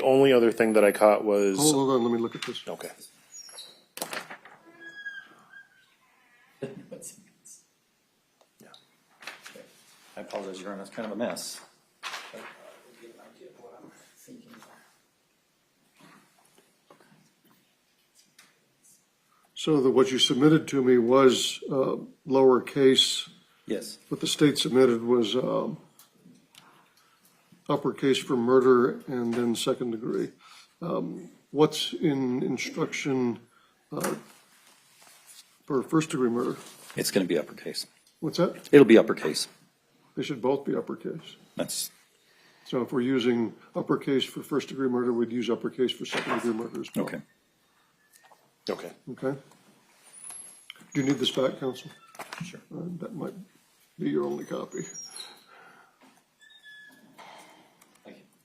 only other thing that I caught was. Hold on, let me look at this. Okay. Yeah. I apologize, Your Honor, it's kind of a mess. So what you submitted to me was lowercase. Yes. What the state submitted was uppercase for murder and then second degree. What's in instruction for first degree murder? It's going to be uppercase. What's that? It'll be uppercase. They should both be uppercase. That's, So if we're using uppercase for first degree murder, we'd use uppercase for second degree murder as well. okay. Okay. Okay. Do you need this back, counsel? Sure. That might be your only copy.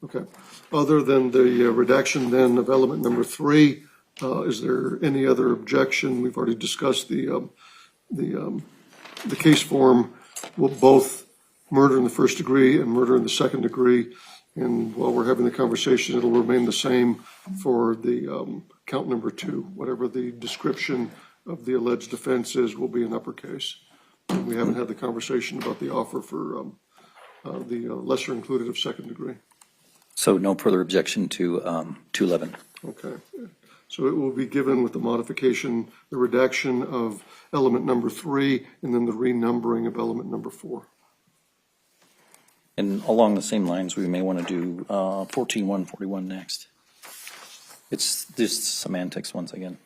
Okay. Other than the redaction then of element number 3, is there any other objection? We've already discussed the case form will both murder in the first degree and murder in the second degree. And while we're having the conversation, it'll remain the same for the count number 2. Whatever the description of the alleged offense is will be in uppercase. And we haven't had the conversation about the offer for the lesser included of second degree. So no further objection to 211. Okay. So it will be given with the modification, the redaction of element number 3, and then the renumbering of element number 4. And along the same lines, we may want to do 14-141 next. It's just semantics once again.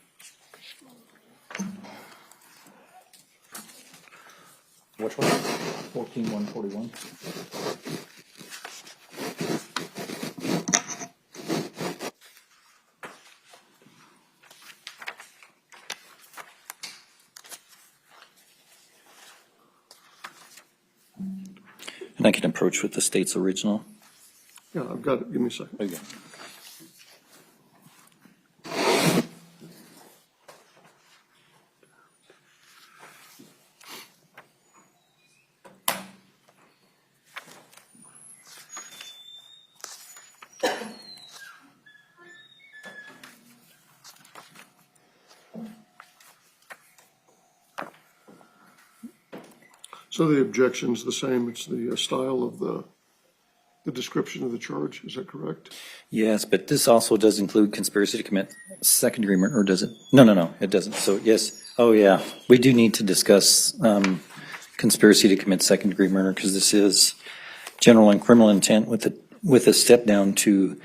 Which one? 14-141. And I can approach with the state's original. Yeah, I've got it. Give me a second. Okay. So the objection's the same. It's the style of the description of the charge. Is that correct? Yes, but this also does include conspiracy to commit second degree murder, or does it? No, it doesn't. So yes, oh yeah, we do need to discuss conspiracy to commit second degree murder because this is general and criminal intent with a step down to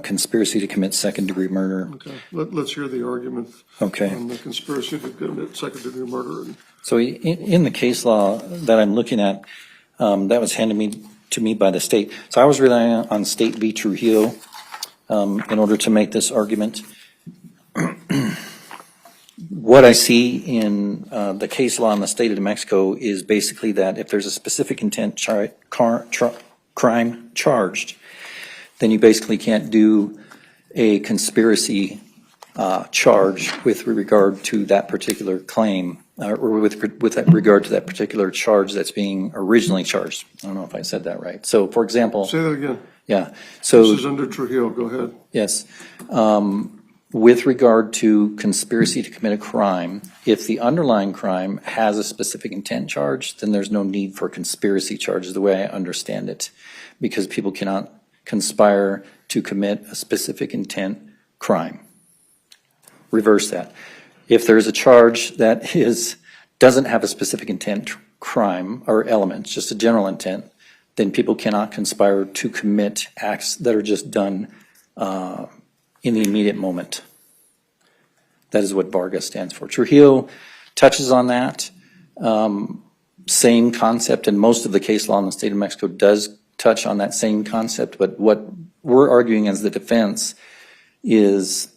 conspiracy to commit second degree murder. Okay. Let's hear the argument Okay. on the conspiracy to commit second degree murder. So in the case law that I'm looking at, that was handed to me by the state. So I was relying on State v. Trujillo in order to make this argument. What I see in the case law in the state of New Mexico is basically that if there's a specific intent crime charged, then you basically can't do a conspiracy charge with regard to that particular claim, or with regard to that particular charge that's being originally charged. I don't know if I said that right. So, for example. Say that again. Yeah. So this is under Trujillo. Go ahead. Yes. With regard to conspiracy to commit a crime, if the underlying crime has a specific intent charge, then there's no need for conspiracy charges, the way I understand it, because people cannot conspire to commit a specific intent crime. Reverse that. If there's a charge that doesn't have a specific intent crime or element, just a general intent, then people cannot conspire to commit acts that are just done in the immediate moment. That is what Vargas stands for. Trujillo touches on that. Same concept, and most of the case law in the state of Mexico does touch on that same concept, but what we're arguing as the defense is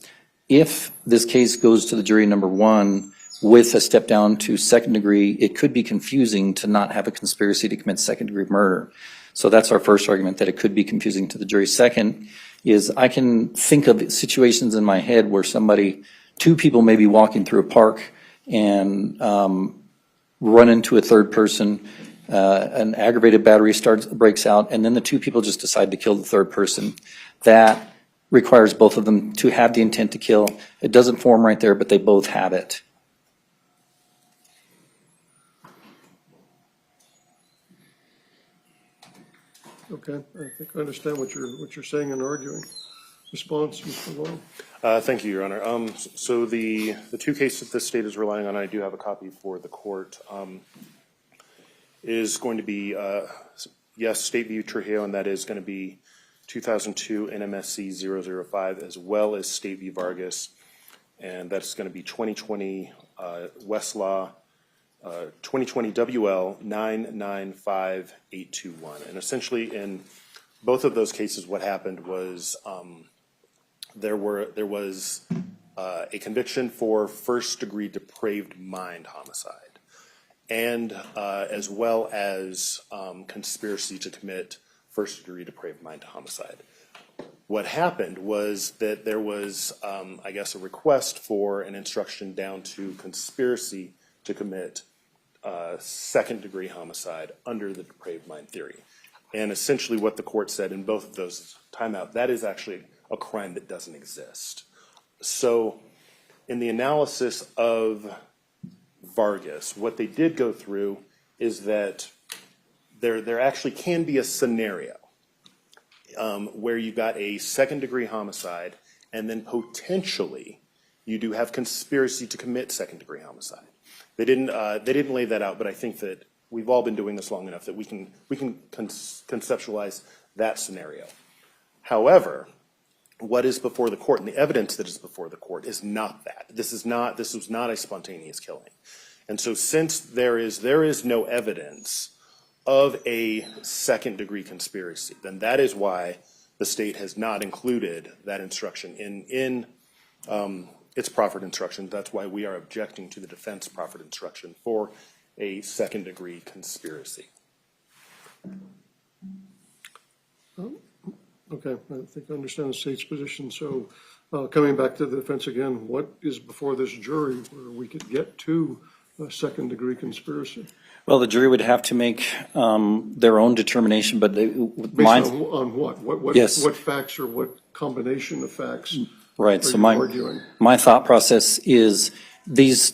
if this case goes to the jury number 1 with a step down to second degree, it could be confusing to not have a conspiracy to commit second degree murder. So that's our first argument, that it could be confusing to the jury. Second is I can think of situations in my head where two people may be walking through a park and run into a third person, an aggravated battery breaks out, and then the two people just decide to kill the third person. That requires both of them to have the intent to kill. It doesn't form right there, but they both have it. Okay, I think I understand what you're saying and arguing. Response, Mr. Long? Thank you, Your Honor. So the two cases that the state is relying on, I do have a copy for the court, is going to be, yes, State v. Trujillo, and that is going to be 2002 NMSC 005, as well as State v. Vargas, and that's going to be 2020 Westlaw 2020 WL 995821. And essentially in both of those cases, what happened was there was a conviction for first-degree depraved mind homicide, and as well as conspiracy to commit first-degree depraved mind homicide. What happened was that there was, I guess, a request for an instruction down to conspiracy to commit second-degree homicide under the depraved mind theory. And essentially what the court said in both of those timeout, that is actually a crime that doesn't exist. So in the analysis of Vargas, what they did go through is that there actually can be a scenario where you got a second-degree homicide and then potentially you do have conspiracy to commit second-degree homicide. They didn't lay that out, but I think that we've all been doing this long enough that we can conceptualize that scenario. However, what is before the court and the evidence that is before the court is not that. This was not a spontaneous killing. And so since there is no evidence of a second-degree conspiracy, then that is why the state has not included that instruction in its proffered instruction. That's why we are objecting to the defense proffered instruction for a second-degree conspiracy. Okay, I think I understand the state's position. So coming back to the defense again, what is before this jury where we could get to a second-degree conspiracy? Well, the jury would have to make their own determination, but Based on what? Yes. What facts or what combination of facts right. are So you arguing? my thought process is these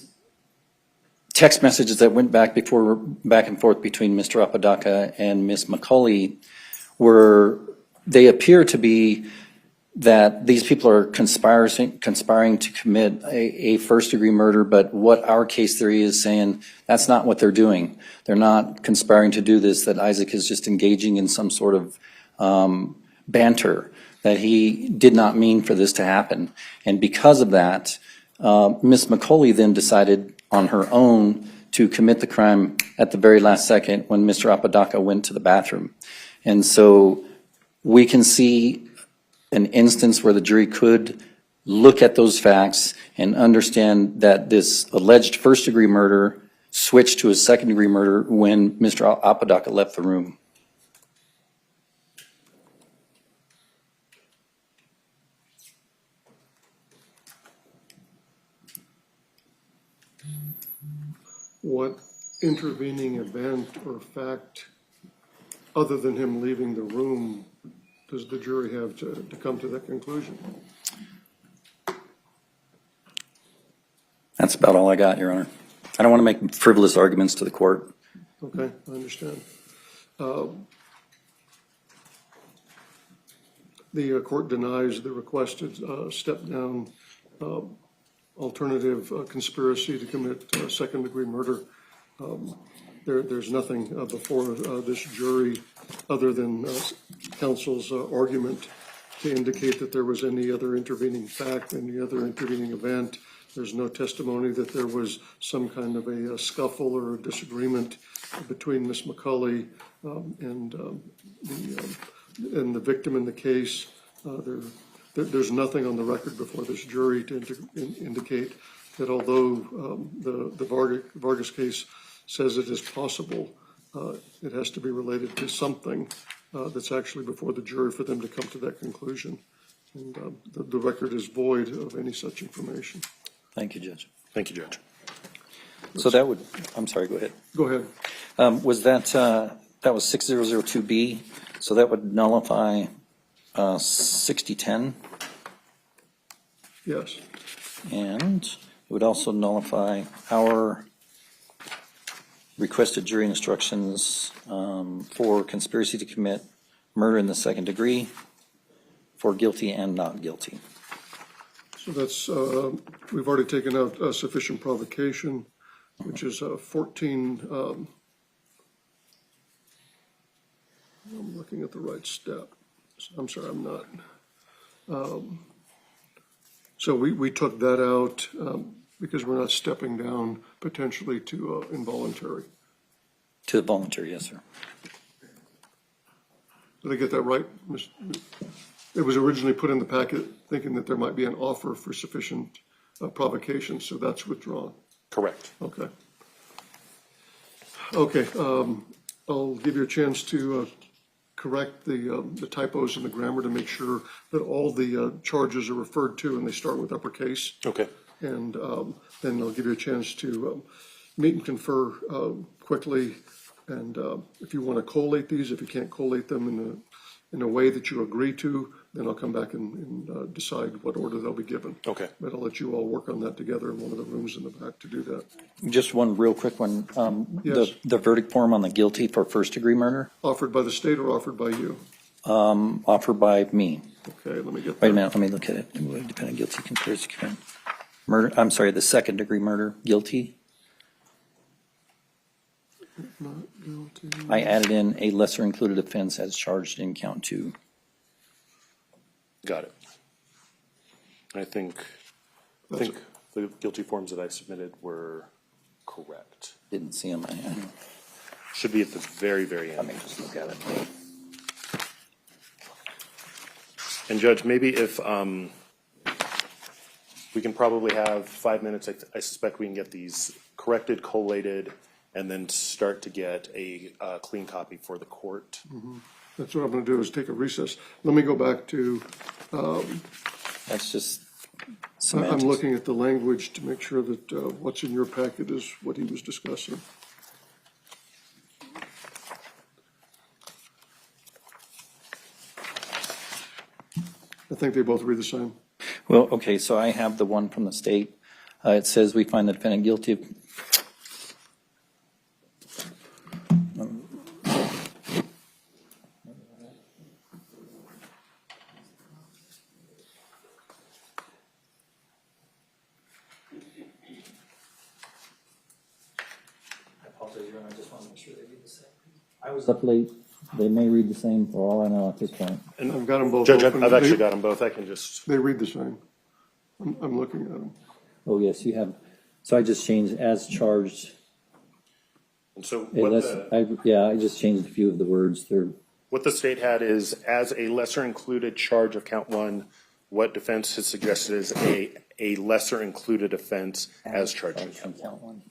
text messages that went back and forth between Mr. Apodaca and Ms. McCauley they appear to be that these people are conspiring to commit a first-degree murder, but what our case theory is saying, that's not what they're doing. They're not conspiring to do this, that Isaac is just engaging in some sort of banter, that he did not mean for this to happen. And because of that, Ms. McCauley then decided on her own to commit the crime at the very last second when Mr. Apodaca went to the bathroom. And so we can see an instance where the jury could look at those facts and understand that this alleged first-degree murder switched to a second-degree murder when Mr. Apodaca left the room. What intervening event or fact, other than him leaving the room, does the jury have to come to that conclusion? That's about all I got, Your Honor. I don't want to make frivolous arguments to the court. Okay, I understand. The court denies the requested step-down alternative conspiracy to commit second-degree murder. There's nothing before this jury other than counsel's argument to indicate that there was any other intervening fact, any other intervening event. There's no testimony that there was some kind of a scuffle or a disagreement between Ms. McCauley and the victim in the case. There's nothing on the record before this jury to indicate that although the Vargas case says it is possible, it has to be related to something that's actually before the jury for them to come to that conclusion. And the record is void of any such information. Thank you, Judge. Thank you, Judge. So that would, I'm sorry, go ahead. Go ahead. Was that was 6002B, so that would nullify 6010? Yes. And it would also nullify our requested jury instructions for conspiracy to commit murder in the second degree for guilty and not guilty. So that's, we've already taken out sufficient provocation, which is 14, I'm looking at the right step. I'm sorry, I'm not. So we took that out because we're not stepping down potentially to involuntary. To the voluntary, yes, sir. Did I get that right? It was originally put in the packet thinking that there might be an offer for sufficient provocation, so that's withdrawn. Correct. Okay. Okay, I'll give you a chance to correct the typos in the grammar to make sure that all the charges are referred to and they start with uppercase. Okay. And then I'll give you a chance to meet and confer quickly. And if you want to collate these, if you can't collate them in a way that you agree to, then I'll come back and decide what order they'll be given. Okay. But I'll let you all work on that together in one of the rooms in the back to do that. Just one real quick one. Yes. The verdict form on the guilty for first degree murder, Offered by the state or offered by you? offered by me. Okay, let me get Wait that. a minute, let me look at it. Dependent guilty, conspiracy to commit murder, I'm sorry, the second degree murder, guilty. Not guilty. I added in a lesser included offense as charged in count 2. Got it. I think the guilty forms that I submitted were correct. Didn't see them. Should be at the very, very Let end. me just look at it. And Judge, maybe if we can probably have 5 minutes, I suspect we can get these corrected, collated, and then start to get a clean copy for the court. That's what I'm going to do is take a recess. Let me go back to, That's just I'm semantics. looking at the language to make sure that what's in your packet is what he was discussing. I think they both read the same. Well, okay, so I have the one from the state. It says we find the defendant guilty of I was up late. They may read the same for all I know at this point. And I've got them both Judge, open. I've actually got them both. I can just, They read the same. I'm looking at them. Oh, yes, you have. So I just changed as charged. and so I just changed a few of the words. what the state had is, as a lesser included charge of count 1, what defense has suggested is a lesser included offense as charged in count 1. count 1.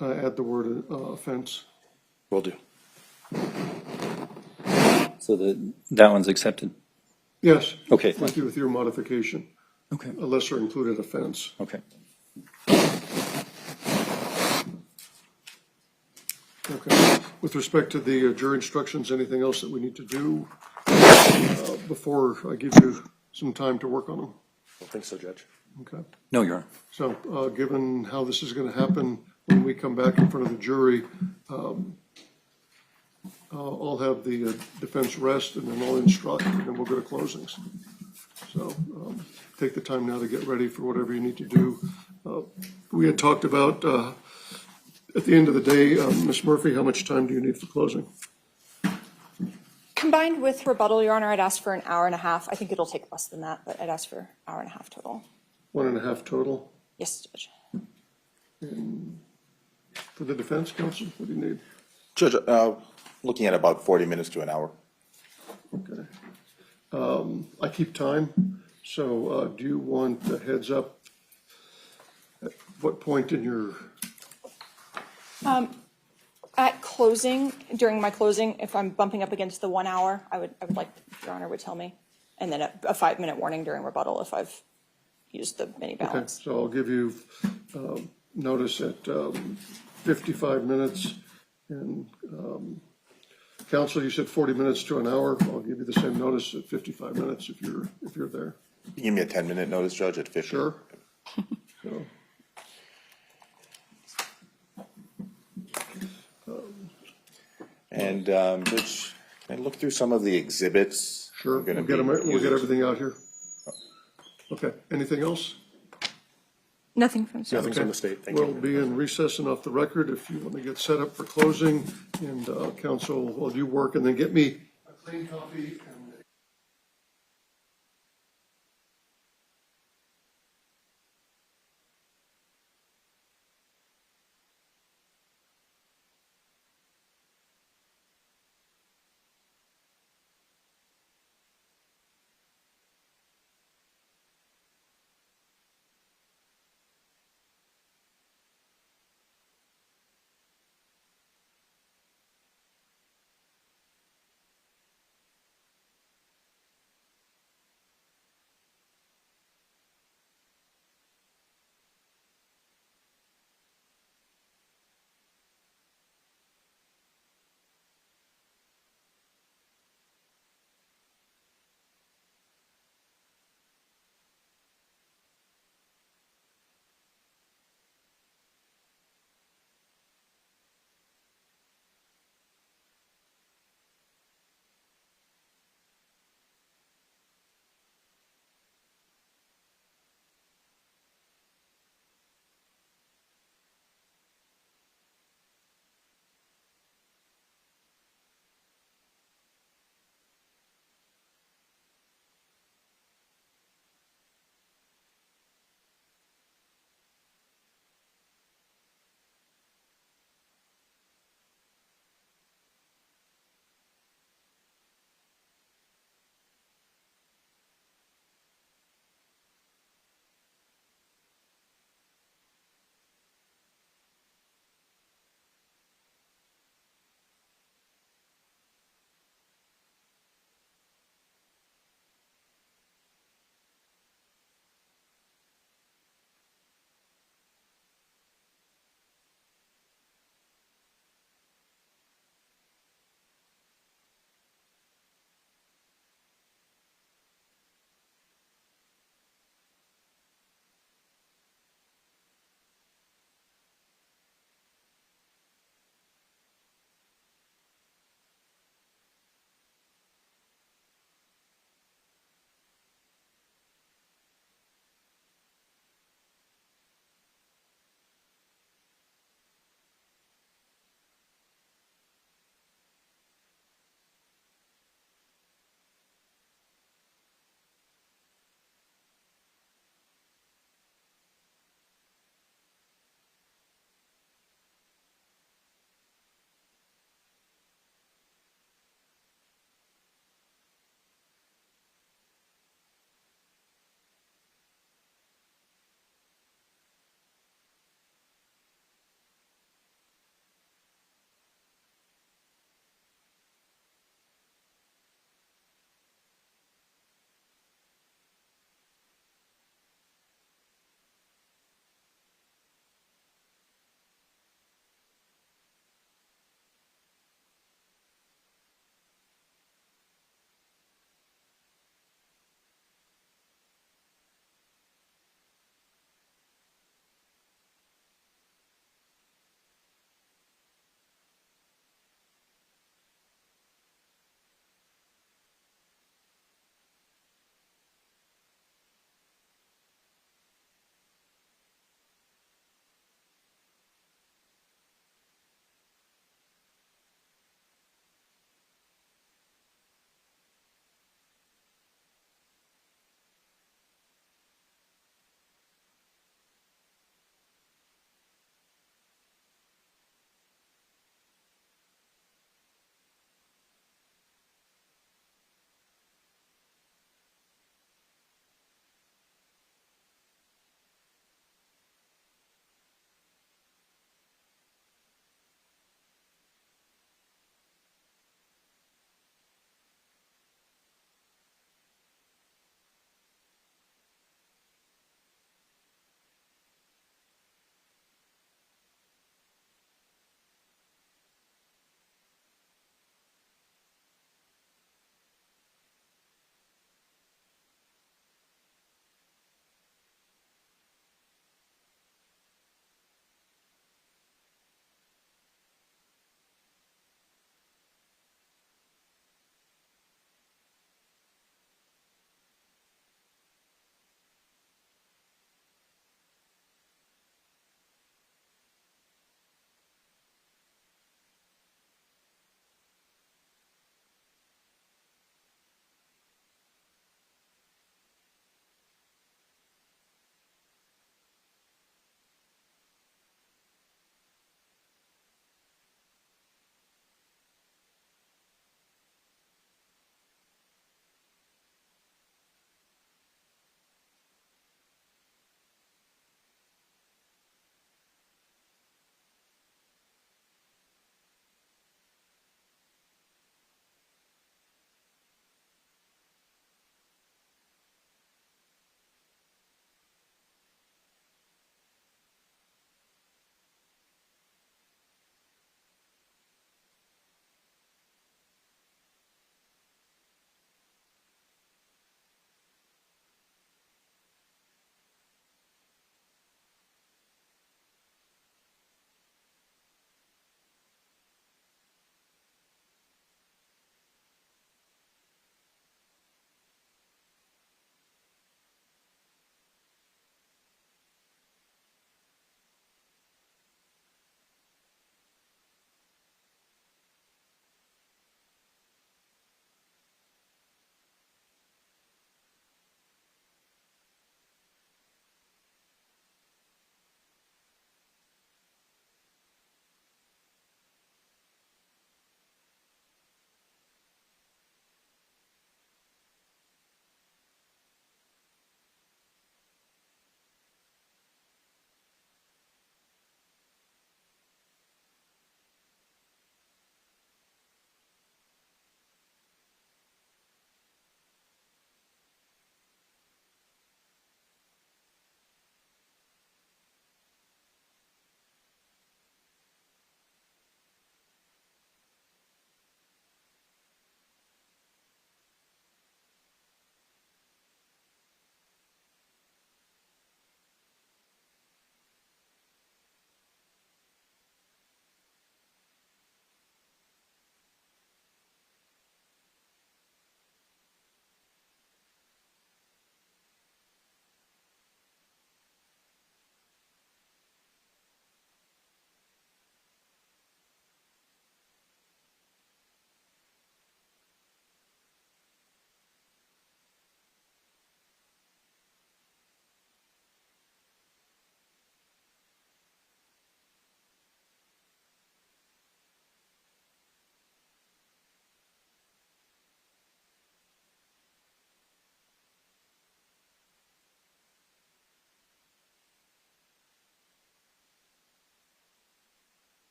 Add the word offense. Will do. So that one's accepted. Yes. Okay. With your modification, Okay. a lesser included offense. Okay. Okay. With respect to the jury instructions, anything else that we need to do before I give you some time to work on them? I don't think so, Judge. Okay. No, Your Honor. So given how this is going to happen when we come back in front of the jury, I'll have the defense rest and then I'll instruct and then we'll go to closings. So take the time now to get ready for whatever you need to do. We had talked about at the end of the day, Ms. Murphy, how much time do you need for closing? Combined with rebuttal, Your Honor, I'd ask for an hour and a half. I think it'll take less than that, but I'd ask for an hour and a half total. 1.5 total? Yes, Judge. For the defense counsel, what do you need? Judge, looking at about 40 minutes to an hour. Okay. I keep time, so do you want a heads up? At what point in your, At closing, during my closing, if I'm bumping up against the 1 hour, I would like, if Your Honor would tell me. And then a 5-minute warning during rebuttal if I've used the mini okay, balance. so I'll give you notice at 55 minutes And council, you said 40 minutes to an hour. I'll give you the same notice at 55 minutes if you're there. You give me a 10-minute notice, Judge, at 50? Sure. So, And, Judge, can I look through some of the exhibits? sure, I'm gonna we'll be get using- everything out here. Okay, anything else? Nothing from the Nothing's from the state, thank you. We'll be in recess and off the record if you want to get set up for closing, and council, while you work, and then get me a clean copy and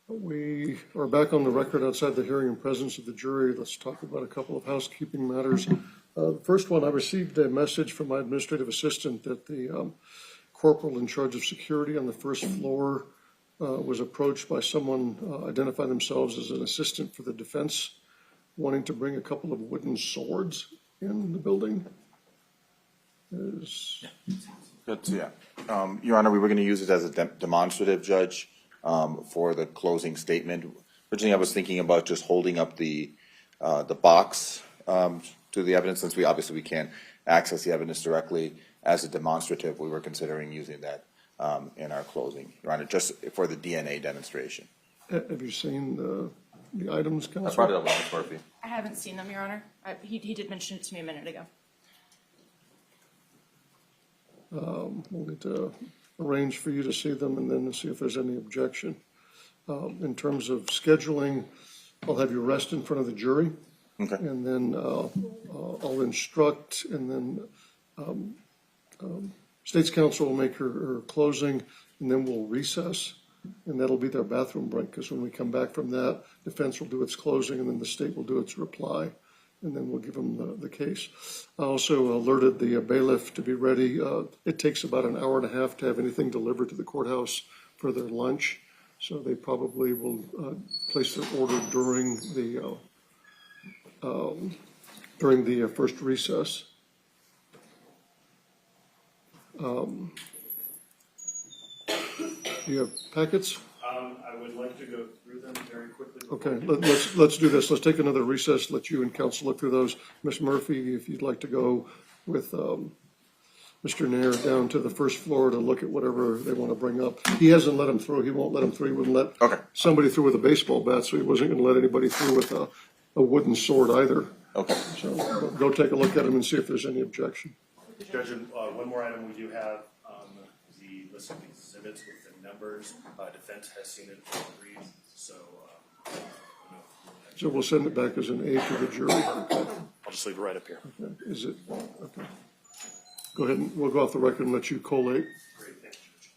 We are back on the record outside the hearing in presence of the jury. Let's talk about a couple of housekeeping matters. The first one, I received a message from my administrative assistant that the corporal in charge of security on the first floor was approached by someone identifying themselves as an assistant for the defense, wanting to bring a couple of wooden swords in the building. Good, yeah. Your Honor, we were going to use it as a demonstrative, Judge, for the closing statement. Originally, I was thinking about just holding up the box to the evidence, since we can't access the evidence directly. As a demonstrative, we were considering using that in our closing, Your Honor, just for the DNA demonstration. Have you seen the items, I Counsel? brought it up, Ms. Murphy. I haven't seen them, Your Honor. He did mention it to me a minute ago. We'll need to arrange for you to see them and then see if there's any objection. In terms of scheduling, I'll have you rest in front of the jury. Okay. And then I'll instruct, and then State's Counsel will make her closing, and then we'll recess. And that'll be their bathroom break, because when we come back from that, defense will do its closing, and then the state will do its reply. And then we'll give them the case. I also alerted the bailiff to be ready. It takes about an hour and a half to have anything delivered to the courthouse for their lunch. So they probably will place their order during the first recess. Do you have packets? I would like to go through them very quickly. Okay, let's do this. Let's take another recess, let you and counsel look through those. Ms. Murphy, if you'd like to go with Mr. Nair down to the first floor to look at whatever they want to bring up. He hasn't let them through. He won't let them through. He wouldn't let somebody through with a baseball bat, so he wasn't going to let anybody through with a wooden sword either. Okay. So go take a look at him and see if there's any objection. Judge, one more item we do have, the list of exhibits with the numbers. Defense has seen it and agreed, so. So we'll send it back as an aid to the jury. I'll just leave it right up here. Okay. Is it, okay. Go ahead and we'll go off the record and let you collate. Great, thank you, Judge.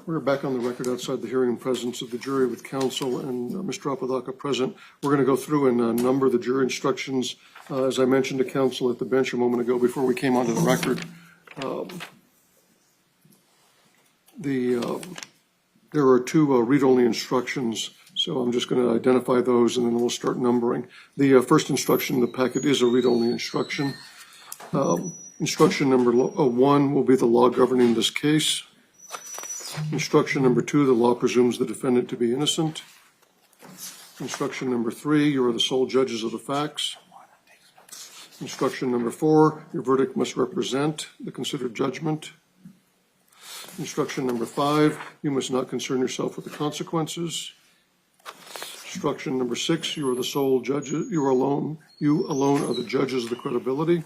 We're back on the record outside the hearing in presence of the jury with counsel and Mr. Apodaca present. We're going to go through and number the jury instructions. As I mentioned to counsel at the bench a moment ago before we came onto the record, there are two read-only instructions, so I'm just going to identify those and then we'll start numbering. The first instruction in the packet is a read-only instruction. Instruction number 1 will be the law governing this case. Instruction number 2, the law presumes the defendant to be innocent. Instruction number 3, you are the sole judges of the facts. Instruction number 4, your verdict must represent the considered judgment. Instruction number 5, you must not concern yourself with the consequences. Instruction number 6, you are the sole judges, you alone are the judges of the credibility.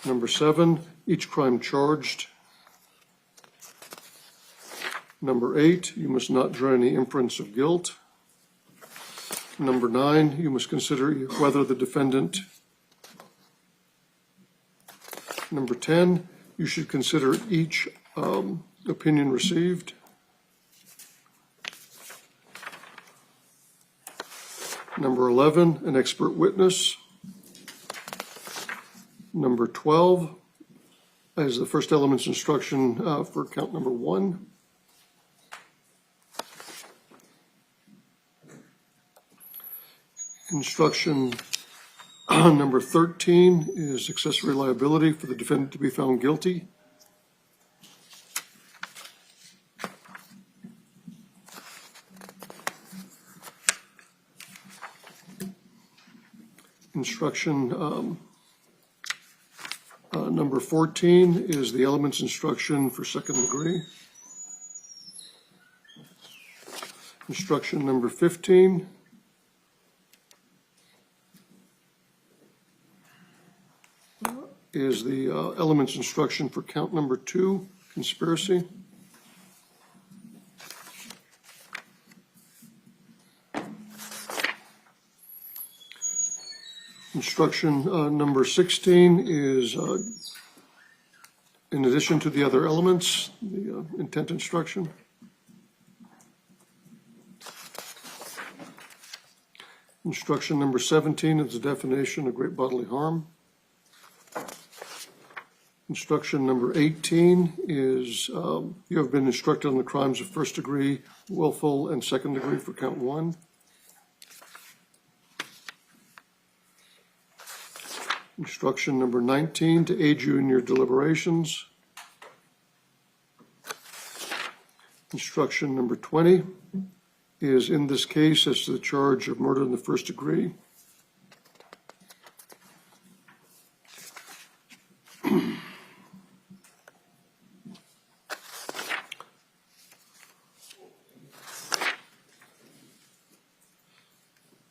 Number 7, each crime charged. Number 8, you must not draw any inference of guilt. Number 9, you must consider whether the defendant. Number 10, you should consider each opinion received. Number 11, an expert witness. Number 12 is the first element's instruction for count number 1. Instruction number 13 is accessory liability for the defendant to be found guilty. Instruction number 14 is the elements instruction for second degree. Instruction number 15 is the elements instruction for count number 2, conspiracy. Instruction number 16 is, in addition to the other elements, the intent instruction. Instruction number 17 is the definition of great bodily harm. Instruction number 18 is you have been instructed on the crimes of first degree, willful, and second degree for count 1. Instruction number 19 to aid you in your deliberations. Instruction number 20 is in this case as to the charge of murder in the first degree.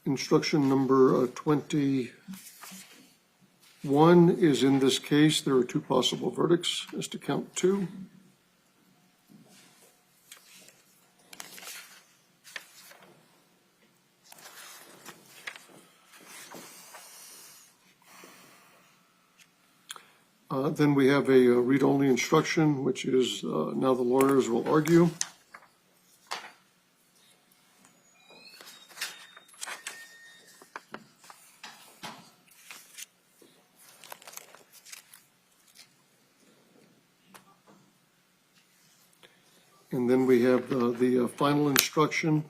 Instruction number 21 is in this case, there are 2 possible verdicts as to count 2. Then we have a read-only instruction, which is now the lawyers will argue. And then we have the final instruction,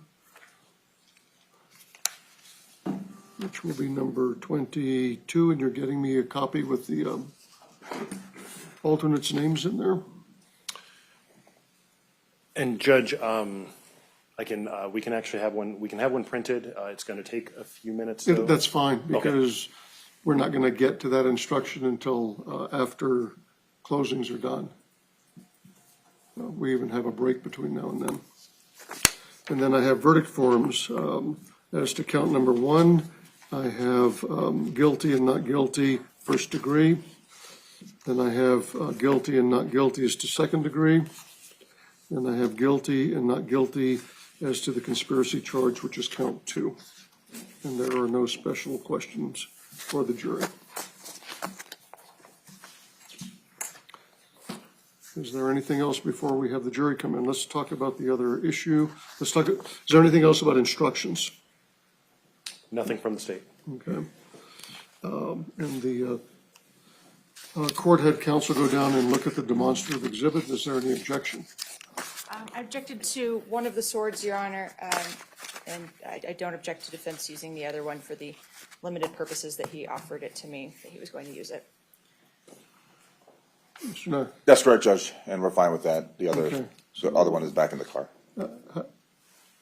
which will be number 22, and you're getting me a copy with the alternates' names in there. And Judge, we can actually have one. We can have one printed. It's going to take a few minutes. Though. That's fine, because we're not going to get to that instruction until after closings are done. We even have a break between now and then. And then I have verdict forms. As to count number 1, I have guilty and not guilty, first degree. Then I have guilty and not guilty as to second degree. Then I have guilty and not guilty as to the conspiracy charge, which is count 2. And there are no special questions for the jury. Is there anything else before we have the jury come in? Let's talk about the other issue. Is there anything else about instructions? Nothing from the state. Okay. And the court had counsel go down and look at the demonstrative exhibit. Is there any objection? I objected to one of the swords, Your Honor, and I don't object to defense using the other one for the limited purposes that he offered it to me, that he was going to use it. Mr. Nye? That's correct, Judge, and we're fine with that. The Okay. other one is back in the car.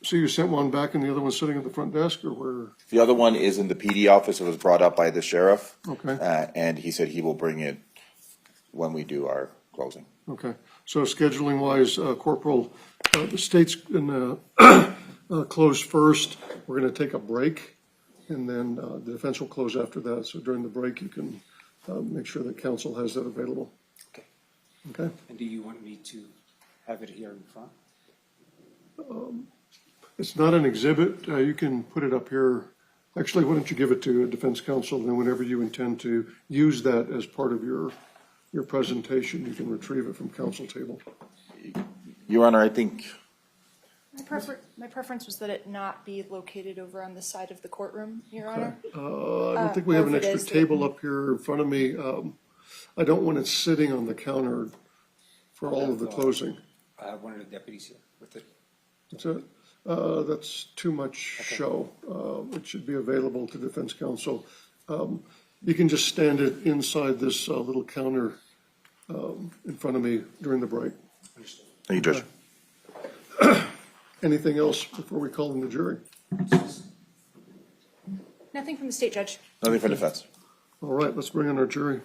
So you sent one back and the other one's sitting at the front desk, or where? The other one is in the PD office. It was brought up by the sheriff. Okay. And he said he will bring it when we do our closing. Okay. So scheduling wise, Corporal, the state's going to close first. We're going to take a break, and then the defense will close after that. So during the break, you can make sure that counsel has that available. Okay. Okay? And do you want me to have it here in front? It's not an exhibit. You can put it up here. Actually, why don't you give it to defense counsel, and then whenever you intend to use that as part of your presentation, you can retrieve it from counsel table. Your Honor, I think, My preference was that it not be located over on the side of the courtroom, Your Honor. I don't think we have an or if it extra is, table up here in front of me. I don't want it sitting on the counter for all of the closing. I have one of the deputies here with it. That's it. That's too much show. It should be available to defense counsel. You can just stand it inside this little counter in front of me during the break. thank you, Judge. Anything else before we call in the jury? Nothing from the state, Judge. Nothing for defense. All right, let's bring in our jury.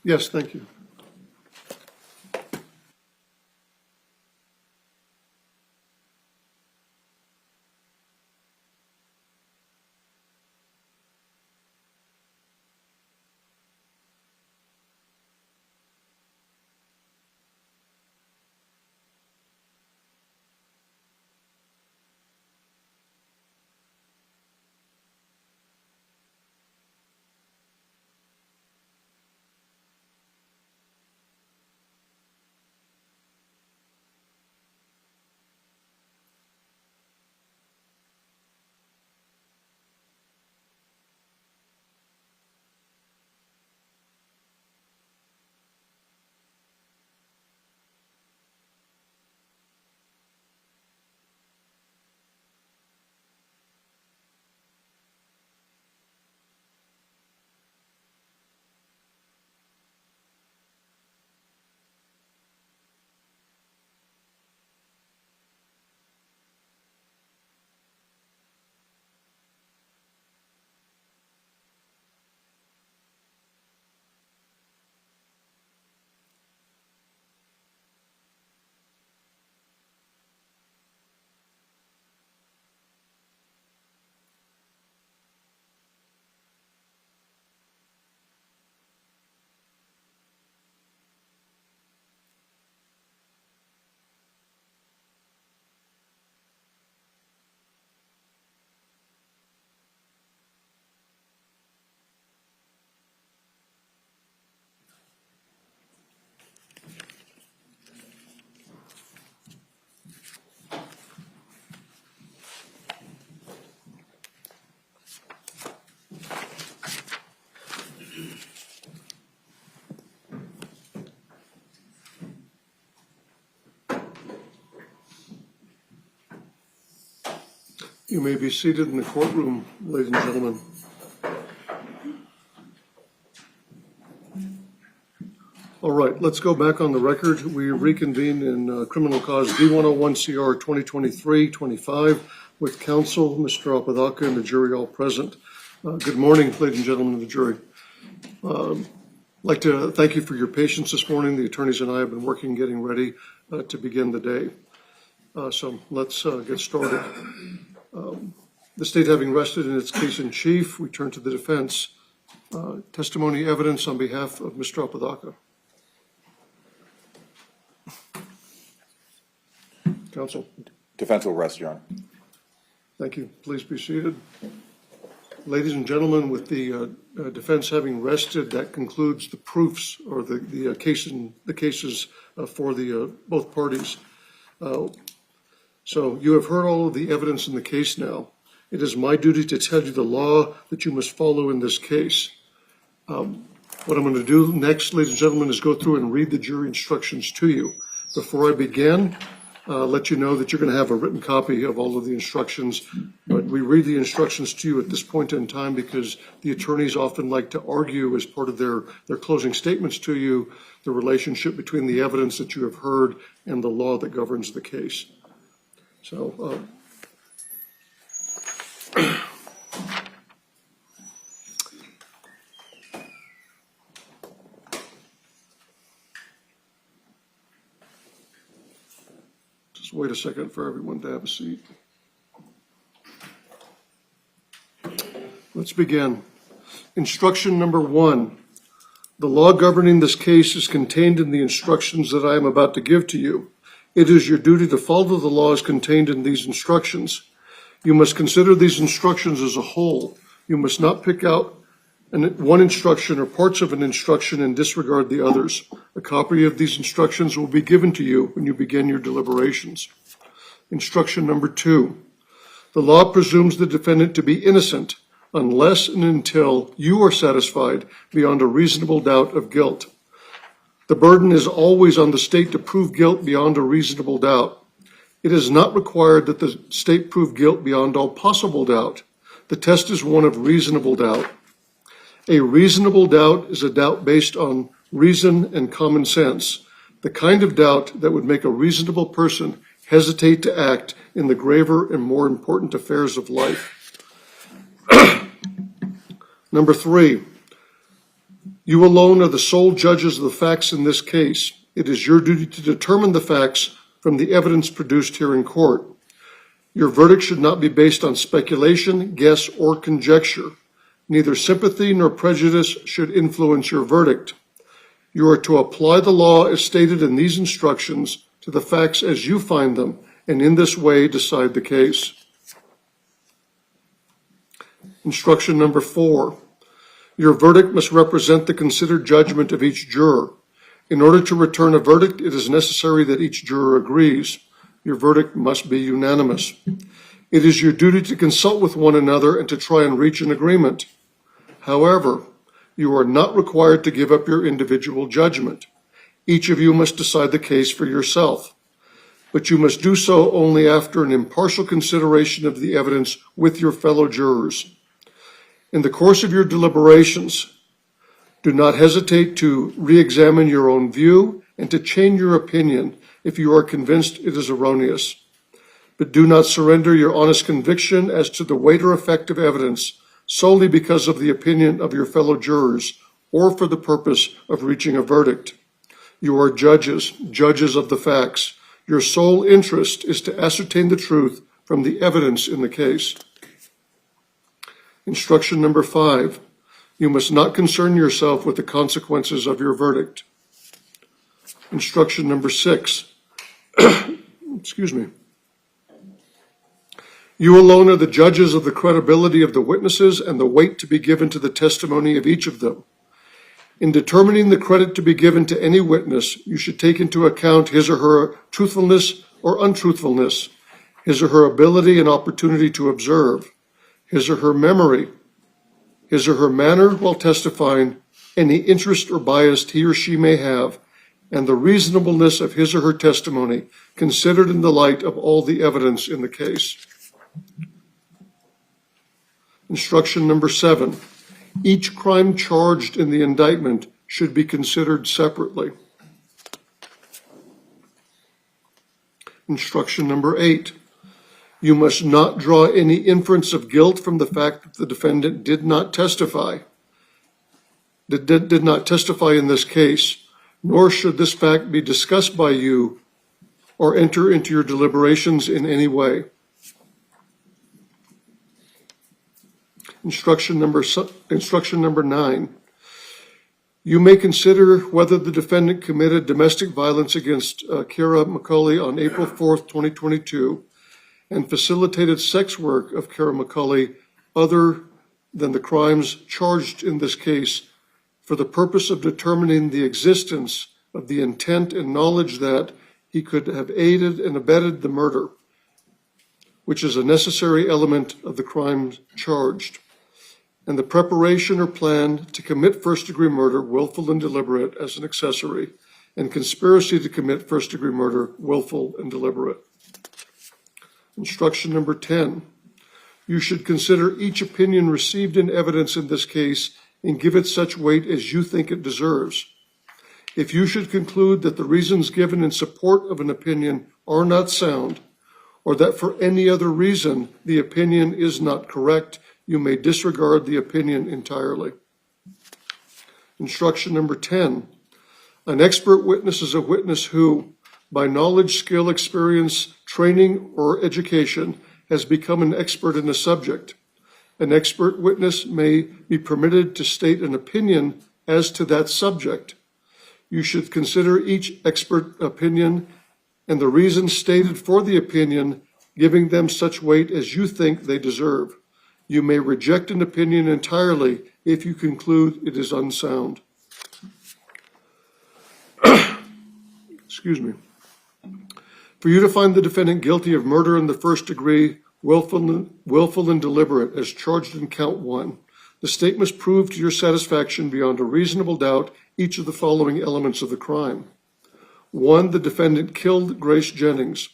Yes, thank you. You may be seated in the courtroom, ladies and gentlemen. All right, let's go back on the record. We reconvene in criminal cause D101CR 2023-25 with counsel, Mr. Apodaca, and the jury all present. Good morning, ladies and gentlemen of the jury. I'd like to thank you for your patience this morning. The attorneys and I have been working, getting ready to begin the day. So let's get started. The state having rested in its case in chief, we turn to the defense. Testimony evidence on behalf of Mr. Apodaca. Counsel. Defense will rest, Your Honor. Thank you. Please be seated. Ladies and gentlemen, with the defense having rested, that concludes the proofs or the cases for the both parties. So you have heard all of the evidence in the case now. It is my duty to tell you the law that you must follow in this case. What I'm going to do next, ladies and gentlemen, is go through and read the jury instructions to you. Before I begin, let you know that you're going to have a written copy of all of the instructions, but we read the instructions to you at this point in time because the attorneys often like to argue as part of their closing statements to you the relationship between the evidence that you have heard and the law that governs the case. So, just wait a second for everyone to have a seat. Let's begin. Instruction number 1. The law governing this case is contained in the instructions that I am about to give to you. It is your duty to follow the laws contained in these instructions. You must consider these instructions as a whole. You must not pick out one instruction or parts of an instruction and disregard the others. A copy of these instructions will be given to you when you begin your deliberations. Instruction number 2. The law presumes the defendant to be innocent unless and until you are satisfied beyond a reasonable doubt of guilt. The burden is always on the state to prove guilt beyond a reasonable doubt. It is not required that the state prove guilt beyond all possible doubt. The test is one of reasonable doubt. A reasonable doubt is a doubt based on reason and common sense, the kind of doubt that would make a reasonable person hesitate to act in the graver and more important affairs of life. Number 3. You alone are the sole judges of the facts in this case. It is your duty to determine the facts from the evidence produced here in court. Your verdict should not be based on speculation, guess, or conjecture. Neither sympathy nor prejudice should influence your verdict. You are to apply the law as stated in these instructions to the facts as you find them, and in this way decide the case. Instruction number 4. Your verdict must represent the considered judgment of each juror. In order to return a verdict, it is necessary that each juror agrees. Your verdict must be unanimous. It is your duty to consult with one another and to try and reach an agreement. However, you are not required to give up your individual judgment. Each of you must decide the case for yourself. But you must do so only after an impartial consideration of the evidence with your fellow jurors. In the course of your deliberations, do not hesitate to re-examine your own view and to change your opinion if you are convinced it is erroneous. But do not surrender your honest conviction as to the weight or effect of evidence solely because of the opinion of your fellow jurors or for the purpose of reaching a verdict. You are judges of the facts. Your sole interest is to ascertain the truth from the evidence in the case. Instruction number 5. You must not concern yourself with the consequences of your verdict. Instruction number 6. Excuse me. You alone are the judges of the credibility of the witnesses and the weight to be given to the testimony of each of them. In determining the credit to be given to any witness, you should take into account his or her truthfulness or untruthfulness, his or her ability and opportunity to observe, his or her memory, his or her manner while testifying, any interest or bias he or she may have, and the reasonableness of his or her testimony considered in the light of all the evidence in the case. Instruction number 7. Each crime charged in the indictment should be considered separately. Instruction number 8. You must not draw any inference of guilt from the fact that the defendant did not testify in this case, nor should this fact be discussed by you or enter into your deliberations in any way. Instruction number 9. You may consider whether the defendant committed domestic violence against Kara McCauley on April 4th, 2022, and facilitated sex work of Kara McCauley other than the crimes charged in this case for the purpose of determining the existence of the intent and knowledge that he could have aided and abetted the murder, which is a necessary element of the crime charged, and the preparation or plan to commit first-degree murder, willful and deliberate, as an accessory, and conspiracy to commit first-degree murder, willful and deliberate. Instruction number 10. You should consider each opinion received in evidence in this case and give it such weight as you think it deserves. If you should conclude that the reasons given in support of an opinion are not sound, or that for any other reason the opinion is not correct, you may disregard the opinion entirely. Instruction number 10. An expert witness is a witness who, by knowledge, skill, experience, training, or education, has become an expert in a subject. An expert witness may be permitted to state an opinion as to that subject. You should consider each expert opinion and the reasons stated for the opinion, giving them such weight as you think they deserve. You may reject an opinion entirely if you conclude it is unsound. Excuse me. For you to find the defendant guilty of murder in the first degree, willful and deliberate, as charged in count 1, the state must prove to your satisfaction beyond a reasonable doubt each of the following elements of the crime. 1, the defendant killed Grace Jennings.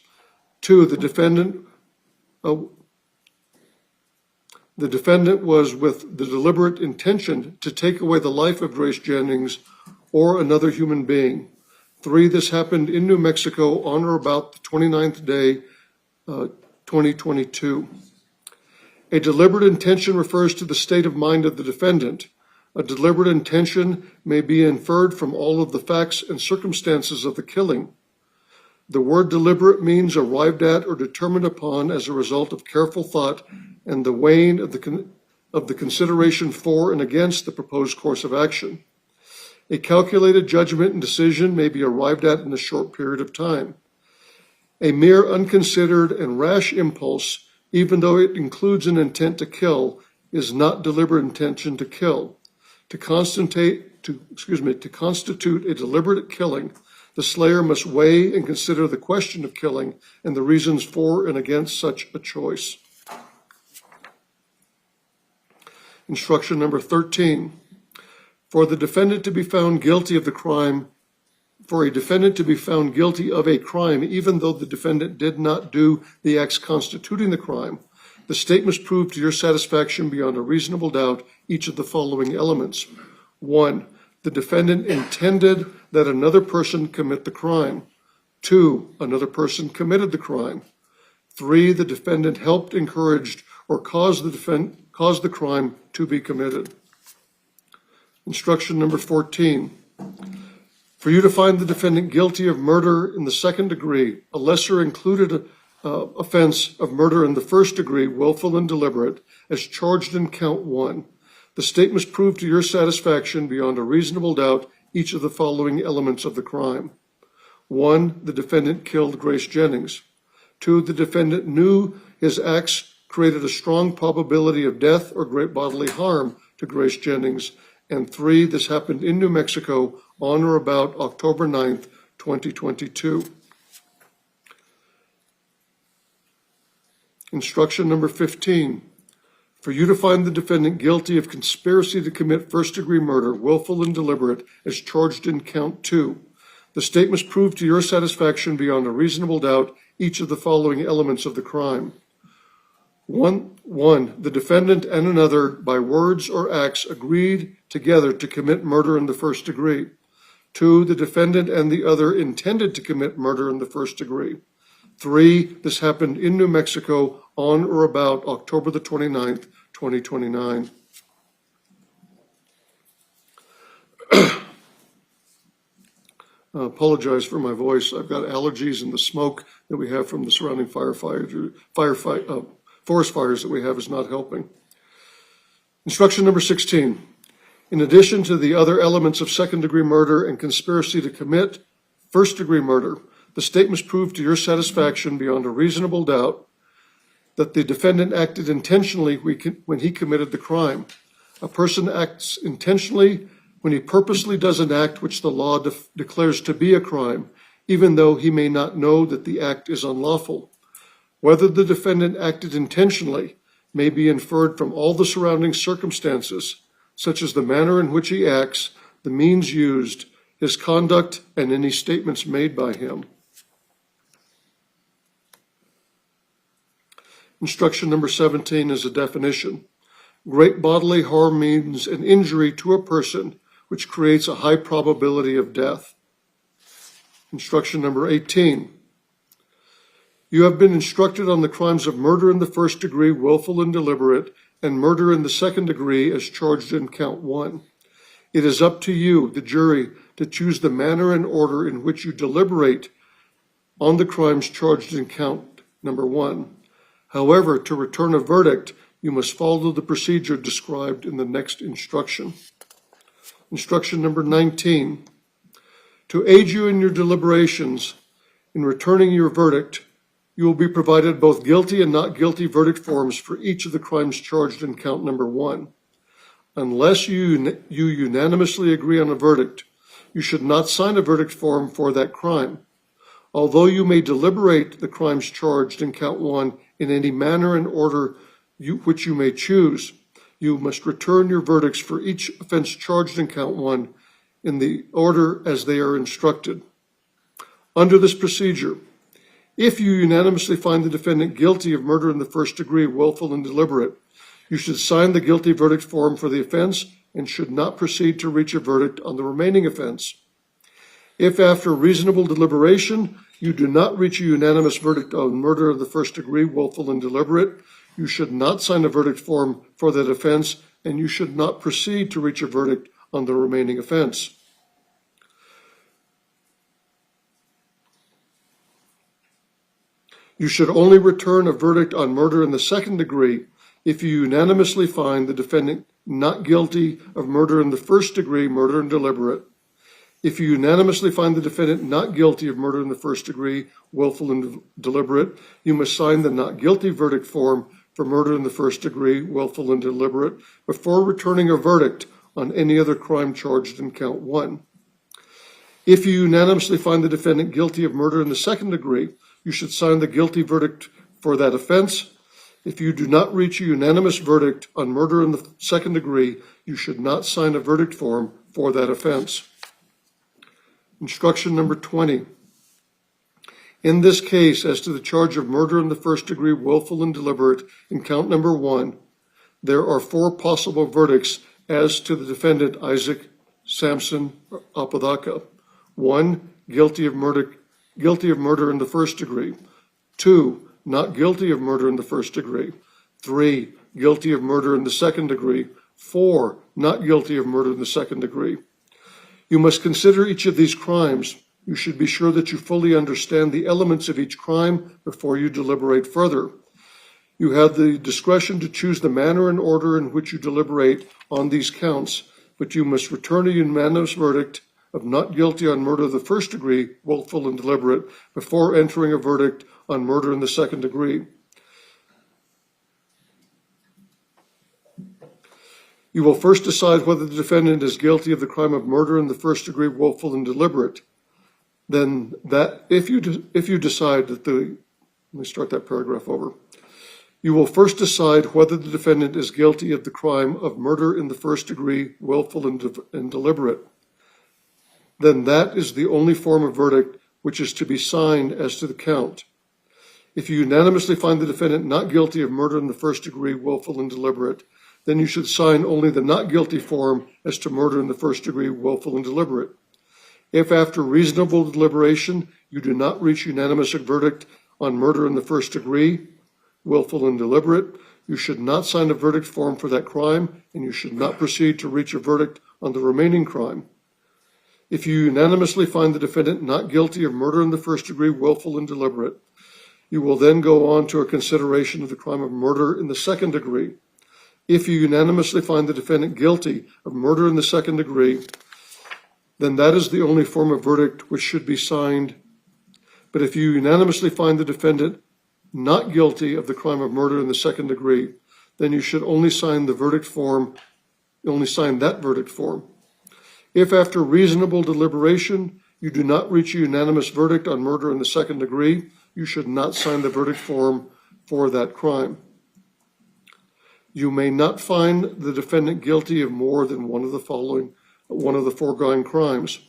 2, the defendant was with the deliberate intention to take away the life of Grace Jennings or another human being. 3, this happened in New Mexico on or about the 29th day, 2022. A deliberate intention refers to the state of mind of the defendant. A deliberate intention may be inferred from all of the facts and circumstances of the killing. The word deliberate means arrived at or determined upon as a result of careful thought and the weighing of the consideration for and against the proposed course of action. A calculated judgment and decision may be arrived at in a short period of time. A mere unconsidered and rash impulse, even though it includes an intent to kill, is not deliberate intention to kill. To constitute a deliberate killing, the slayer must weigh and consider the question of killing and the reasons for and against such a choice. Instruction number 13. For a defendant to be found guilty of a crime, even though the defendant did not do the acts constituting the crime, the state must prove to your satisfaction beyond a reasonable doubt each of the following elements. 1, the defendant intended that another person commit the crime. 2, another person committed the crime. 3, the defendant helped, encouraged, or caused the crime to be committed. Instruction number 14. For you to find the defendant guilty of murder in the second degree, a lesser included offense of murder in the first degree, willful and deliberate, as charged in count 1, the state must prove to your satisfaction beyond a reasonable doubt each of the following elements of the crime. 1, the defendant killed Grace Jennings. 2, the defendant knew his acts created a strong probability of death or great bodily harm to Grace Jennings. And 3, this happened in New Mexico on or about October 9th, 2022. Instruction number 15. For you to find the defendant guilty of conspiracy to commit first-degree murder, willful and deliberate, as charged in count 2, the state must prove to your satisfaction beyond a reasonable doubt each of the following elements of the crime. 1, the defendant and another, by words or acts, agreed together to commit murder in the first degree. 2, the defendant and the other intended to commit murder in the first degree. 3, this happened in New Mexico on or about October the 29th, 2029. I apologize for my voice. I've got allergies and the smoke that we have from the surrounding forest fires that we have is not helping. Instruction number 16. In addition to the other elements of second-degree murder and conspiracy to commit first-degree murder, the state must prove to your satisfaction beyond a reasonable doubt that the defendant acted intentionally when he committed the crime. A person acts intentionally when he purposely does an act which the law declares to be a crime, even though he may not know that the act is unlawful. Whether the defendant acted intentionally may be inferred from all the surrounding circumstances, such as the manner in which he acts, the means used, his conduct, and any statements made by him. Instruction number 17 is a definition. Great bodily harm means an injury to a person which creates a high probability of death. Instruction number 18. You have been instructed on the crimes of murder in the first degree, willful and deliberate, and murder in the second degree as charged in count 1. It is up to you, the jury, to choose the manner and order in which you deliberate on the crimes charged in count number 1. However, to return a verdict, you must follow the procedure described in the next instruction. Instruction number 19. To aid you in your deliberations, in returning your verdict, you will be provided both guilty and not guilty verdict forms for each of the crimes charged in count number 1. Unless you unanimously agree on a verdict, you should not sign a verdict form for that crime. Although you may deliberate the crimes charged in count 1 in any manner and order which you may choose, you must return your verdicts for each offense charged in count 1 in the order as they are instructed. Under this procedure, if you unanimously find the defendant guilty of murder in the first degree, willful and deliberate, you should sign the guilty verdict form for the offense and should not proceed to reach a verdict on the remaining offense. If after reasonable deliberation you do not reach a unanimous verdict on murder of the first degree, willful and deliberate, you should not sign a verdict form for that offense, and you should not proceed to reach a verdict on the remaining offense. You should only return a verdict on murder in the second degree if you unanimously find the defendant not guilty of murder in the first degree, murder and deliberate. If you unanimously find the defendant not guilty of murder in the first degree, willful and deliberate, you must sign the not guilty verdict form for murder in the first degree, willful and deliberate, before returning a verdict on any other crime charged in count 1. If you unanimously find the defendant guilty of murder in the second degree, you should sign the guilty verdict for that offense. If you do not reach a unanimous verdict on murder in the second degree, you should not sign a verdict form for that offense. Instruction number 20. In this case, as to the charge of murder in the first degree, willful and deliberate, in count number 1, there are 4 possible verdicts as to the defendant, Isaac Sampson Apodaca. 1, guilty of murder in the first degree. 2, not guilty of murder in the first degree. 3, guilty of murder in the second degree. 4, not guilty of murder in the second degree. You must consider each of these crimes. You should be sure that you fully understand the elements of each crime before you deliberate further. You have the discretion to choose the manner and order in which you deliberate on these counts, but you must return a unanimous verdict of not guilty on murder of the first degree, willful and deliberate, before entering a verdict on murder in the second degree. You will first decide whether the defendant is guilty of the crime of murder in the first degree, willful and deliberate. Then that, if you decide that let me start that paragraph over. You will first decide whether the defendant is guilty of the crime of murder in the first degree, willful and deliberate. Then that is the only form of verdict which is to be signed as to the count. If you unanimously find the defendant not guilty of murder in the first degree, willful and deliberate, then you should sign only the not guilty form as to murder in the first degree, willful and deliberate. If after reasonable deliberation you do not reach unanimous verdict on murder in the first degree, willful and deliberate, you should not sign a verdict form for that crime, and you should not proceed to reach a verdict on the remaining crime. If you unanimously find the defendant not guilty of murder in the first degree, willful and deliberate, you will then go on to a consideration of the crime of murder in the second degree. If you unanimously find the defendant guilty of murder in the second degree, then that is the only form of verdict which should be signed. But if you unanimously find the defendant not guilty of the crime of murder in the second degree, then you should only sign that verdict form. If after reasonable deliberation you do not reach a unanimous verdict on murder in the second degree, you should not sign the verdict form for that crime. You may not find the defendant guilty of more than one of the foregoing crimes.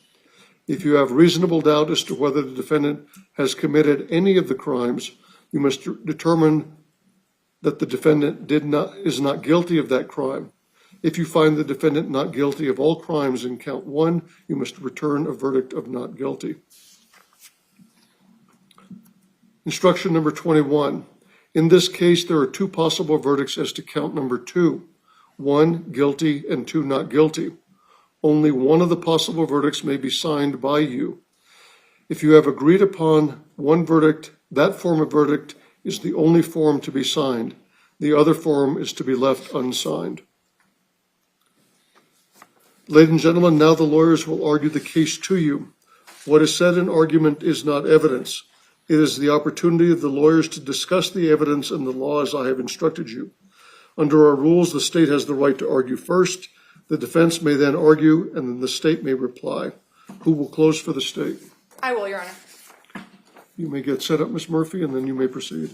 If you have reasonable doubt as to whether the defendant has committed any of the crimes, you must determine that the defendant is not guilty of that crime. If you find the defendant not guilty of all crimes in count 1, you must return a verdict of not guilty. Instruction number 21. In this case, there are 2 possible verdicts as to count number 2. 1, guilty, and 2, not guilty. Only one of the possible verdicts may be signed by you. If you have agreed upon one verdict, that form of verdict is the only form to be signed. The other form is to be left unsigned. Ladies and gentlemen, now the lawyers will argue the case to you. What is said in argument is not evidence. It is the opportunity of the lawyers to discuss the evidence and the law as I have instructed you. Under our rules, the state has the right to argue first. The defense may then argue, and then the state may reply. Who will close for the state? I will, Your Honor. You may get set up, Ms. Murphy, and then you may proceed.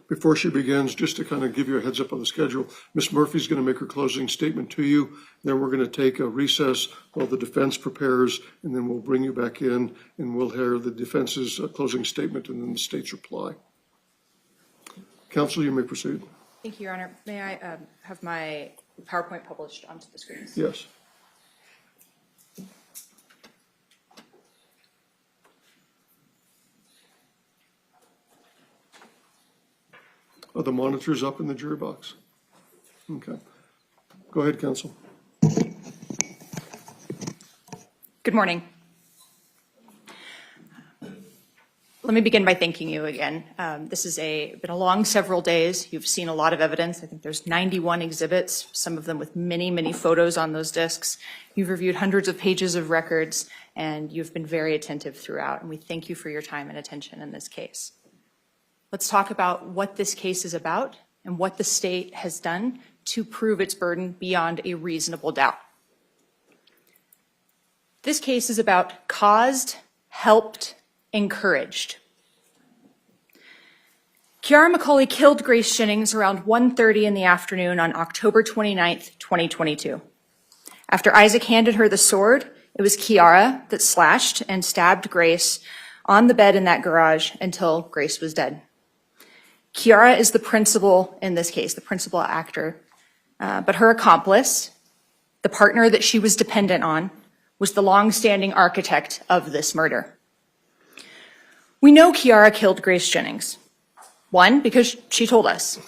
Before she begins, just to kind of give you a heads up on the schedule, Ms. Murphy's going to make her closing statement to you. Then we're going to take a recess while the defense prepares, and then we'll bring you back in, and we'll hear the defense's closing statement and then the state's reply. Counsel, you may proceed. Thank you, Your Honor. May I have my PowerPoint published onto the screens? Yes. Are the monitors up in the jury box? Okay. Go ahead, counsel. Good morning. Let me begin by thanking you again. This has been a long several days. You've seen a lot of evidence. I think there's 91 exhibits, some of them with many, many photos on those discs. You've reviewed hundreds of pages of records, and you've been very attentive throughout, and we thank you for your time and attention in this case. Let's talk about what this case is about and what the state has done to prove its burden beyond a reasonable doubt. This case is about caused, helped, encouraged. Kiara McCauley killed Grace Jennings around 1:30 in the afternoon on October 29th, 2022. After Isaac handed her the sword, it was Kiara that slashed and stabbed Grace on the bed in that garage until Grace was dead. Kiara is the principal in this case, the principal actor, but her accomplice, the partner that she was dependent on, was the long-standing architect of this murder. We know Kiara killed Grace Jennings. 1, because she told us.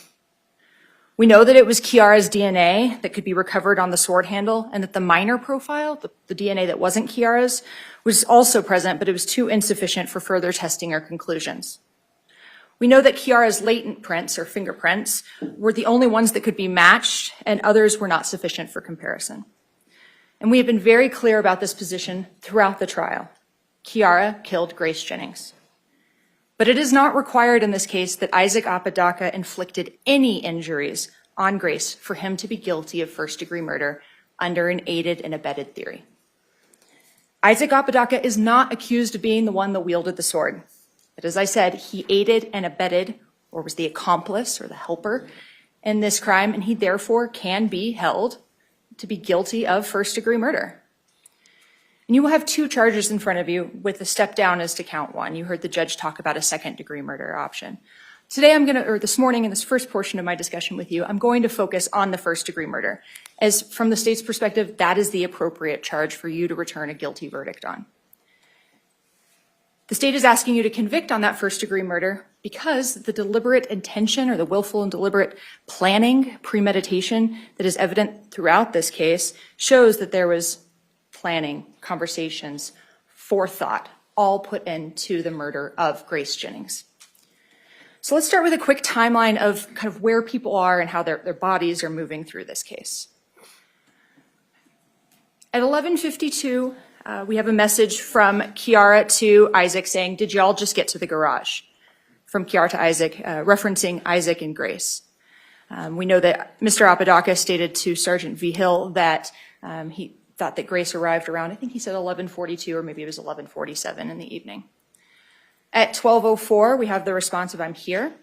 We know that it was Kiara's DNA that could be recovered on the sword handle, and that the minor profile, the DNA that wasn't Kiara's, was also present, but it was too insufficient for further testing or conclusions. We know that Kiara's latent prints or fingerprints were the only ones that could be matched, and others were not sufficient for comparison. And we have been very clear about this position throughout the trial. Kiara killed Grace Jennings. But it is not required in this case that Isaac Apodaca inflicted any injuries on Grace for him to be guilty of first-degree murder under an aided and abetted theory. Isaac Apodaca is not accused of being the one that wielded the sword. But as I said, he aided and abetted, or was the accomplice or the helper in this crime, and he therefore can be held to be guilty of first-degree murder. And you will have 2 charges in front of you with a step down as to count 1. You heard the judge talk about a second-degree murder option. Today this morning in this first portion of my discussion with you, I'm going to focus on the first-degree murder, as from the state's perspective, that is the appropriate charge for you to return a guilty verdict on. The state is asking you to convict on that first-degree murder because the deliberate intention or the willful and deliberate planning, premeditation that is evident throughout this case shows that there was planning, conversations, forethought, all put into the murder of Grace Jennings. So let's start with a quick timeline of kind of where people are and how their bodies are moving through this case. At 11:52, we have a message from Kiara to Isaac saying, "Did y'all just get to the garage?" From Kiara to Isaac, referencing Isaac and Grace. We know that Mr. Apodaca stated to Sergeant V. Hill that he thought that Grace arrived around, I think he said 11:42 or maybe it was 11:47 in the evening. At 12:04, we have the response of "I'm here."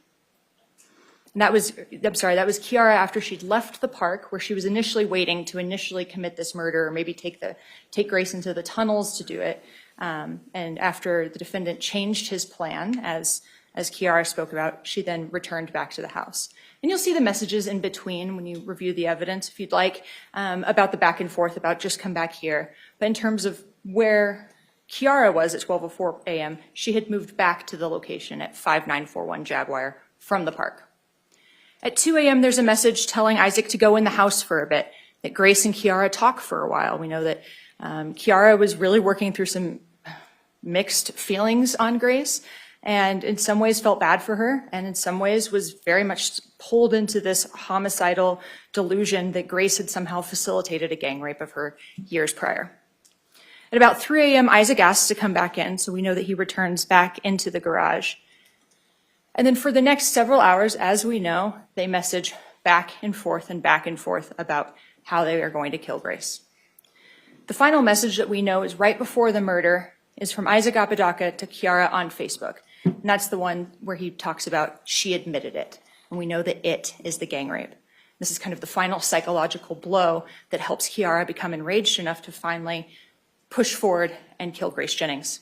And that was Kiara after she'd left the park where she was initially waiting to initially commit this murder or maybe take Grace into the tunnels to do it. And after the defendant changed his plan, as Kiara spoke about, she then returned back to the house. And you'll see the messages in between when you review the evidence, if you'd like, about the back and forth, about just come back here. But in terms of where Kiara was at 12:04 a.m., she had moved back to the location at 5941 Jaguar from the park. At 2 a.m., there's a message telling Isaac to go in the house for a bit, that Grace and Kiara talk for a while. We know that Kiara was really working through some mixed feelings on Grace, and in some ways felt bad for her, and in some ways was very much pulled into this homicidal delusion that Grace had somehow facilitated a gang rape of her years prior. At about 3 a.m., Isaac asks to come back in, so we know that he returns back into the garage. And then for the next several hours, as we know, they message back and forth about how they are going to kill Grace. The final message that we know is right before the murder is from Isaac Apodaca to Kiara on Facebook. And that's the one where he talks about she admitted it. And we know that it is the gang rape. This is kind of the final psychological blow that helps Kiara become enraged enough to finally push forward and kill Grace Jennings.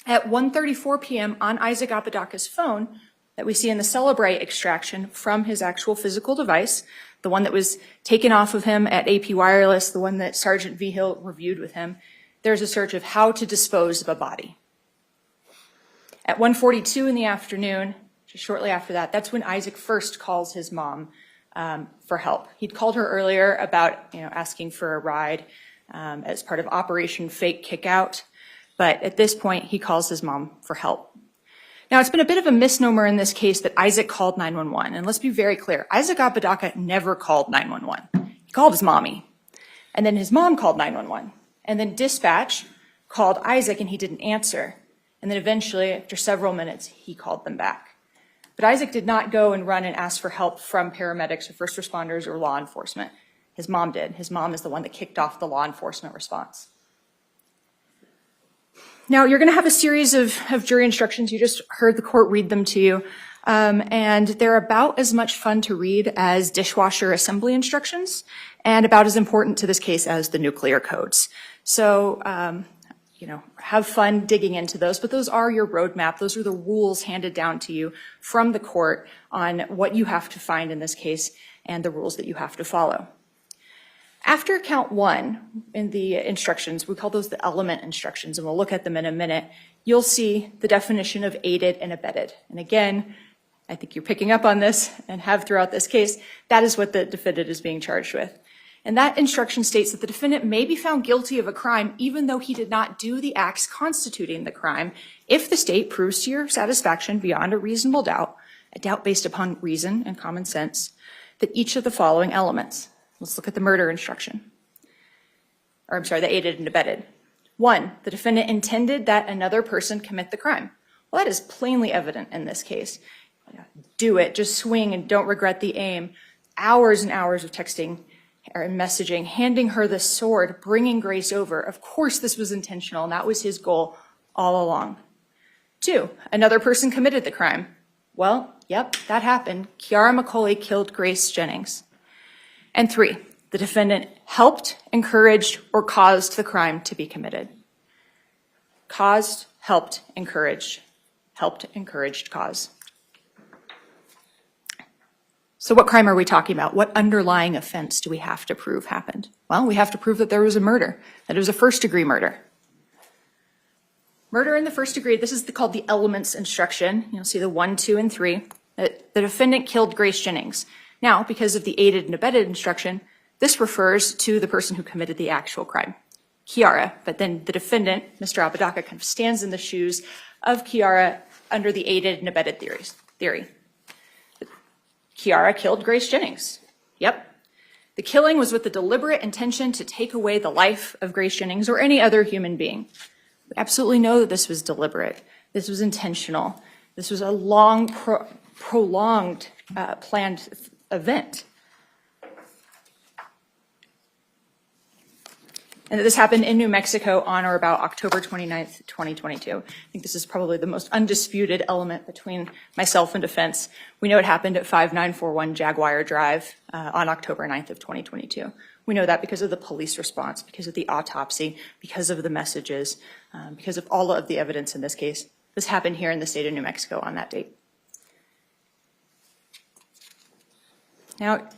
At 1:34 p.m. on Isaac Apodaca's phone that we see in the Celebrate extraction from his actual physical device, the one that was taken off of him at AP Wireless, the one that Sergeant V. Hill reviewed with him, there's a search of how to dispose of a body. At 1:42 in the afternoon, just shortly after that, that's when Isaac first calls his mom for help. He'd called her earlier about asking for a ride as part of Operation Fake Kickout. But at this point, he calls his mom for help. Now, it's been a bit of a misnomer in this case that Isaac called 911. And let's be very clear, Isaac Apodaca never called 911. He called his mommy. And then his mom called 911. And then dispatch called Isaac and he didn't answer. And then eventually, after several minutes, he called them back. But Isaac did not go and run and ask for help from paramedics or first responders or law enforcement. His mom did. His mom is the one that kicked off the law enforcement response. Now, you're going to have a series of jury instructions. You just heard the court read them to you. And they're about as much fun to read as dishwasher assembly instructions and about as important to this case as the nuclear codes. So, have fun digging into those, but those are your roadmap. Those are the rules handed down to you from the court on what you have to find in this case and the rules that you have to follow. After count one in the instructions, we call those the element instructions, and we'll look at them in a minute, you'll see the definition of aided and abetted. And again, I think you're picking up on this and have throughout this case, that is what the defendant is being charged with. And that instruction states that the defendant may be found guilty of a crime even though he did not do the acts constituting the crime if the state proves to your satisfaction beyond a reasonable doubt, a doubt based upon reason and common sense, that each of the following elements. Let's look at the murder instruction. The aided and abetted. 1, the defendant intended that another person commit the crime. Well, that is plainly evident in this case. Do it, just swing and don't regret the aim. Hours and hours of texting or messaging, handing her the sword, bringing Grace over. Of course this was intentional, and that was his goal all along. 2, another person committed the crime. Well, yep, that happened. Kiara McCauley killed Grace Jennings. And 3, the defendant helped, encouraged, or caused the crime to be committed. Caused, helped, encouraged, caused. So what crime are we talking about? What underlying offense do we have to prove happened? Well, we have to prove that there was a murder, that it was a first-degree murder. Murder in the first degree, this is called the elements instruction. You'll see the 1, 2, and 3. The defendant killed Grace Jennings. Now, because of the aided and abetted instruction, this refers to the person who committed the actual crime, Kiara. But then the defendant, Mr. Apodaca, kind of stands in the shoes of Kiara under the aided and abetted theory. Kiara killed Grace Jennings. Yep. The killing was with the deliberate intention to take away the life of Grace Jennings or any other human being. We absolutely know that this was deliberate. This was intentional. This was a long, prolonged, planned event. And that this happened in New Mexico on or about October 29th, 2022. I think this is probably the most undisputed element between myself and defense. We know it happened at 5941 Jaguar Drive on October 9th of 2022. We know that because of the police response, because of the autopsy, because of the messages, because of all of the evidence in this case. This happened here in the state of New Mexico on that date. Now,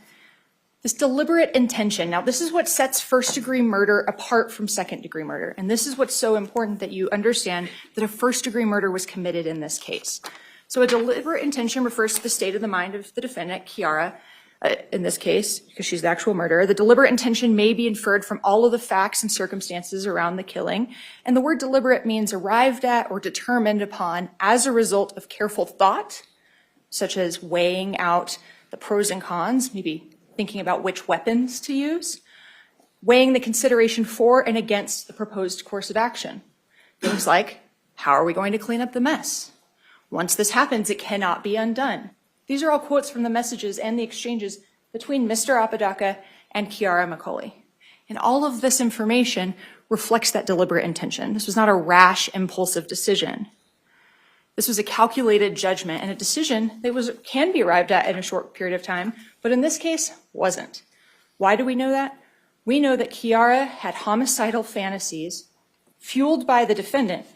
this deliberate intention. Now, this is what sets first-degree murder apart from second-degree murder. And this is what's so important that you understand that a first-degree murder was committed in this case. So a deliberate intention refers to the state of the mind of the defendant, Kiara, in this case, because she's the actual murderer. The deliberate intention may be inferred from all of the facts and circumstances around the killing. And the word deliberate means arrived at or determined upon as a result of careful thought, such as weighing out the pros and cons, maybe thinking about which weapons to use, weighing the consideration for and against the proposed course of action. Things like, how are we going to clean up the mess? Once this happens, it cannot be undone. These are all quotes from the messages and the exchanges between Mr. Apodaca and Kiara McCauley. And all of this information reflects that deliberate intention. This was not a rash, impulsive decision. This was a calculated judgment and a decision that can be arrived at in a short period of time, but in this case, wasn't. Why do we know that? We know that Kiara had homicidal fantasies fueled by the defendant,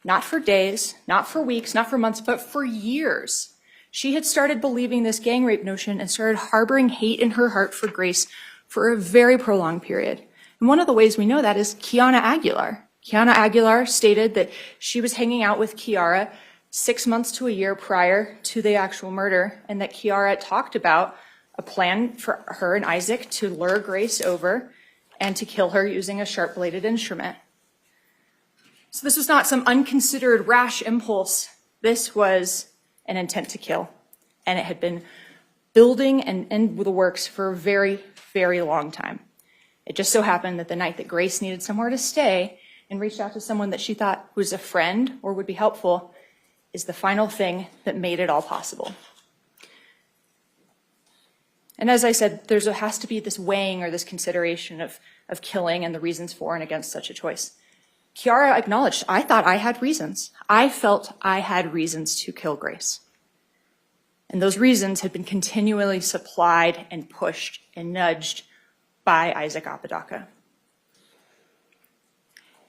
not for days, not for weeks, not for months, but for years. She had started believing this gang rape notion and started harboring hate in her heart for Grace for a very prolonged period. And one of the ways we know that is Kiana Aguilar. Kiana Aguilar stated that she was hanging out with Kiara 6 months to a year prior to the actual murder, and that Kiara talked about a plan for her and Isaac to lure Grace over and to kill her using a sharp-bladed instrument. So this was not some unconsidered rash impulse. This was an intent to kill, and it had been building and in the works for a very, very long time. It just so happened that the night that Grace needed somewhere to stay and reached out to someone that she thought was a friend or would be helpful is the final thing that made it all possible. And as I said, there has to be this weighing or this consideration of killing and the reasons for and against such a choice. Kiara acknowledged, I thought I had reasons. I felt I had reasons to kill Grace. And those reasons had been continually supplied and pushed and nudged by Isaac Apodaca.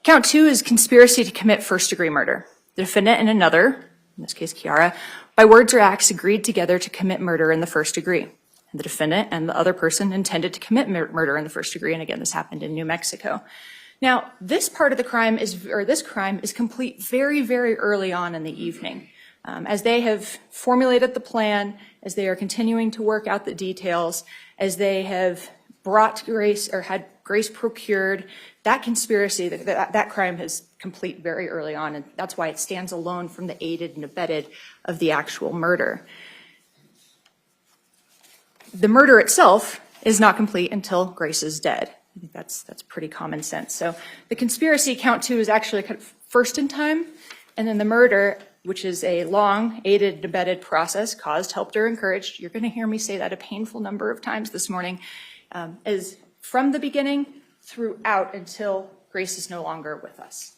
Count 2 is conspiracy to commit first-degree murder. The defendant and another, in this case Kiara, by words or acts agreed together to commit murder in the first degree. And the defendant and the other person intended to commit murder in the first degree, and again, this happened in New Mexico. Now, this part of the crime this crime is complete very, very early on in the evening. As they have formulated the plan, as they are continuing to work out the details, as they have brought Grace or had Grace procured, that conspiracy, that crime is complete very early on, and that's why it stands alone from the aided and abetted of the actual murder. The murder itself is not complete until Grace is dead. I think that's pretty common sense. So the conspiracy, count 2, is actually kind of first in time, and then the murder, which is a long, aided and abetted process, caused, helped, or encouraged, you're going to hear me say that a painful number of times this morning, is from the beginning throughout until Grace is no longer with us.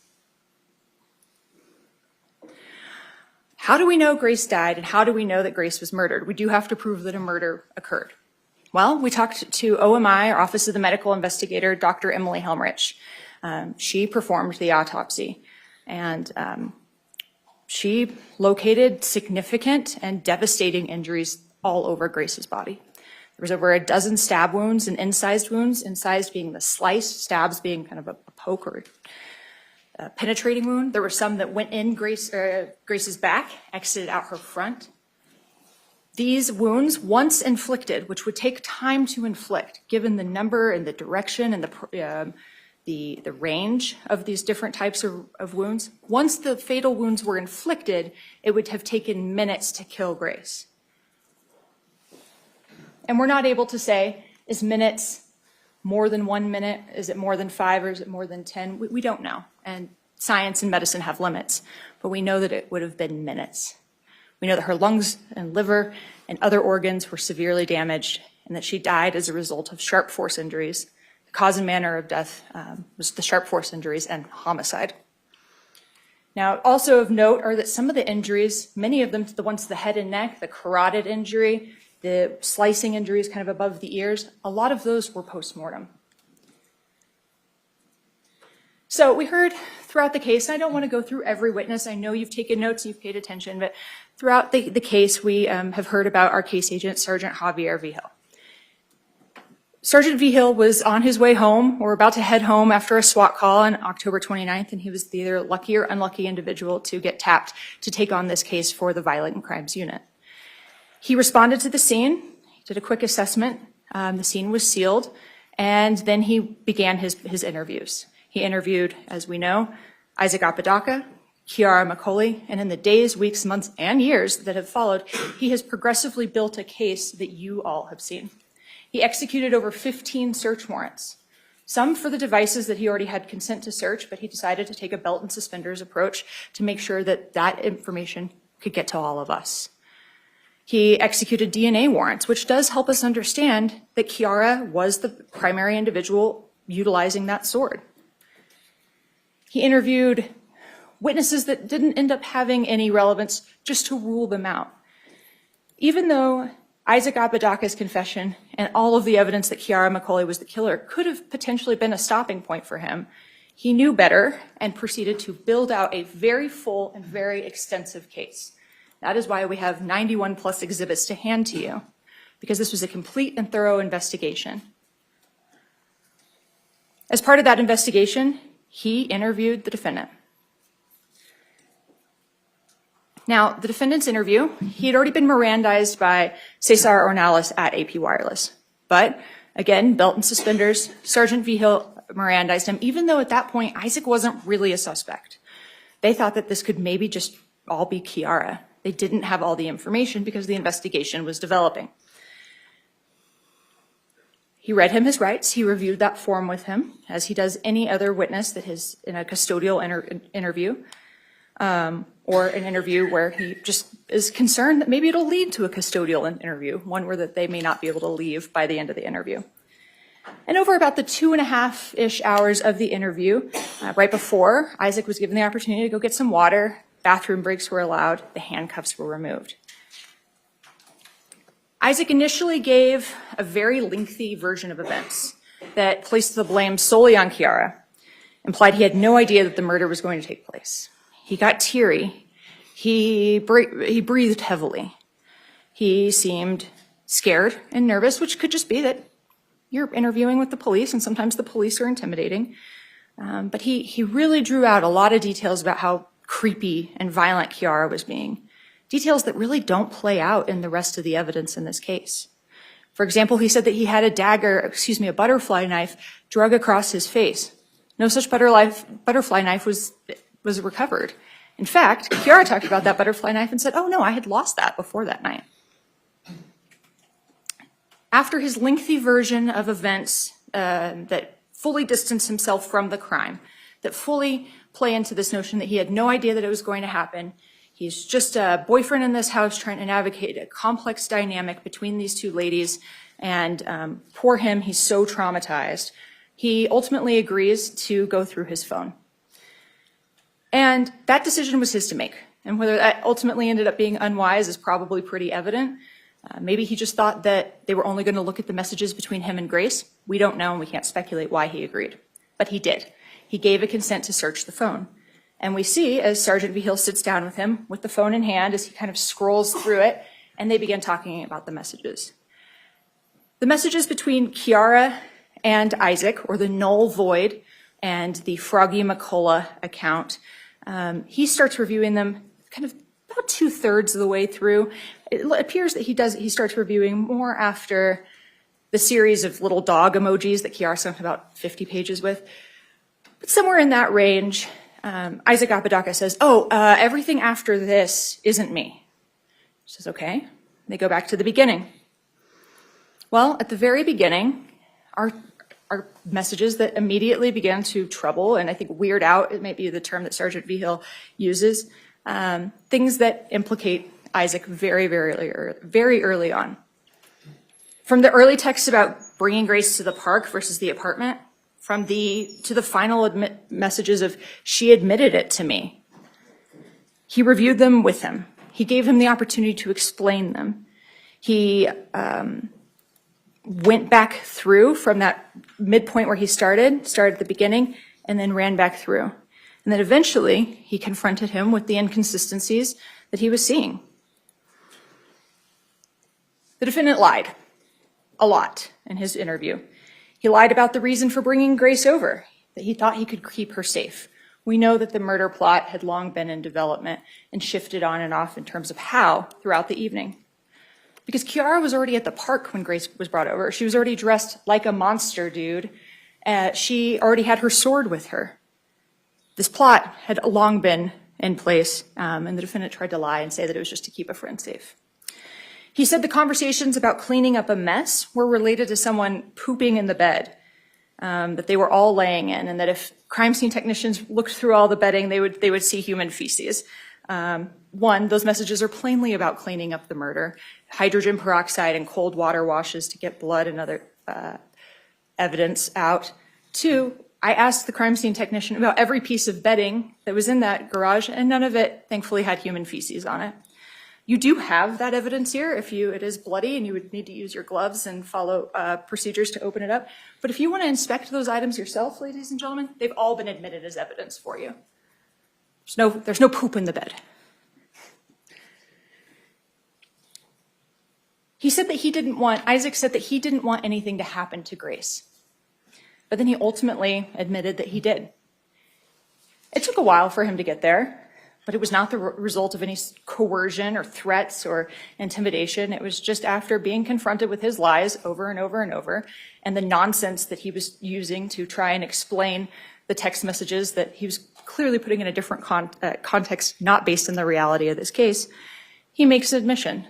How do we know Grace died, and how do we know that Grace was murdered? We do have to prove that a murder occurred. Well, we talked to OMI, or Office of the Medical Investigator, Dr. Emily Helmrich. She performed the autopsy, and she located significant and devastating injuries all over Grace's body. There was over a dozen stab wounds and incised wounds, incised being the slice, stabs being kind of a poke or a penetrating wound. There were some that went in Grace's back, exited out her front. These wounds, once inflicted, which would take time to inflict, given the number and the direction and the range of these different types of wounds, once the fatal wounds were inflicted, it would have taken minutes to kill Grace. And we're not able to say, Is minutes more than 1 minute? Is it more than 5 or is it more than 10? We don't know. And science and medicine have limits, but we know that it would have been minutes. We know that her lungs and liver and other organs were severely damaged and that she died as a result of sharp force injuries. The cause and manner of death was the sharp force injuries and homicide. Now, also of note are that some of the injuries, many of them, the ones to the head and neck, the carotid injury, the slicing injuries kind of above the ears, a lot of those were post-mortem. So we heard throughout the case, and I don't want to go through every witness. I know you've taken notes and you've paid attention, but throughout the case, we have heard about our case agent, Sergeant Javier Vigil. Sergeant Vigil was on his way home or about to head home after a SWAT call on October 29th, and he was the either lucky or unlucky individual to get tapped to take on this case for the Violent Crimes Unit. He responded to the scene, he did a quick assessment, the scene was sealed, and then he began his interviews. He interviewed, as we know, Isaac Apodaca, Kiara McCauley, and in the days, weeks, months, and years that have followed, he has progressively built a case that you all have seen. He executed over 15 search warrants, some for the devices that he already had consent to search, but he decided to take a belt and suspenders approach to make sure that that information could get to all of us. He executed DNA warrants, which does help us understand that Kiara was the primary individual utilizing that sword. He interviewed witnesses that didn't end up having any relevance just to rule them out. Even though Isaac Apodaca's confession and all of the evidence that Kiara McCauley was the killer could have potentially been a stopping point for him, he knew better and proceeded to build out a very full and very extensive case. That is why we have 91 plus exhibits to hand to you, because this was a complete and thorough investigation. As part of that investigation, he interviewed the defendant. Now, the defendant's interview, he had already been Mirandized by Cesar Ornelas at AP Wireless. But again, belt and suspenders, Sergeant Vigil Mirandized him, even though at that point, Isaac wasn't really a suspect. They thought that this could maybe just all be Kiara. They didn't have all the information because the investigation was developing. He read him his rights. He reviewed that form with him, as he does any other witness that is in a custodial interview, or an interview where he just is concerned that maybe it'll lead to a custodial interview, one where that they may not be able to leave by the end of the interview. And over about the 2.5-ish hours of the interview, right before, Isaac was given the opportunity to go get some water, bathroom breaks were allowed, the handcuffs were removed. Isaac initially gave a very lengthy version of events that placed the blame solely on Kiara, implied he had no idea that the murder was going to take place. He got teary. He breathed heavily. He seemed scared and nervous, which could just be that you're interviewing with the police, and sometimes the police are intimidating. But he really drew out a lot of details about how creepy and violent Kiara was being. Details that really don't play out in the rest of the evidence in this case. For example, he said that he had a butterfly knife drug across his face. No such butterfly knife was recovered. In fact, Kiara talked about that butterfly knife and said, "Oh no, I had lost that before that night." After his lengthy version of events that fully distance himself from the crime, that fully play into this notion that he had no idea that it was going to happen, he's just a boyfriend in this house trying to navigate a complex dynamic between these two ladies, and poor him, he's so traumatized. He ultimately agrees to go through his phone. And that decision was his to make. And whether that ultimately ended up being unwise is probably pretty evident. Maybe he just thought that they were only going to look at the messages between him and Grace. We don't know, and we can't speculate why he agreed. But he did. He gave a consent to search the phone. And we see, as Sergeant Vigil sits down with him, with the phone in hand, as he kind of scrolls through it, and they begin talking about the messages. The messages between Kiara and Isaac, or the null void, and the Froggy McCullough account, he starts reviewing them kind of about 2/3 of the way through. It appears that he starts reviewing more after the series of little dog emojis that Kiara sent about 50 pages with. But somewhere in that range, Isaac Apodaca says, everything after this isn't me. She says, okay. They go back to the beginning. Well, at the very beginning, our messages that immediately began to trouble, and I think weird out, it may be the term that Sergeant Vigil uses, things that implicate Isaac very, very early on. From the early texts about bringing Grace to the park versus the apartment, to the final messages of, she admitted it to me. He reviewed them with him. He gave him the opportunity to explain them. He went back through from that midpoint where he started at the beginning, and then ran back through. And then eventually, he confronted him with the inconsistencies that he was seeing. The defendant lied a lot in his interview. He lied about the reason for bringing Grace over, that he thought he could keep her safe. We know that the murder plot had long been in development and shifted on and off in terms of how throughout the evening. Because Kiara was already at the park when Grace was brought over. She was already dressed like a monster dude. She already had her sword with her. This plot had long been in place, and the defendant tried to lie and say that it was just to keep a friend safe. He said the conversations about cleaning up a mess were related to someone pooping in the bed that they were all laying in, and that if crime scene technicians looked through all the bedding, they would see human feces. One, those messages are plainly about cleaning up the murder, hydrogen peroxide and cold water washes to get blood and other evidence out. Two, I asked the crime scene technician about every piece of bedding that was in that garage, and none of it, thankfully, had human feces on it. You do have that evidence here if it is bloody and you would need to use your gloves and follow procedures to open it up. But if you want to inspect those items yourself, ladies and gentlemen, they've all been admitted as evidence for you. There's no poop in the bed. Isaac said that he didn't want anything to happen to Grace. But then he ultimately admitted that he did. It took a while for him to get there, but it was not the result of any coercion or threats or intimidation. It was just after being confronted with his lies over and over and over, and the nonsense that he was using to try and explain the text messages that he was clearly putting in a different context, not based on the reality of this case. He makes an admission.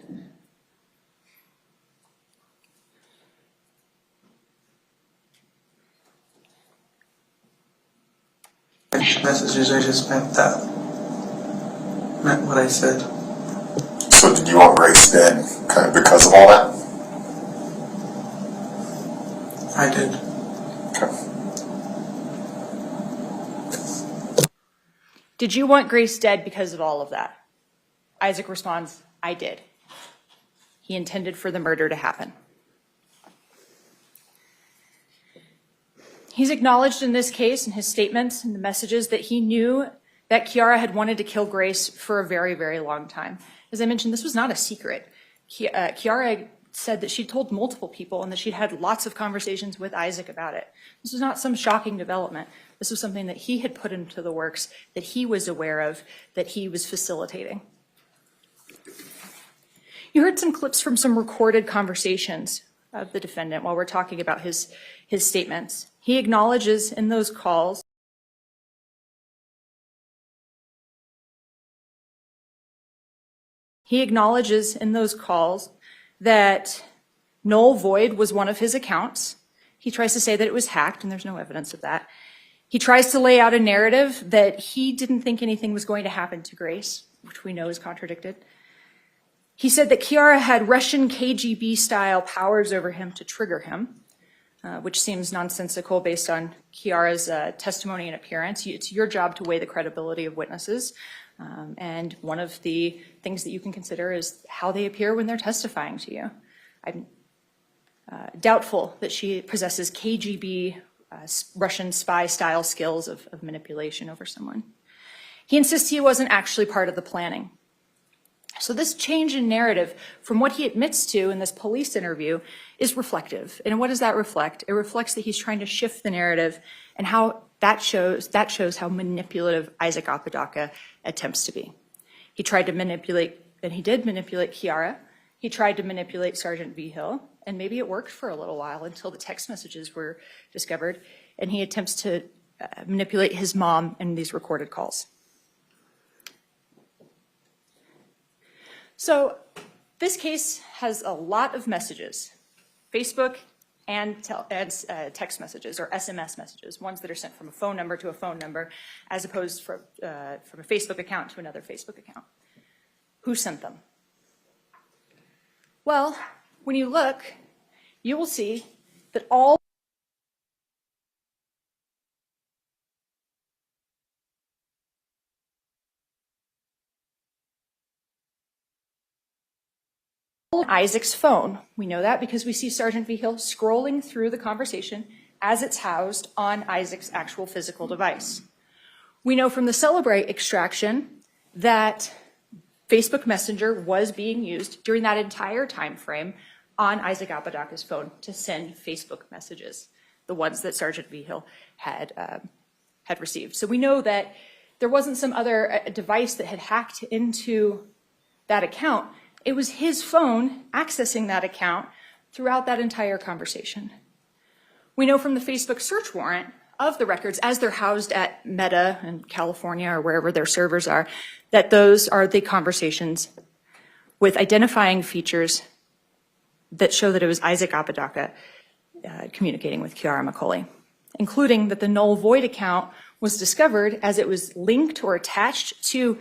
Messages, I just meant what I said. So did you want Grace dead kind of because of all that? I did. Okay. Did you want Grace dead because of all of that? Isaac responds, I did. He intended for the murder to happen. He's acknowledged in this case, in his statements and the messages, that he knew that Kiara had wanted to kill Grace for a very, very long time. As I mentioned, this was not a secret. Kiara said that she'd told multiple people and that she'd had lots of conversations with Isaac about it. This was not some shocking development. This was something that he had put into the works, that he was aware of, that he was facilitating. You heard some clips from some recorded conversations of the defendant while we're talking about his statements. He acknowledges in those calls that Null Void was one of his accounts. He tries to say that it was hacked, and there's no evidence of that. He tries to lay out a narrative that he didn't think anything was going to happen to Grace, which we know is contradicted. He said that Kiara had Russian KGB-style powers over him to trigger him, which seems nonsensical based on Kiara's testimony and appearance. It's your job to weigh the credibility of witnesses. And one of the things that you can consider is how they appear when they're testifying to you. I'm doubtful that she possesses KGB Russian spy-style skills of manipulation over someone. He insists he wasn't actually part of the planning. So this change in narrative from what he admits to in this police interview is reflective. And what does that reflect? It reflects that he's trying to shift the narrative, and how that shows how manipulative Isaac Apodaca attempts to be. He tried to manipulate, and he did manipulate Kiara. He tried to manipulate Sergeant Vigil, and maybe it worked for a little while until the text messages were discovered, and he attempts to manipulate his mom in these recorded calls. So this case has a lot of messages, Facebook and text messages or SMS messages, ones that are sent from a phone number to a phone number, as opposed from a Facebook account to another Facebook account. Who sent them? Well, when you look, you will see that all Isaac's phone. We know that because we see Sergeant Vigil scrolling through the conversation as it's housed on Isaac's actual physical device. We know from the Celebrate extraction that Facebook Messenger was being used during that entire time frame on Isaac Apodaca's phone to send Facebook messages, the ones that Sergeant Vigil had received. So we know that there wasn't some other device that had hacked into that account. It was his phone accessing that account throughout that entire conversation. We know from the Facebook search warrant of the records as they're housed at Meta in California or wherever their servers are, that those are the conversations with identifying features that show that it was Isaac Apodaca communicating with Kiara McCauley, including that the null void account was discovered as it was linked or attached to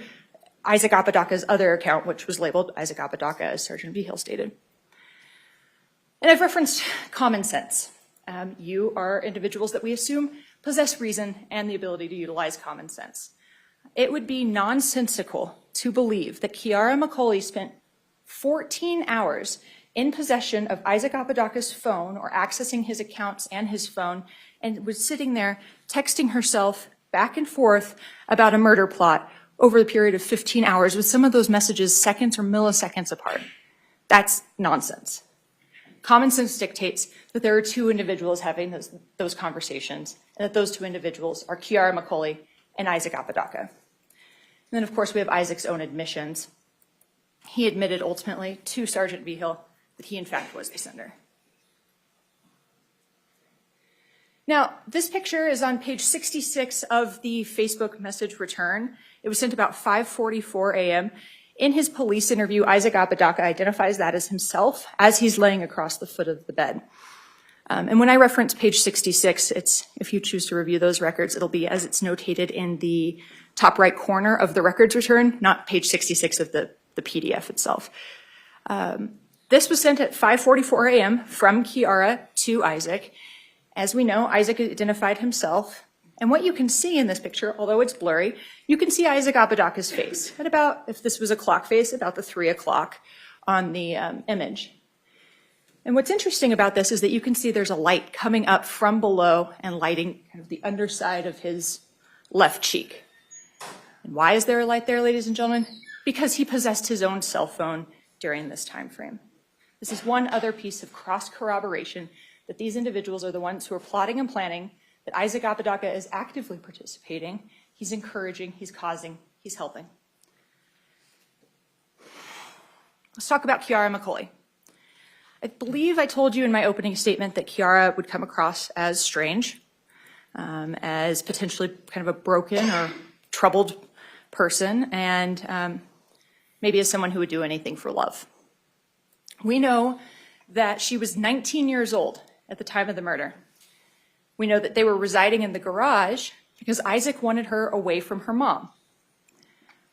Isaac Apodaca's other account, which was labeled Isaac Apodaca, as Sergeant Vigil stated. And I've referenced common sense. You are individuals that we assume possess reason and the ability to utilize common sense. It would be nonsensical to believe that Kiara McCauley spent 14 hours in possession of Isaac Apodaca's phone or accessing his accounts and his phone and was sitting there texting herself back and forth about a murder plot over the period of 15 hours with some of those messages seconds or milliseconds apart. That's nonsense. Common sense dictates that there are two individuals having those conversations, and that those two individuals are Kiara McCauley and Isaac Apodaca. And then, of course, we have Isaac's own admissions. He admitted ultimately to Sergeant Vigil that he, in fact, was the sender. Now, this picture is on page 66 of the Facebook message return. It was sent about 5:44 a.m. In his police interview, Isaac Apodaca identifies that as himself as he's laying across the foot of the bed. And when I reference page 66, it's, if you choose to review those records, it'll be as it's notated in the top right corner of the records return, not page 66 of the PDF itself. This was sent at 5:44 a.m. from Kiara to Isaac. As we know, Isaac identified himself. And what you can see in this picture, although it's blurry, you can see Isaac Apodaca's face at about, if this was a clock face, about the 3 o'clock on the image. And what's interesting about this is that you can see there's a light coming up from below and lighting kind of the underside of his left cheek. And why is there a light there, ladies and gentlemen? Because he possessed his own cell phone during this time frame. This is one other piece of cross-corroboration that these individuals are the ones who are plotting and planning, that Isaac Apodaca is actively participating, he's encouraging, he's causing, he's helping. Let's talk about Kiara McCauley. I believe I told you in my opening statement that Kiara would come across as strange, as potentially kind of a broken or troubled person, and maybe as someone who would do anything for love. We know that she was 19 years old at the time of the murder. We know that they were residing in the garage because Isaac wanted her away from her mom.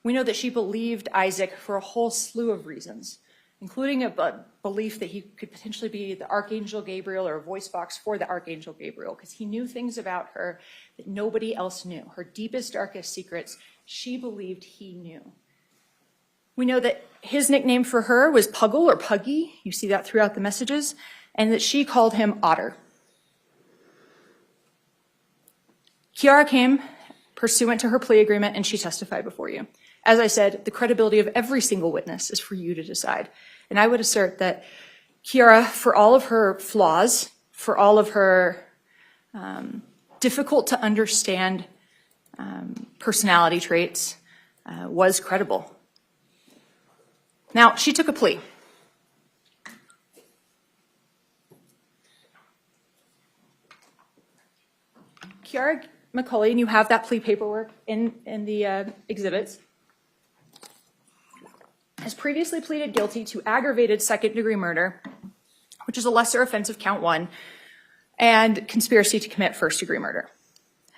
We know that she believed Isaac for a whole slew of reasons, including a belief that he could potentially be the Archangel Gabriel or a voice box for the Archangel Gabriel, because he knew things about her that nobody else knew. Her deepest, darkest secrets, she believed he knew. We know that his nickname for her was Puggle or Puggy. You see that throughout the messages. And that she called him Otter. Kiara came pursuant to her plea agreement, and she testified before you. As I said, the credibility of every single witness is for you to decide. And I would assert that Kiara, for all of her flaws, for all of her difficult to understand personality traits, was credible. Now, she took a plea. Kiara McCauley, and you have that plea paperwork in the exhibits, has previously pleaded guilty to aggravated second-degree murder which is a lesser offense of count 1, and conspiracy to commit first-degree murder.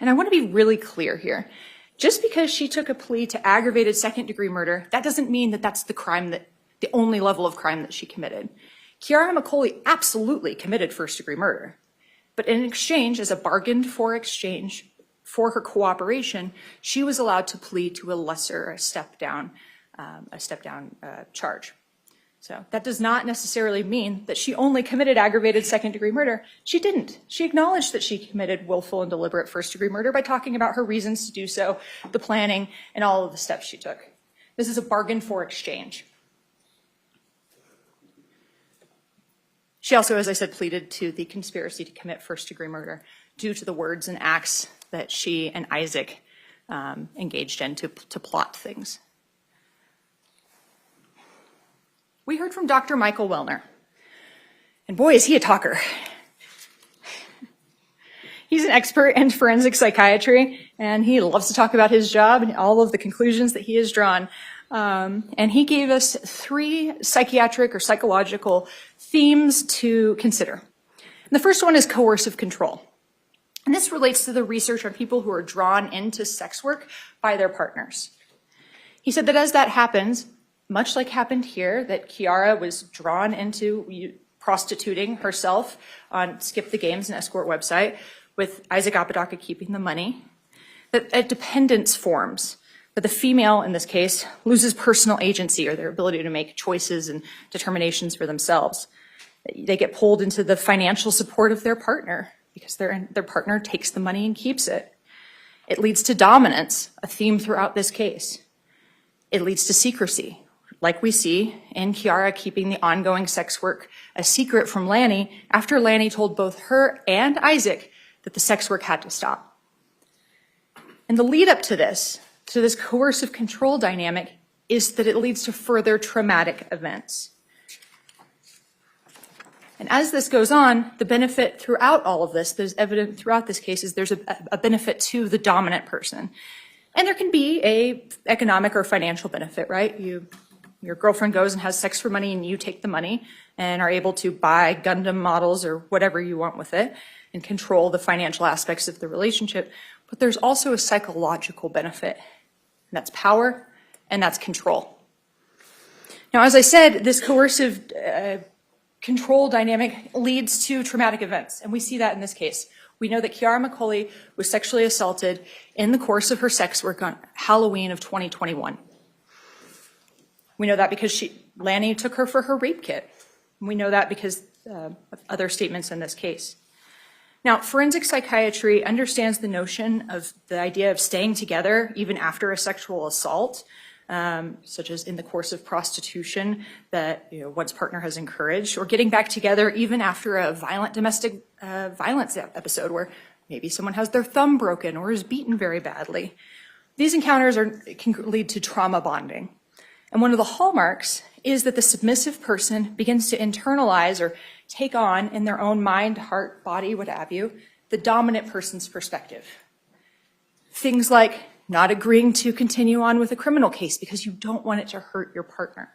And I want to be really clear here. Just because she took a plea to aggravated second-degree murder, that doesn't mean that that's the only level of crime that she committed. Kiara McCauley absolutely committed first-degree murder. But in exchange, as a bargained for exchange for her cooperation, she was allowed to plead to a lesser, a step-down charge. So that does not necessarily mean that she only committed aggravated second-degree murder. She didn't. She acknowledged that she committed willful and deliberate first-degree murder by talking about her reasons to do so, the planning, and all of the steps she took. This is a bargain for exchange. She also, as I said, pleaded to the conspiracy to commit first-degree murder due to the words and acts that she and Isaac engaged in to plot things. We heard from Dr. Michael Wellner, and boy, is he a talker. He's an expert in forensic psychiatry, and he loves to talk about his job and all of the conclusions that he has drawn. And he gave us 3 psychiatric or psychological themes to consider. And the first one is coercive control. And this relates to the research on people who are drawn into sex work by their partners. He said that as that happens, much like happened here, that Kiara was drawn into prostituting herself on Skip the Games and escort website, with Isaac Apodaca keeping the money, that a dependence forms, that the female, in this case, loses personal agency or their ability to make choices and determinations for themselves. They get pulled into the financial support of their partner because their partner takes the money and keeps it. It leads to dominance, a theme throughout this case. It leads to secrecy, like we see in Kiara keeping the ongoing sex work a secret from Lanny after Lanny told both her and Isaac that the sex work had to stop. And the lead up to this coercive control dynamic, is that it leads to further traumatic events. And as this goes on, the benefit throughout all of this, there's evident throughout this case, is there's a benefit to the dominant person. And there can be a economic or financial benefit, right? Your girlfriend goes and has sex for money and you take the money and are able to buy Gundam models or whatever you want with it and control the financial aspects of the relationship. But there's also a psychological benefit, and that's power and that's control. Now, as I said, this coercive control dynamic leads to traumatic events, and we see that in this case. We know that Kiara McCauley was sexually assaulted in the course of her sex work on Halloween of 2021. We know that because Lanny took her for her rape kit. We know that because of other statements in this case. Now, forensic psychiatry understands the notion of the idea of staying together even after a sexual assault, such as in the course of prostitution that one's partner has encouraged, or getting back together even after a violent domestic violence episode where maybe someone has their thumb broken or is beaten very badly. These encounters can lead to trauma bonding. And one of the hallmarks is that the submissive person begins to internalize or take on in their own mind, heart, body, what have you, the dominant person's perspective. Things like not agreeing to continue on with a criminal case because you don't want it to hurt your partner.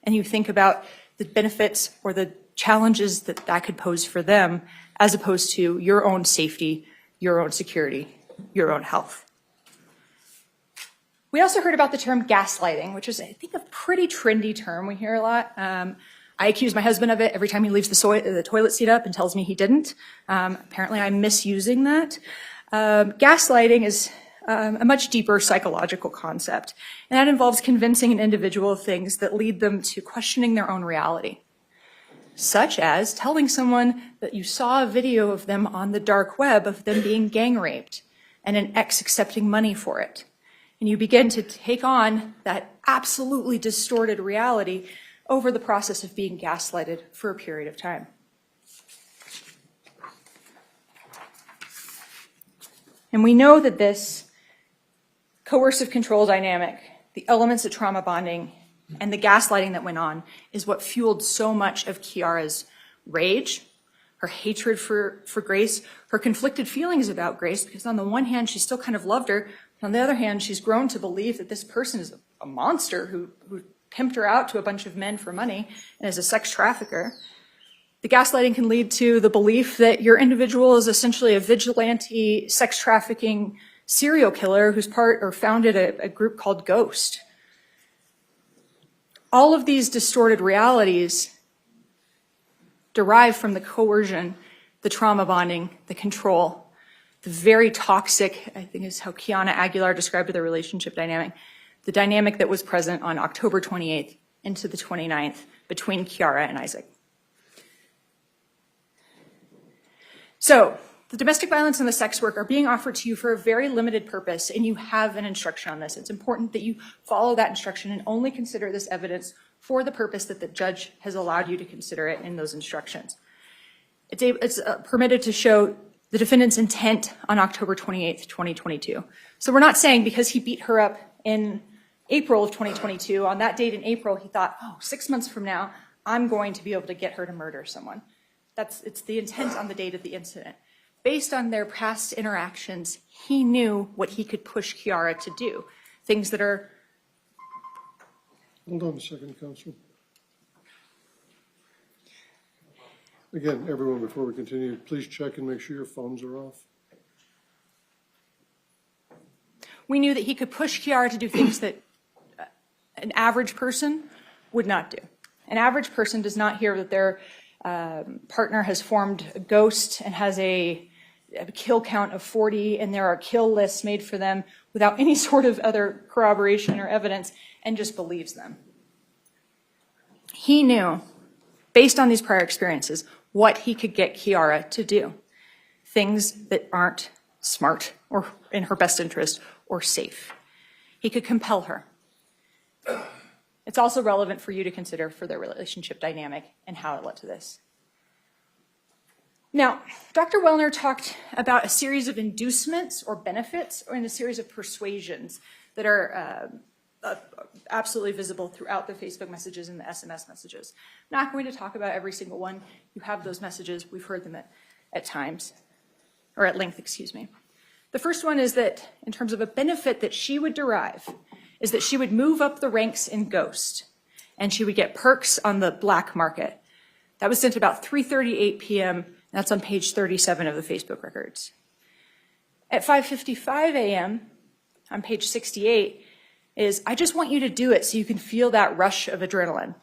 And you think about the benefits or the challenges that that could pose for them as opposed to your own safety, your own security, your own health. We also heard about the term gaslighting, which is, I think, a pretty trendy term we hear a lot. I accuse my husband of it every time he leaves the toilet seat up and tells me he didn't. Apparently, I'm misusing that. Gaslighting is a much deeper psychological concept, and that involves convincing an individual of things that lead them to questioning their own reality, such as telling someone that you saw a video of them on the dark web of them being gang raped and an ex accepting money for it. And you begin to take on that absolutely distorted reality over the process of being gaslighted for a period of time. And we know that this coercive control dynamic, the elements of trauma bonding, and the gaslighting that went on is what fueled so much of Kiara's rage, her hatred for Grace, her conflicted feelings about Grace, because on the one hand, she still kind of loved her. On the other hand, she's grown to believe that this person is a monster who pimped her out to a bunch of men for money and is a sex trafficker. The gaslighting can lead to the belief that your individual is essentially a vigilante sex trafficking serial killer who's part or founded a group called Ghost. All of these distorted realities derive from the coercion, the trauma bonding, the control, the very toxic, I think is how Kiana Aguilar described the relationship dynamic, the dynamic that was present on October 28th into the 29th between Kiara and Isaac. So, the domestic violence and the sex work are being offered to you for a very limited purpose, and you have an instruction on this. It's important that you follow that instruction and only consider this evidence for the purpose that the judge has allowed you to consider it in those instructions. It's permitted to show the defendant's intent on October 28th, 2022. So we're not saying because he beat her up in April of 2022, on that date in April, he thought, oh, 6 months from now, I'm going to be able to get her to murder someone. It's the intent on the date of the incident. Based on their past interactions, he knew what he could push Kiara to do. Things that are... Hold on a second, Counsel. Again, everyone, before we continue, please check and make sure your phones are off. We knew that he could push Kiara to do things that an average person would not do. An average person does not hear that their partner has formed a Ghost and has a kill count of 40, and there are kill lists made for them without any sort of other corroboration or evidence, and just believes them. He knew, based on these prior experiences, what he could get Kiara to do. Things that aren't smart or in her best interest or safe. He could compel her. It's also relevant for you to consider for their relationship dynamic and how it led to this. Now, Dr. Wellner talked about a series of inducements or benefits and a series of persuasions that are absolutely visible throughout the Facebook messages and the SMS messages. I'm not going to talk about every single one. You have those messages. We've heard them at times, or at length, excuse me. The first one is that, in terms of a benefit that she would derive, is that she would move up the ranks in Ghost, and she would get perks on the black market. That was sent about 3:38 p.m., that's on page 37 of the Facebook records. At 5:55 a.m., on page 68, is, I just want you to do it so you can feel that rush of adrenaline.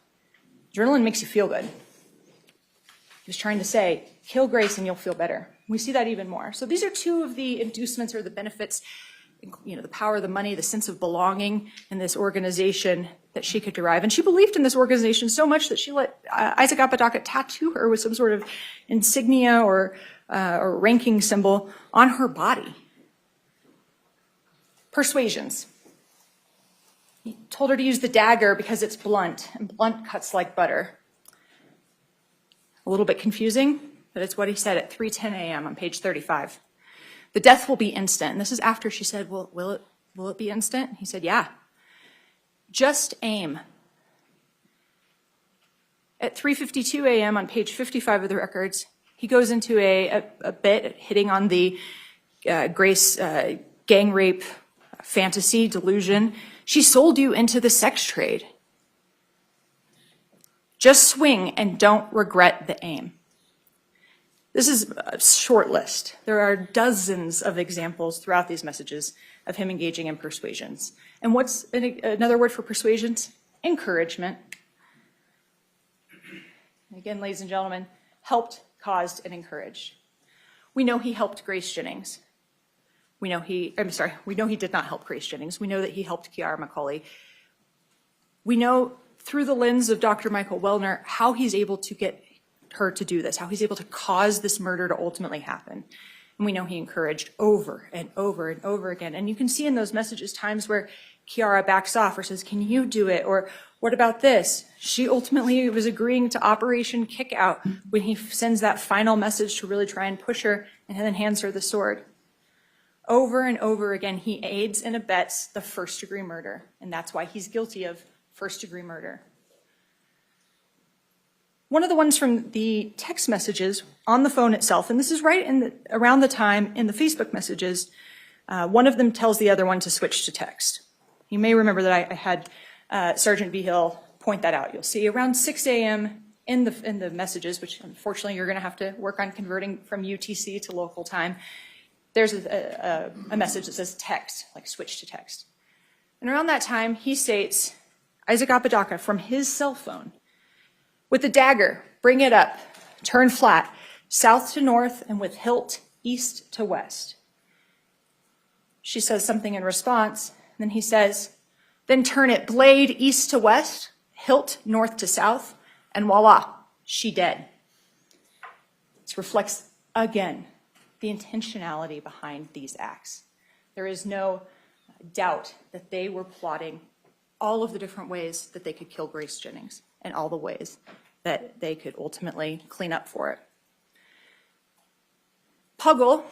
Adrenaline makes you feel good. He was trying to say, kill Grace and you'll feel better. We see that even more. So these are two of the inducements or the benefits, the power, the money, the sense of belonging in this organization that she could derive. And she believed in this organization so much that she let Isaac Apodaca tattoo her with some sort of insignia or ranking symbol on her body. Persuasions. He told her to use the dagger because it's blunt, and blunt cuts like butter. A little bit confusing, but it's what he said at 3:10 a.m. on page 35. The death will be instant. And this is after she said, well, will it be instant? He said, yeah. Just aim. At 3:52 a.m. on page 55 of the records, he goes into a bit hitting on the Grace gang rape fantasy, delusion. She sold you into the sex trade. Just swing and don't regret the aim. This is a short list. There are dozens of examples throughout these messages of him engaging in persuasions. And what's another word for persuasions? Encouragement. Again, ladies and gentlemen, helped, caused, and encouraged. We know he helped Grace Jennings. We know he did not help Grace Jennings. We know that he helped Kiara McCauley. We know through the lens of Dr. Michael Wellner how he's able to get her to do this, how he's able to cause this murder to ultimately happen. And we know he encouraged over and over and over again. And you can see in those messages times where Kiara backs off or says, can you do it? Or what about this? She ultimately was agreeing to Operation Kickout when he sends that final message to really try and push her and then hands her the sword. Over and over again, he aids and abets the first-degree murder. And that's why he's guilty of first-degree murder. One of the ones from the text messages on the phone itself, and this is right around the time in the Facebook messages, one of them tells the other one to switch to text. You may remember that I had Sergeant Behill point that out. You'll see around 6 a.m., in the messages, which unfortunately you're going to have to work on converting from UTC to local time, there's a message that says text, like switch to text. And around that time, he states, Isaac Apodaca from his cell phone, with the dagger, bring it up, turn flat, south to north, and with hilt east to west. She says something in response, and then he says, then turn it blade east to west, hilt north to south, and voila, she dead. This reflects, again, the intentionality behind these acts. There is no doubt that they were plotting all of the different ways that they could kill Grace Jennings and all the ways that they could ultimately clean up for it. Puggle,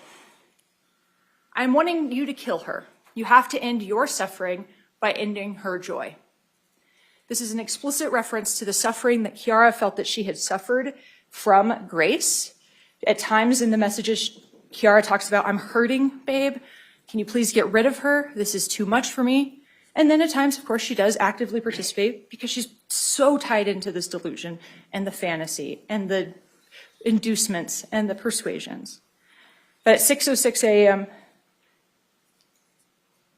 I'm wanting you to kill her. You have to end your suffering by ending her joy. This is an explicit reference to the suffering that Kiara felt that she had suffered from Grace. At times in the messages, Kiara talks about, I'm hurting, babe. Can you please get rid of her? This is too much for me. And then at times, of course, she does actively participate because she's so tied into this delusion and the fantasy and the inducements and the persuasions. But at 6:06 a.m.,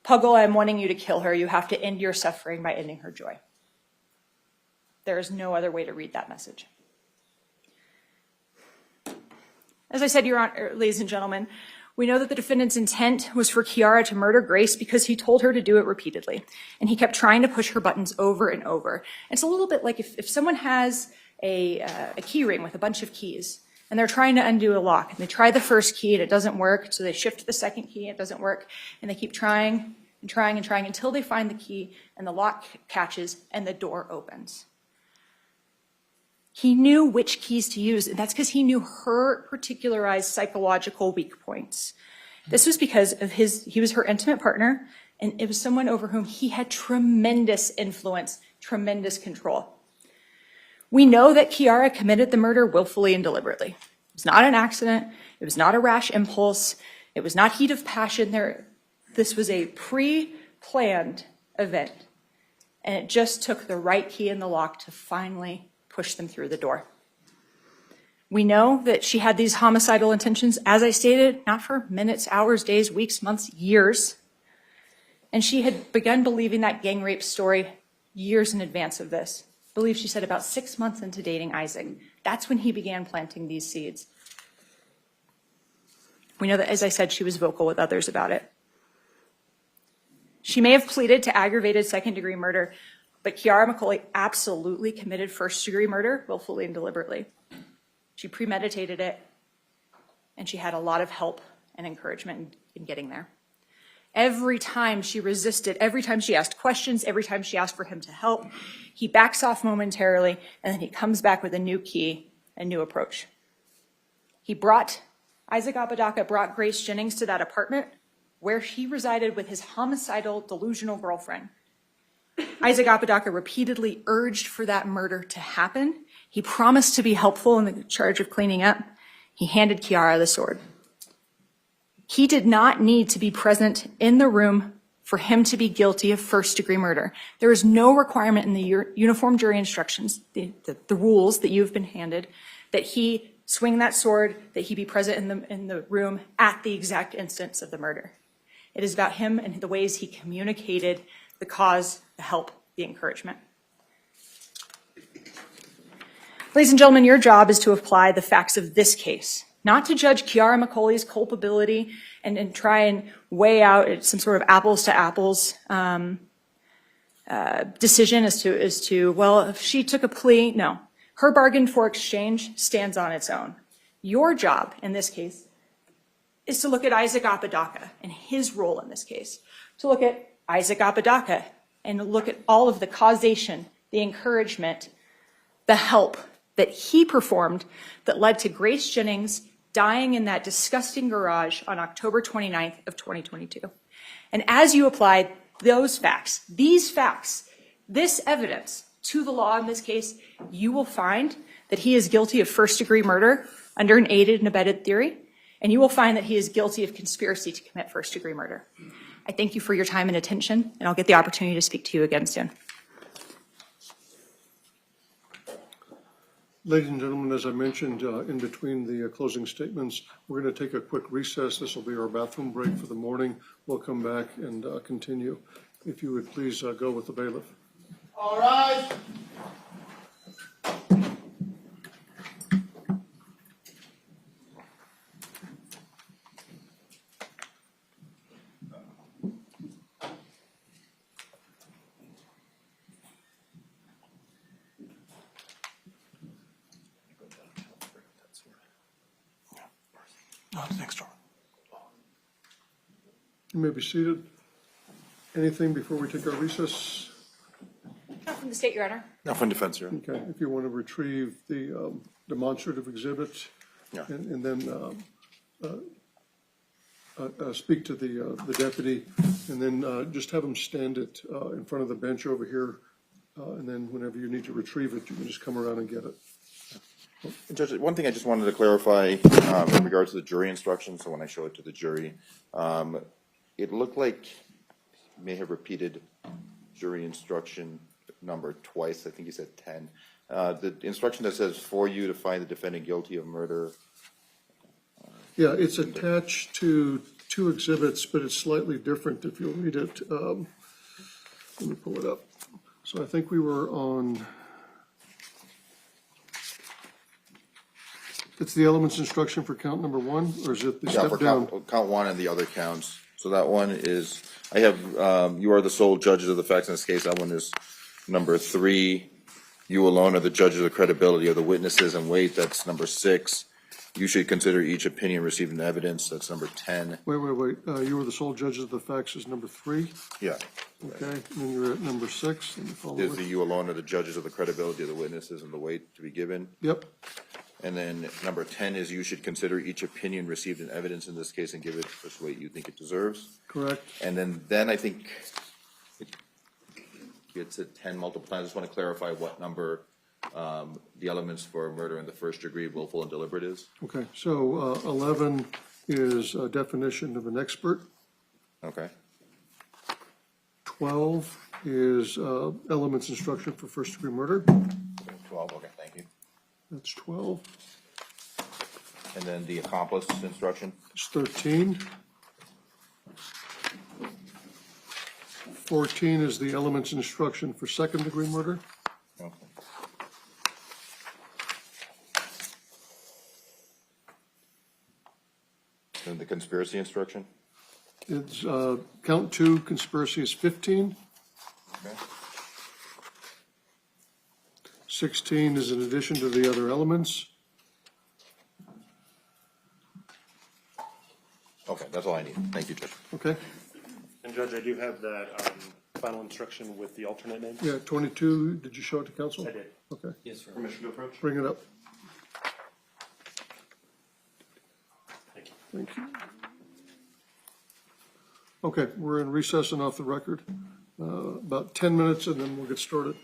Puggle, I'm wanting you to kill her. You have to end your suffering by ending her joy. There is no other way to read that message. As I said, Your Honor, ladies and gentlemen, we know that the defendant's intent was for Kiara to murder Grace because he told her to do it repeatedly. And he kept trying to push her buttons over and over. It's a little bit like if someone has a key ring with a bunch of keys, and they're trying to undo a lock, and they try the first key and it doesn't work, so they shift to the second key, it doesn't work, and they keep trying and trying and trying until they find the key and the lock catches and the door opens. He knew which keys to use, and that's because he knew her particularized psychological weak points. This was because of he was her intimate partner, and it was someone over whom he had tremendous influence, tremendous control. We know that Kiara committed the murder willfully and deliberately. It was not an accident. It was not a rash impulse. It was not heat of passion. This was a pre-planned event, and it just took the right key in the lock to finally push them through the door. We know that she had these homicidal intentions, as I stated, not for minutes, hours, days, weeks, months, years. And she had begun believing that gang rape story years in advance of this. I believe she said about 6 months into dating Isaac. That's when he began planting these seeds. We know that, as I said, she was vocal with others about it. She may have pleaded to aggravated second-degree murder, but Kiara McCauley absolutely committed first-degree murder willfully and deliberately. She premeditated it, and she had a lot of help and encouragement in getting there. Every time she resisted, every time she asked questions, every time she asked for him to help, he backs off momentarily, and then he comes back with a new key, a new approach. Isaac Apodaca brought Grace Jennings to that apartment where he resided with his homicidal, delusional girlfriend. Isaac Apodaca repeatedly urged for that murder to happen. He promised to be helpful in the charge of cleaning up. He handed Kiara the sword. He did not need to be present in the room for him to be guilty of first-degree murder. There is no requirement in the uniform jury instructions, the rules that you've been handed, that he swing that sword, that he be present in the room at the exact instance of the murder. It is about him and the ways he communicated the cause, the help, the encouragement. Ladies and gentlemen, your job is to apply the facts of this case, not to judge Kiara McCauley's culpability and try and weigh out some sort of apples to apples decision as to, well, if she took a plea, no. Her bargain for exchange stands on its own. Your job in this case is to look at Isaac Apodaca and his role in this case, to look at Isaac Apodaca and look at all of the causation, the encouragement, the help that he performed that led to Grace Jennings dying in that disgusting garage on October 29th of 2022. And as you apply those facts, these facts, this evidence to the law in this case, you will find that he is guilty of first-degree murder under an aided and abetted theory, and you will find that he is guilty of conspiracy to commit first-degree murder. I thank you for your time and attention, and I'll get the opportunity to speak to you again soon. Ladies and gentlemen, as I mentioned, in between the closing statements, we're going to take a quick recess. This will be our bathroom break for the morning. We'll come back and continue. If you would please go with the bailiff. All right. No, it's next door. You may be seated. Anything before we take our recess? Not from the state, Your Honor. Not from defense, Your Honor. Okay, if you want to retrieve the demonstrative exhibit Yeah. and then speak to the deputy, and then just have him stand it in front of the bench over here, and then whenever you need to retrieve it, you can just come around and get it. Judge, one thing I just wanted to clarify in regards to the jury instructions, so when I show it to the jury, it looked like you may have repeated jury instruction number twice. I think you said 10. The instruction that says for you to find the defendant guilty of murder. Yeah, it's attached to two exhibits, but it's slightly different if you'll read it. Let me pull it up. So I think we were on, it's the elements instruction for count number 1, or is it the Yeah, step for down? count 1 and the other counts. So that one is, I have, you are the sole judges of the facts in this case. That one is number 3. You alone are the judges of the credibility of the witnesses and weight. That's number 6. You should consider each opinion received in evidence. That's number 10. Wait. You were the sole judges of the facts is number 3. Yeah. Okay, and then you're at number 6. Let me follow Is it. the you alone are the judges of the credibility of the witnesses and the weight to be given. Yep, And then number 10 is you should consider each opinion received in evidence in this case and give it the weight you think it deserves. correct. And then I think it gets at 10 multiple times. I just want to clarify what number the elements for murder in the first degree, willful and deliberate is. Okay, so 11 is a definition of an expert. Okay. 12 is elements instruction for first degree murder. 12, okay, thank you. That's 12. And then the accomplice instruction. It's 13. 14 is the elements instruction for second degree murder. Okay. And the conspiracy instruction. It's count 2 conspiracy is 15. Okay. 16 is in addition to the other elements. Okay, that's all I need. Thank you, Judge. Okay, And Judge, I do have that final instruction with the alternate name. yeah, 22, did you show it to council? I did. Okay, Yes, sir. Permission to approach? bring it up. Thank you. Thank you. Okay, we're in recess and off the record. About 10 minutes and then we'll get started.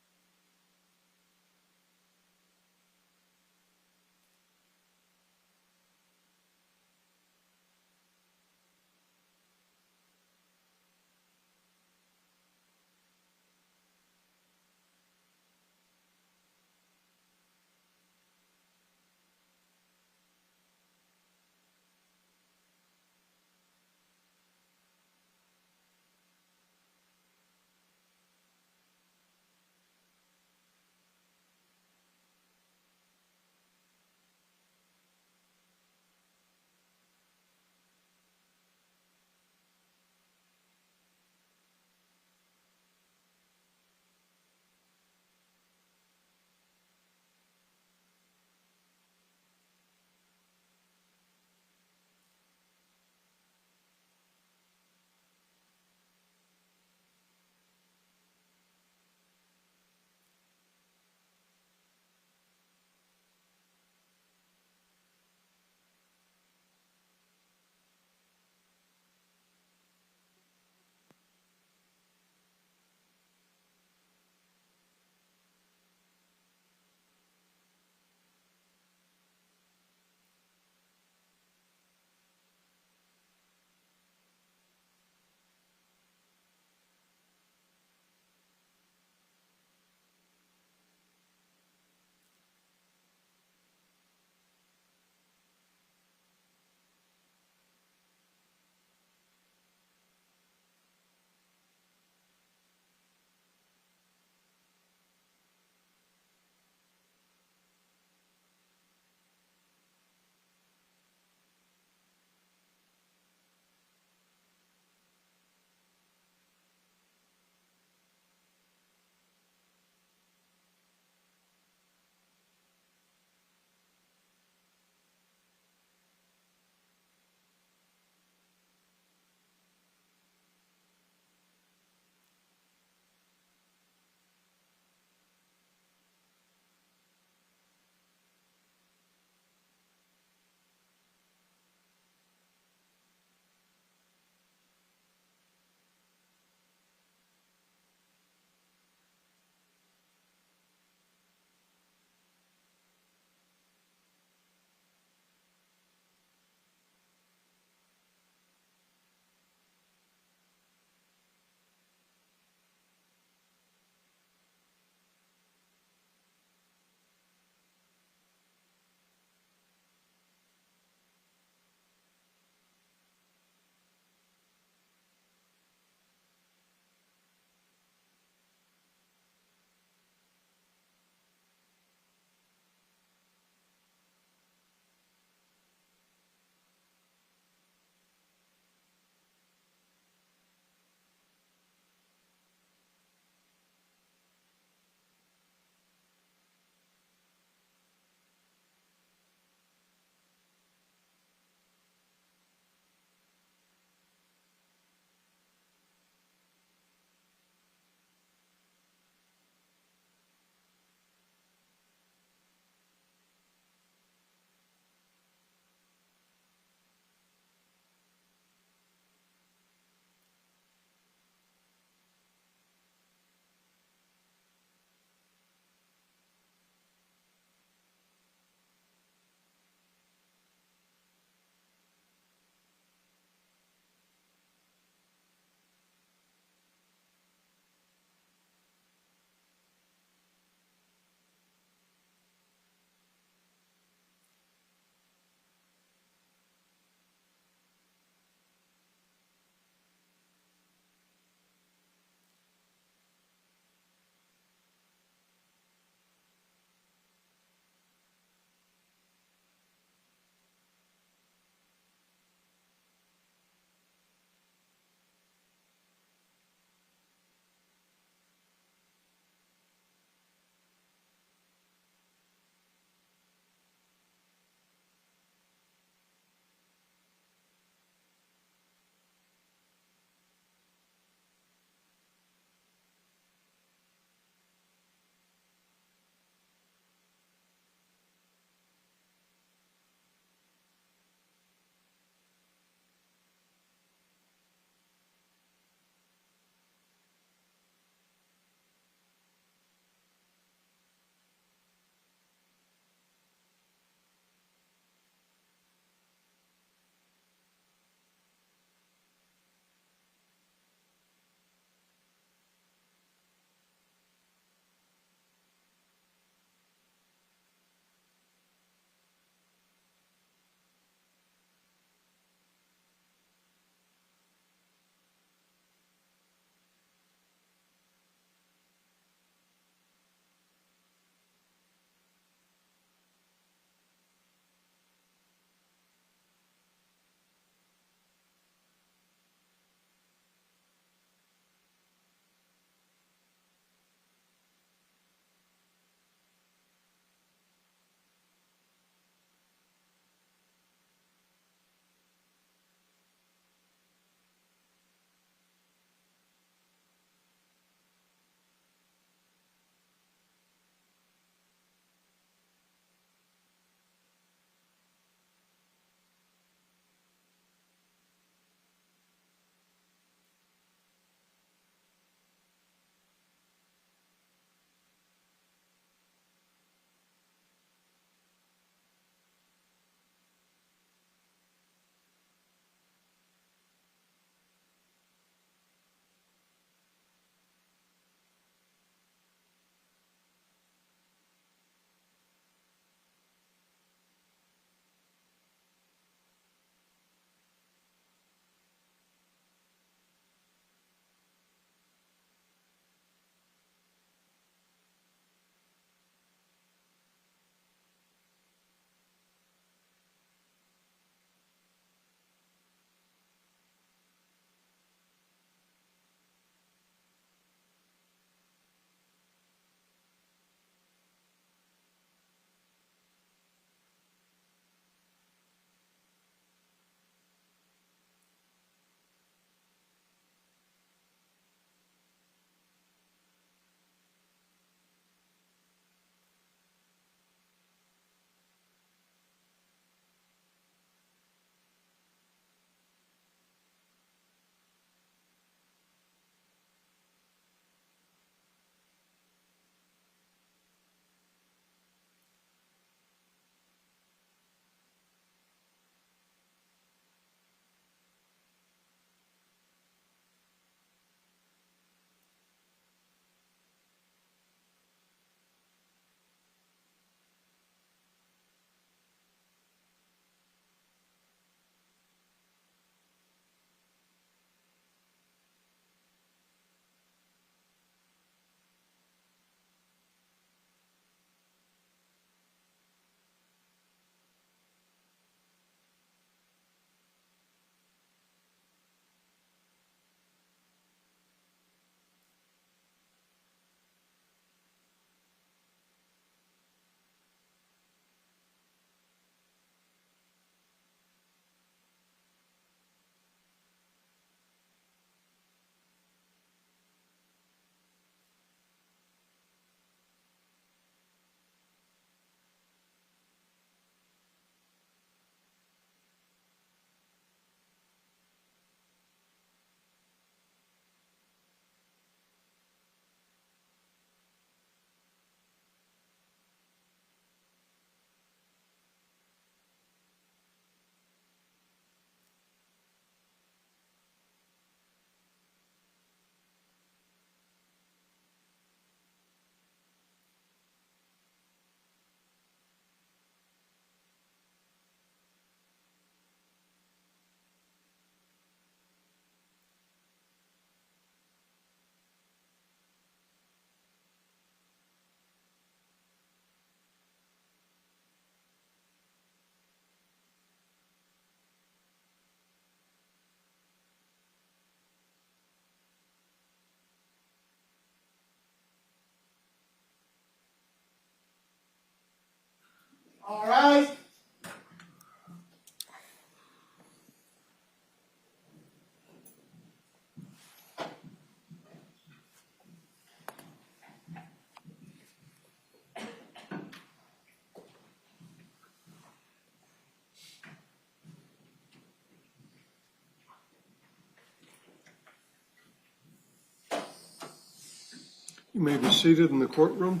You may be seated in the courtroom.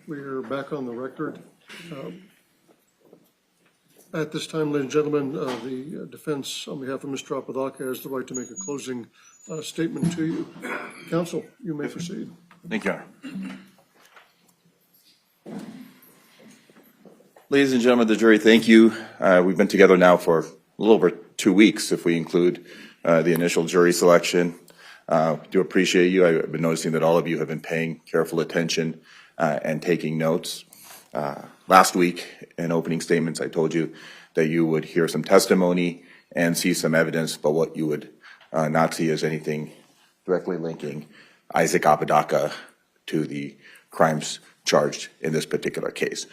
We are back on the record. At this time, ladies and gentlemen, the defense, on behalf of Mr. Apodaca, has the right to make a closing statement to you. Counsel, you may proceed. Thank you, Your Honor. Ladies and gentlemen of the jury, thank you. We've been together now for a little over 2 weeks, if we include the initial jury selection. Do appreciate you. I've been noticing that all of you have been paying careful attention and taking notes. Last week, in opening statements, I told you that you would hear some testimony and see some evidence, but what you would not see is anything directly linking Isaac Apodaca to the crimes charged in this particular case.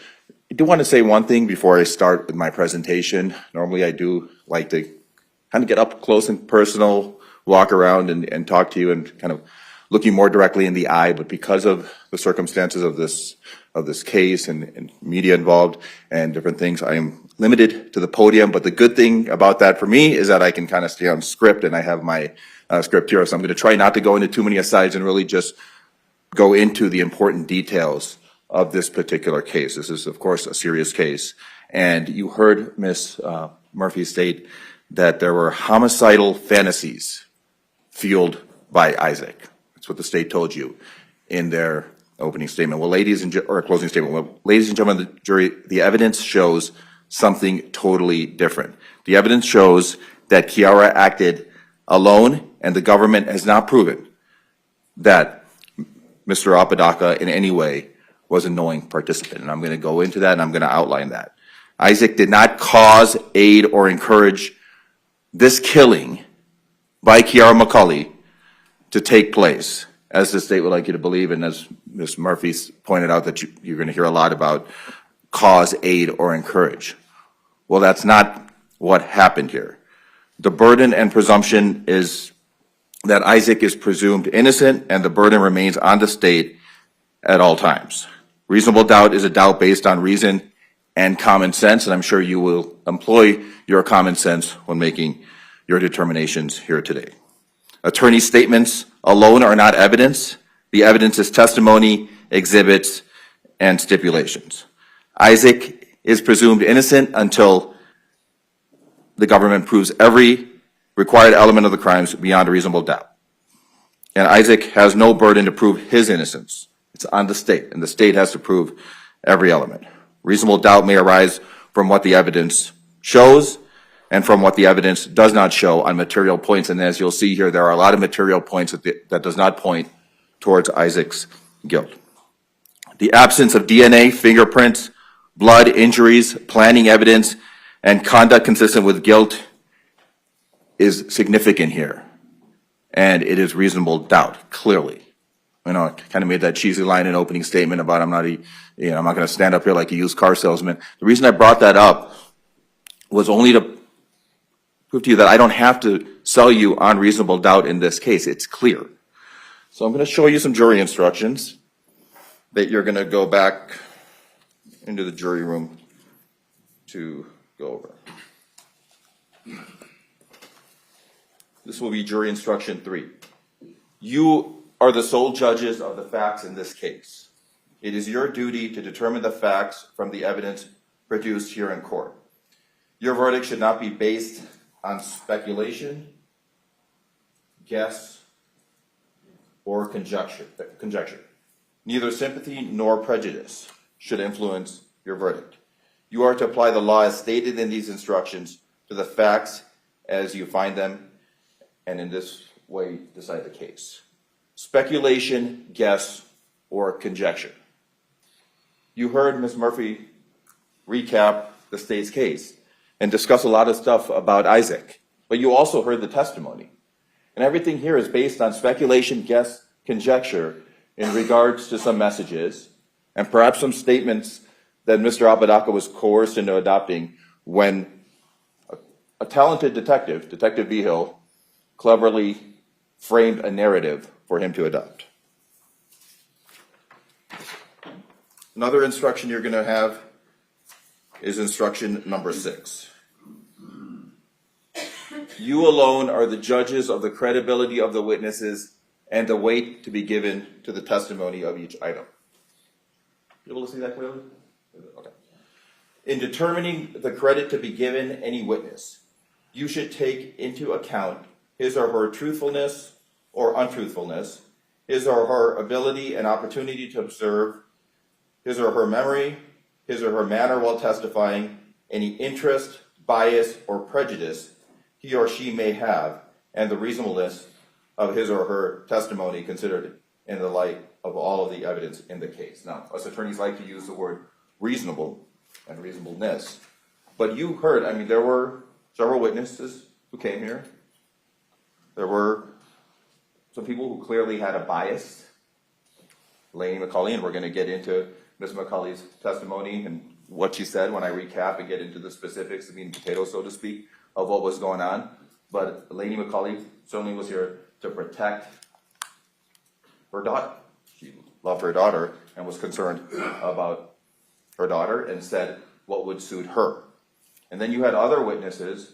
I do want to say one thing before I start with my presentation. Normally, I do like to kind of get up close and personal, walk around and talk to you and kind of look you more directly in the eye, but because of the circumstances of this case and media involved and different things, I am limited to the podium. But the good thing about that for me is that I can kind of stay on script, and I have my script here. So I'm going to try not to go into too many asides and really just go into the important details of this particular case. This is, of course, a serious case. And you heard Ms. Murphy state that there were homicidal fantasies fueled by Isaac. That's what the state told you in their opening statement. Well, or closing statement. Well, ladies and gentlemen of the jury, the evidence shows something totally different. The evidence shows that Kiara acted alone, and the government has not proven that Mr. Apodaca in any way was a knowing participant. And I'm going to go into that, and I'm going to outline that. Isaac did not cause, aid, or encourage this killing by Kiara McCauley to take place, as the state would like you to believe, and as Ms. Murphy pointed out that you're going to hear a lot about cause, aid, or encourage. Well, that's not what happened here. The burden and presumption is that Isaac is presumed innocent, and the burden remains on the state at all times. Reasonable doubt is a doubt based on reason and common sense, and I'm sure you will employ your common sense when making your determinations here today. Attorney statements alone are not evidence. The evidence is testimony, exhibits, and stipulations. Isaac is presumed innocent until the government proves every required element of the crimes beyond a reasonable doubt. And Isaac has no burden to prove his innocence. It's on the state, and the state has to prove every element. Reasonable doubt may arise from what the evidence shows and from what the evidence does not show on material points. And as you'll see here, there are a lot of material points that does not point towards Isaac's guilt. The absence of DNA, fingerprints, blood, injuries, planning evidence, and conduct consistent with guilt is significant here. And it is reasonable doubt, clearly. You know, I kind of made that cheesy line in opening statement about I'm not going to stand up here like a used car salesman. The reason I brought that up was only to prove to you that I don't have to sell you on reasonable doubt in this case. It's clear. So I'm going to show you some jury instructions that you're going to go back into the jury room to go over. This will be jury instruction 3. You are the sole judges of the facts in this case. It is your duty to determine the facts from the evidence produced here in court. Your verdict should not be based on speculation, guess, or conjecture. Neither sympathy nor prejudice should influence your verdict. You are to apply the law as stated in these instructions to the facts as you find them, and in this way decide the case. Speculation, guess, or conjecture. You heard Ms. Murphy recap the state's case and discuss a lot of stuff about Isaac, but you also heard the testimony. And everything here is based on speculation, guess, conjecture in regards to some messages and perhaps some statements that Mr. Apodaca was coerced into adopting when a talented detective, Detective Vigil, cleverly framed a narrative for him to adopt. Another instruction you're going to have is instruction number 6. You alone are the judges of the credibility of the witnesses and the weight to be given to the testimony of each item. You able to see that clearly? Okay. In determining the credit to be given any witness, you should take into account his or her truthfulness or untruthfulness, his or her ability and opportunity to observe, his or her memory, his or her manner while testifying, any interest, bias, or prejudice he or she may have, and the reasonableness of his or her testimony considered in the light of all of the evidence in the case. Now, us attorneys like to use the word reasonable and reasonableness, but you heard, I mean, there were several witnesses who came here. There were some people who clearly had a bias. Lacy McCauley, and we're going to get into Ms. McCauley's testimony and what she said when I recap and get into the specifics, the meat and potatoes, so to speak, of what was going on. But Lacy McCauley certainly was here to protect her daughter. She loved her daughter and was concerned about her daughter and said what would suit her. And then you had other witnesses,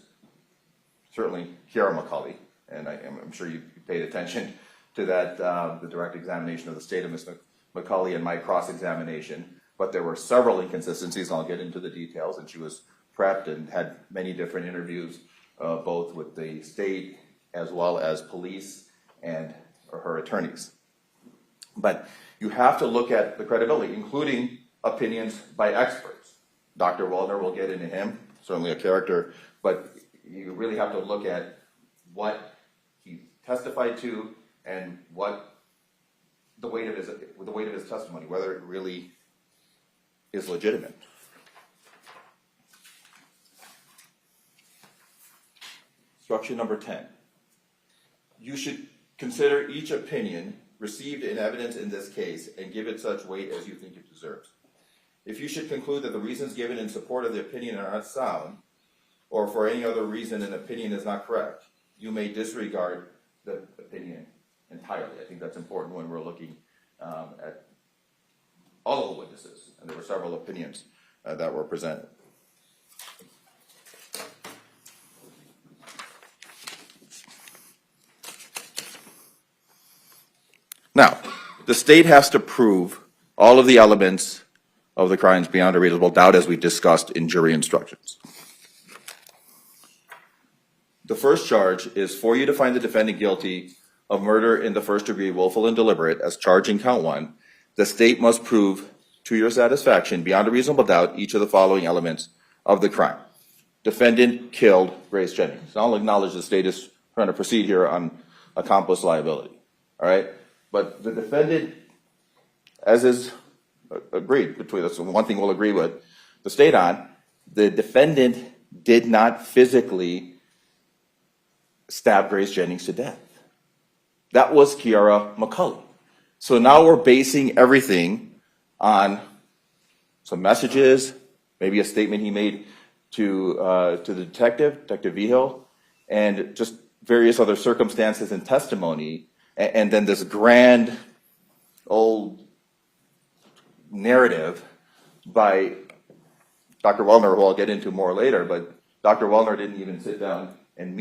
certainly Kiara McCauley, and I'm sure you paid attention to that, the direct examination of the state of Ms. McCauley and my cross-examination. But there were several inconsistencies, and I'll get into the details, and she was prepped and had many different interviews, both with the state as well as police and her attorneys. But you have to look at the credibility, including opinions by experts. Dr. Waldner, will get into him, certainly a character, but you really have to look at what he testified to and what the weight of his testimony, whether it really is legitimate. Instruction number 10. You should consider each opinion received in evidence in this case and give it such weight as you think it deserves. If you should conclude that the reasons given in support of the opinion are not sound, or for any other reason an opinion is not correct, you may disregard the opinion entirely. I think that's important when we're looking at all of the witnesses, and there were several opinions that were presented. Now, the state has to prove all of the elements of the crimes beyond a reasonable doubt, as we discussed in jury instructions. The first charge is for you to find the defendant guilty of murder in the first degree, willful and deliberate, as charged in count 1. The state must prove to your satisfaction, beyond a reasonable doubt, each of the following elements of the crime. Defendant killed Grace Jennings. I'll acknowledge the state is trying to proceed here on accomplice liability. All right? But the defendant, as is agreed between us, one thing we'll agree with the state on, the defendant did not physically stab Grace Jennings to death. That was Kiara McCauley. So now we're basing everything on some messages, maybe a statement he made to the Detective Vigil, and just various other circumstances and testimony, and then this grand old narrative by Dr. Wellner, who I'll get into more later, but Dr. Wellner didn't even sit down and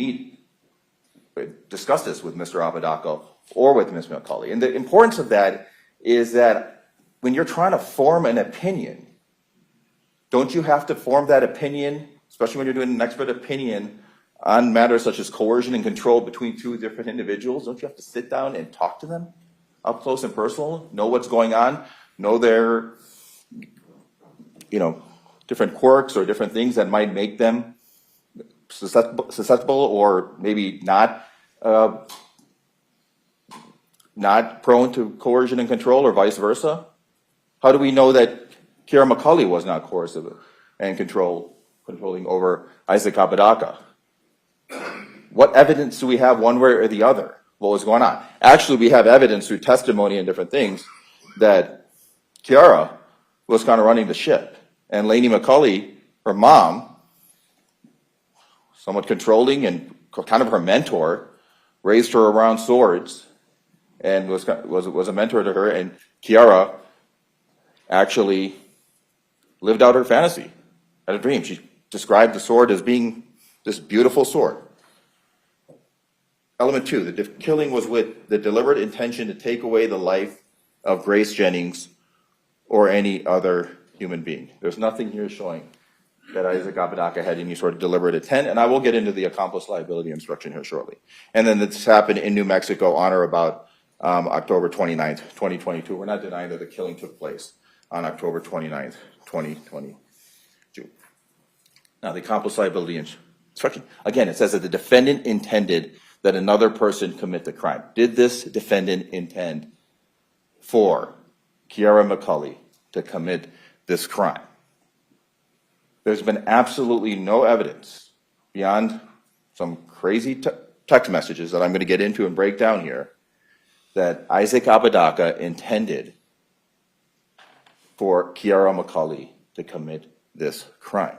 discuss this with Mr. Apodaca or with Ms. McCauley. And the importance of that is that when you're trying to form an opinion, don't you have to form that opinion, especially when you're doing an expert opinion on matters such as coercion and control between two different individuals? Don't you have to sit down and talk to them up close and personal, know what's going on, know their, different quirks or different things that might make them susceptible or maybe not prone to coercion and control, or vice versa? How do we know that Kiara McCauley was not coercive and controlling over Isaac Apodaca? What evidence do we have one way or the other what was going on? Actually, we have evidence through testimony and different things that Kiara was kind of running the ship. And Lacy McCauley, her mom, somewhat controlling and kind of her mentor, raised her around swords and was a mentor to her. And Kiara actually lived out her fantasy, had a dream. She described the sword as being this beautiful sword. element 2, the killing was with the deliberate intention to take away the life of Grace Jennings or any other human being. There's nothing here showing that Isaac Apodaca had any sort of deliberate intent, and I will get into the accomplice liability instruction here shortly. And then this happened in New Mexico on or about October 29th, 2022. We're not denying that the killing took place on October 29th, 2022. Now, the accomplice liability instruction, again, it says that the defendant intended that another person commit the crime. Did this defendant intend for Kiara McCulley to commit this crime? There's been absolutely no evidence beyond some crazy text messages that I'm going to get into and break down here that Isaac Apodaca intended for Kiara McCulley to commit this crime.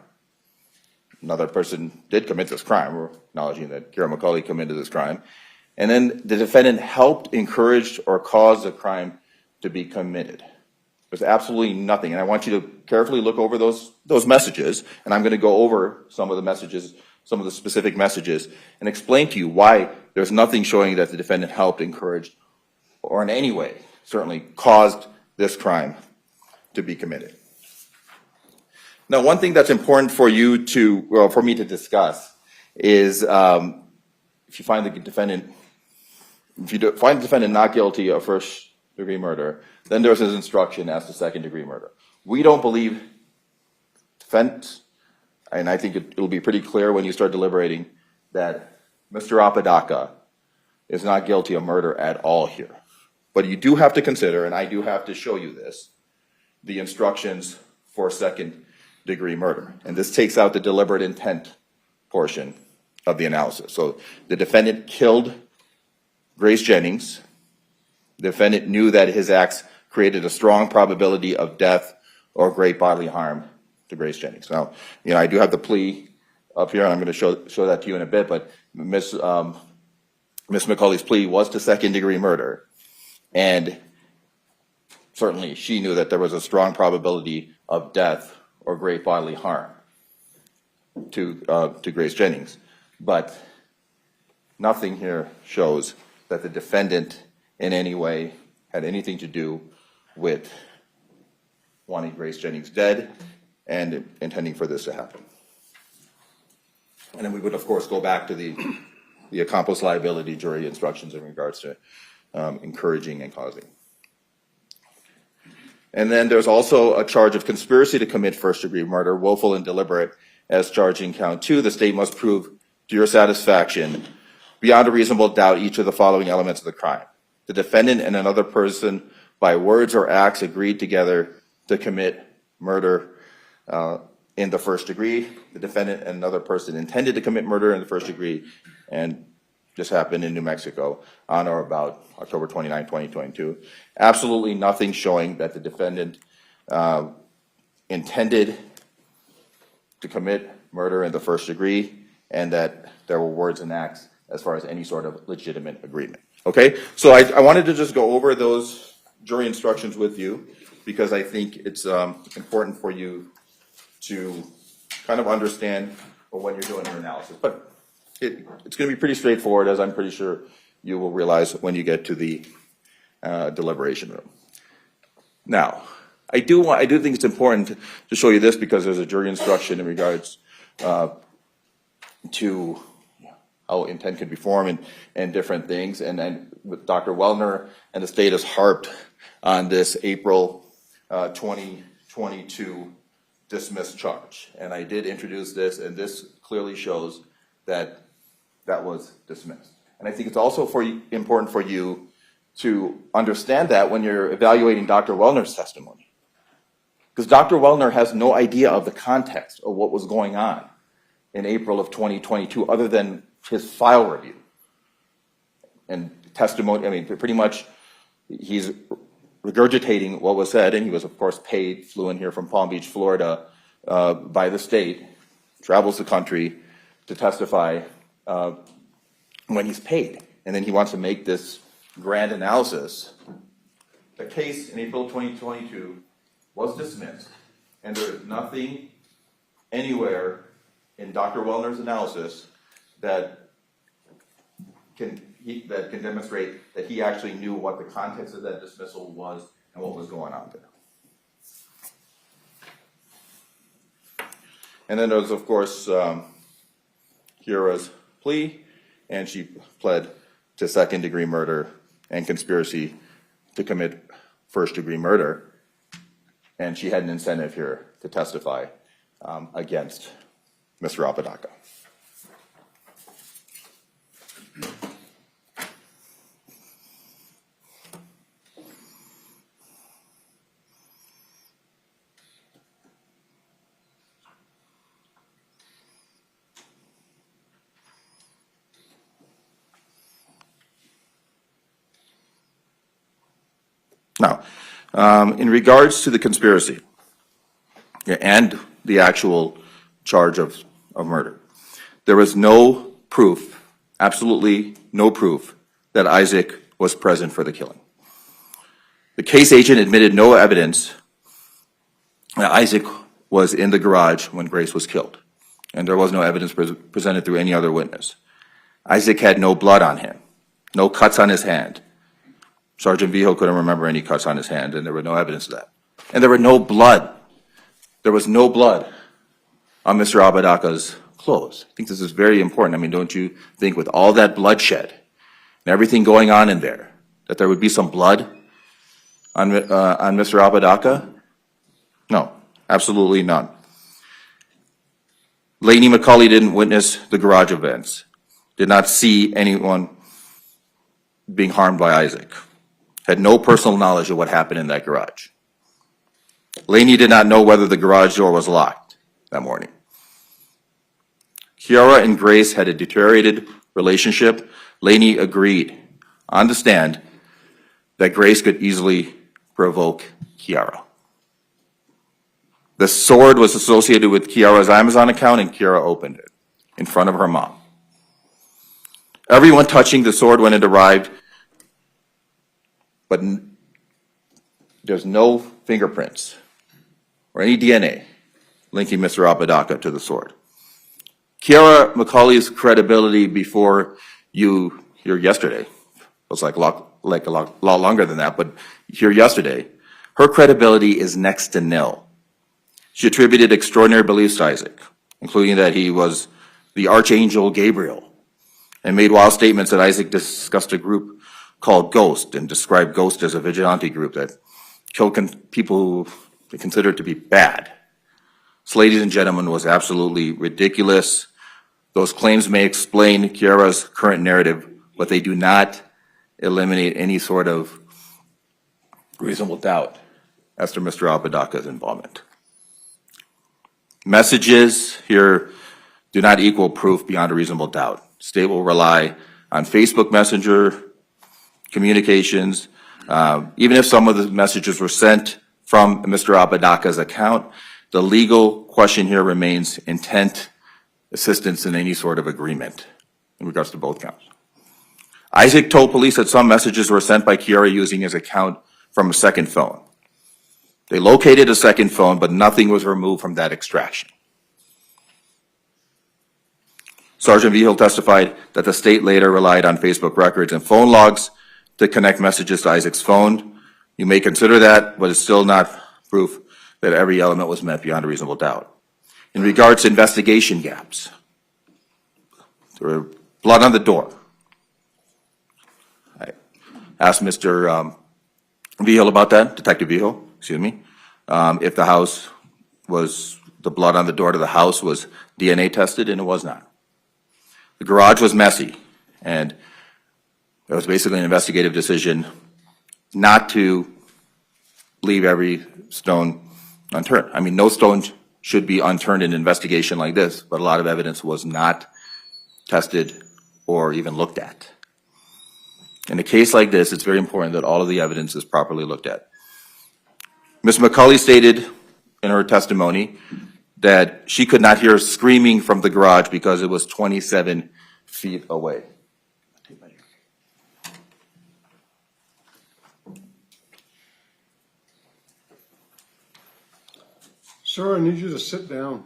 Another person did commit this crime. We're acknowledging that Kiara McCulley committed this crime. And then the defendant helped, encouraged, or caused the crime to be committed. There's absolutely nothing. And I want you to carefully look over those messages. And I'm going to go over some of the messages, some of the specific messages, and explain to you why there's nothing showing that the defendant helped, encouraged, or in any way certainly caused this crime to be committed. Now, one thing that's important for you to, well, for me to discuss is if you find the defendant, find the defendant not guilty of first-degree murder, then there's his instruction as to second-degree murder. We don't believe defense, and I think it'll be pretty clear when you start deliberating that Mr. Apodaca is not guilty of murder at all here. But you do have to consider, and I do have to show you this, the instructions for second-degree murder. And this takes out the deliberate intent portion of the analysis. So the defendant killed Grace Jennings. The defendant knew that his acts created a strong probability of death or great bodily harm to Grace Jennings. Now, you know, I do have the plea up here, and I'm going to show that to you in a bit, but Miss McCulley's plea was to second-degree murder. And certainly she knew that there was a strong probability of death or great bodily harm to Grace Jennings. But nothing here shows that the defendant in any way had anything to do with wanting Grace Jennings dead and intending for this to happen. And then we would, of course, go back to the accomplice liability jury instructions in regards to encouraging and causing. And then there's also a charge of conspiracy to commit first-degree murder, willful and deliberate, as charged in count 2. The state must prove to your satisfaction, beyond a reasonable doubt, each of the following elements of the crime. The defendant and another person, by words or acts, agreed together to commit murder in the first degree. The defendant and another person intended to commit murder in the first degree, and this happened in New Mexico on or about October 29, 2022. Absolutely nothing showing that the defendant intended to commit murder in the first degree and that there were words and acts as far as any sort of legitimate agreement. Okay, so I wanted to just go over those jury instructions with you because I think it's important for you to kind of understand when you're doing your analysis. But it's going to be pretty straightforward, as I'm pretty sure you will realize when you get to the deliberation room. Now, I do think it's important to show you this because there's a jury instruction in regards to how intent can be formed and different things. And then with Dr. Wellner and the state has harped on this April 2022 dismissed charge. And I did introduce this, and this clearly shows that that was dismissed. And I think it's also important for you to understand that when you're evaluating Dr. Wellner's testimony. Because Dr. Wellner has no idea of the context of what was going on in April of 2022 other than his file review. And testimony, I mean, pretty much he's regurgitating what was said, and he was, of course, paid, flew in here from Palm Beach, Florida, by the state, travels the country to testify when he's paid. And then he wants to make this grand analysis. The case in April 2022 was dismissed, and there is nothing anywhere in Dr. Wellner's analysis that can that can demonstrate that he actually knew what the context of that dismissal was and what was going on there. And then there was, of course, Kiara's plea, and she pled to second-degree murder and conspiracy to commit first-degree murder, and she had an incentive here to testify against Mr. Apodaca. Now, in regards to the conspiracy and the actual charge of murder, there was no proof, absolutely no proof, that Isaac was present for the killing. The case agent admitted no evidence that Isaac was in the garage when Grace was killed, and there was no evidence presented through any other witness. Isaac had no blood on him, no cuts on his hand. Sergeant Vigil couldn't remember any cuts on his hand, and there was no evidence of that. And there were no blood. There was no blood on Mr. Apodaca's clothes. I think this is very important. I mean, don't you think with all that bloodshed and everything going on in there, that there would be some blood on Mr. Apodaca? No, absolutely none. Lainey McCauley didn't witness the garage events, did not see anyone being harmed by Isaac, had no personal knowledge of what happened in that garage. Lainey did not know whether the garage door was locked that morning. Kiara and Grace had a deteriorated relationship. Lainey agreed on the stand that Grace could easily provoke Kiara. The sword was associated with Kiara's Amazon account, and Kiara opened it in front of her mom. Everyone touching the sword when it arrived, but there's no fingerprints or any DNA linking Mr. Apodaca to the sword. Kiara McCauley's credibility before you here yesterday, it was like a lot longer than that, but here yesterday, her credibility is next to nil. She attributed extraordinary beliefs to Isaac, including that he was the Archangel Gabriel, and made wild statements that Isaac discussed a group called Ghost and described Ghost as a vigilante group that killed people who they considered to be bad. This, ladies and gentlemen, was absolutely ridiculous. Those claims may explain Kiara's current narrative, but they do not eliminate any sort of reasonable doubt as to Mr. Apodaca's involvement. Messages here do not equal proof beyond a reasonable doubt. State will rely on Facebook Messenger communications. Even if some of the messages were sent from Mr. Apodaca's account, the legal question here remains intent, assistance in any sort of agreement in regards to both counts. Isaac told police that some messages were sent by Kiara using his account from a second phone. They located a second phone, but nothing was removed from that extraction. Sergeant Vigil testified that the state later relied on Facebook records and phone logs to connect messages to Isaac's phone. You may consider that, but it's still not proof that every element was met beyond a reasonable doubt. In regards to investigation gaps, there were blood on the door. I asked Mr. Vigil about that, Detective Vigil, excuse me, if the house was, the blood on the door to the house was DNA tested, and it was not. The garage was messy, and it was basically an investigative decision not to leave every stone unturned. I mean, no stone should be unturned in an investigation like this, but a lot of evidence was not tested or even looked at. In a case like this, it's very important that all of the evidence is properly looked at. Ms. McCauley stated in her testimony that she could not hear screaming from the garage because it was 27 feet away. Sir, I need you to sit down.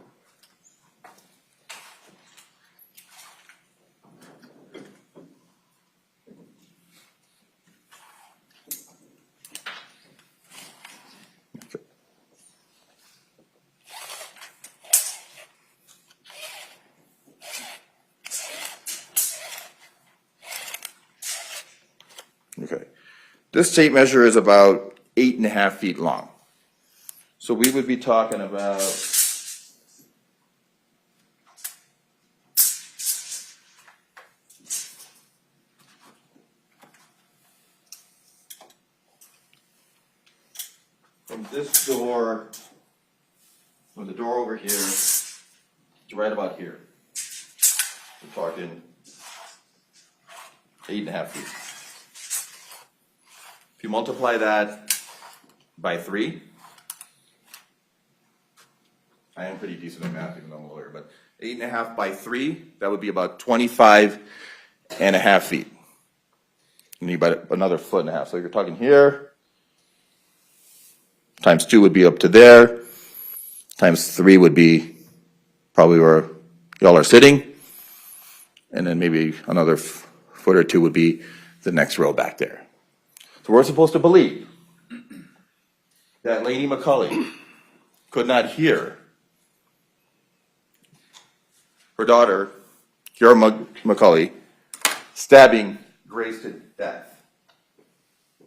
This tape measure is about 8.5 feet long. So we would be talking about from this door, from the door over here to right about here. We're talking 8.5 feet. If you multiply that by 3, I am pretty decent at math, even though I'm a lawyer, but 8.5 by 3, that would be about 25.5 feet. You need about another 1.5 feet. So you're talking here, times 2 would be up to there, times 3 would be probably where y'all are sitting, and then maybe another foot or 2 would be the next row back there. So we're supposed to believe that Lady McCulley could not hear her daughter, Kiara McCulley, stabbing Grace to death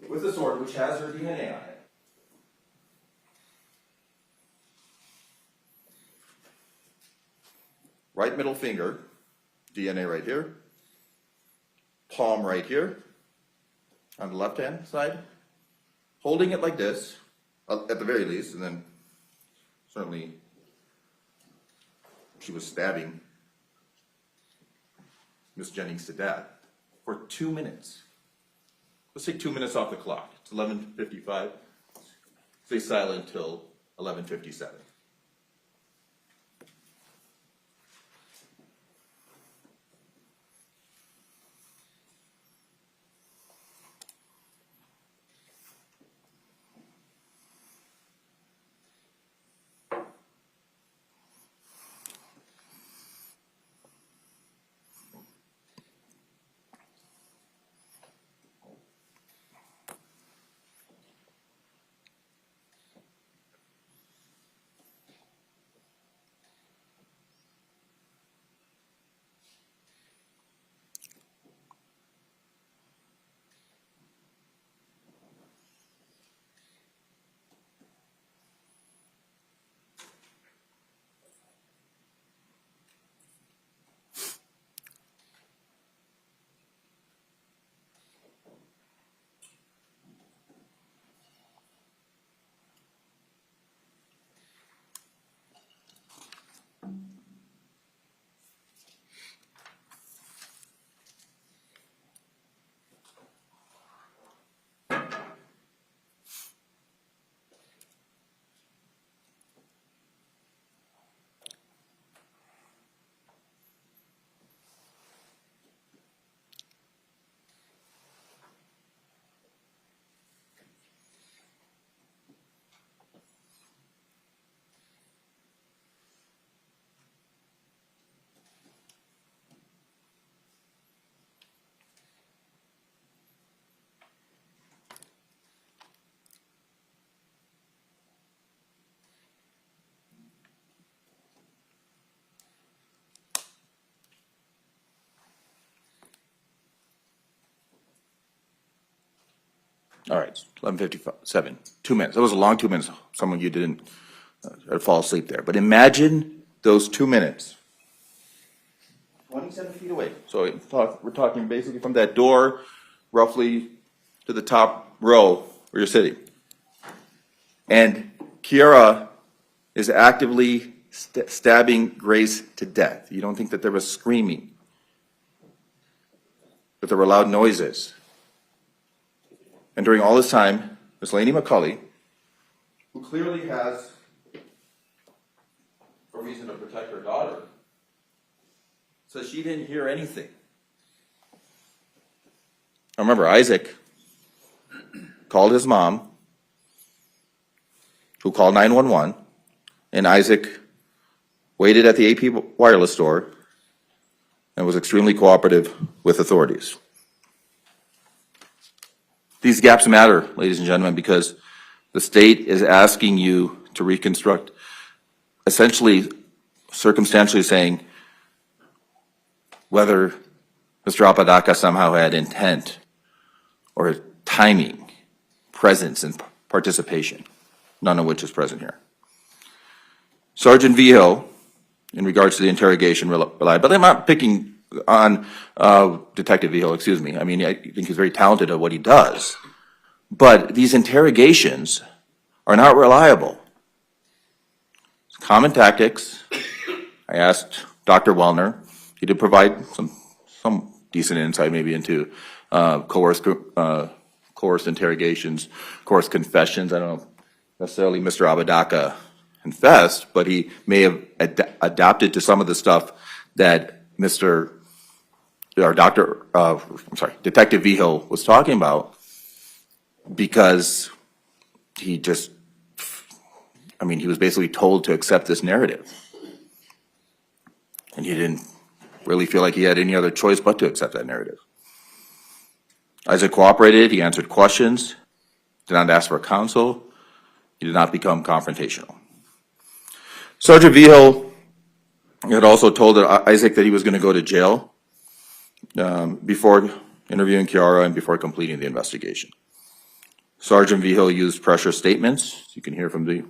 with a sword which has her DNA on it. Right middle finger, DNA right here, palm right here, on the left-hand side, holding it like this, at the very least, and then certainly she was stabbing Miss Jennings to death for 2 minutes. Let's take 2 minutes off the clock. It's 11:55. Stay silent till 11:57. All right, 11:57, 2 minutes. That was a long 2 minutes. Some of you didn't fall asleep there. But imagine those 2 minutes. 27 feet away. So we're talking basically from that door roughly to the top row where you're sitting. And Kiara is actively stabbing Grace to death. You don't think that there was screaming, that there were loud noises. And during all this time, Miss Lady McCulley, who clearly has a reason to protect her daughter, says she didn't hear anything. I remember Isaac called his mom, who called 911, and Isaac waited at the AP wireless store and was extremely cooperative with authorities. These gaps matter, ladies and gentlemen, because the state is asking you to reconstruct, essentially, circumstantially saying whether Mr. Apodaca somehow had intent or timing presence and participation, none of which is present here. Sergeant Vigil, in regards to the interrogation reliability, I'm not picking on Detective Vigil, excuse me. I mean, I think he's very talented at what he does. But these interrogations are not reliable. It's common tactics. I asked Dr. Wellner. He did provide some decent insight maybe into coerced interrogations, coerced confessions. I don't know necessarily Mr. Apodaca confessed, but he may have adapted to some of the stuff that Detective Vigil was talking about, because he was basically told to accept this narrative. And he didn't really feel like he had any other choice but to accept that narrative. Isaac cooperated, he answered questions, did not ask for counsel, he did not become confrontational. Sergeant Vigil had also told Isaac that he was going to go to jail before interviewing Kiara and before completing the investigation. Sergeant Vigil used pressure statements. You can hear from you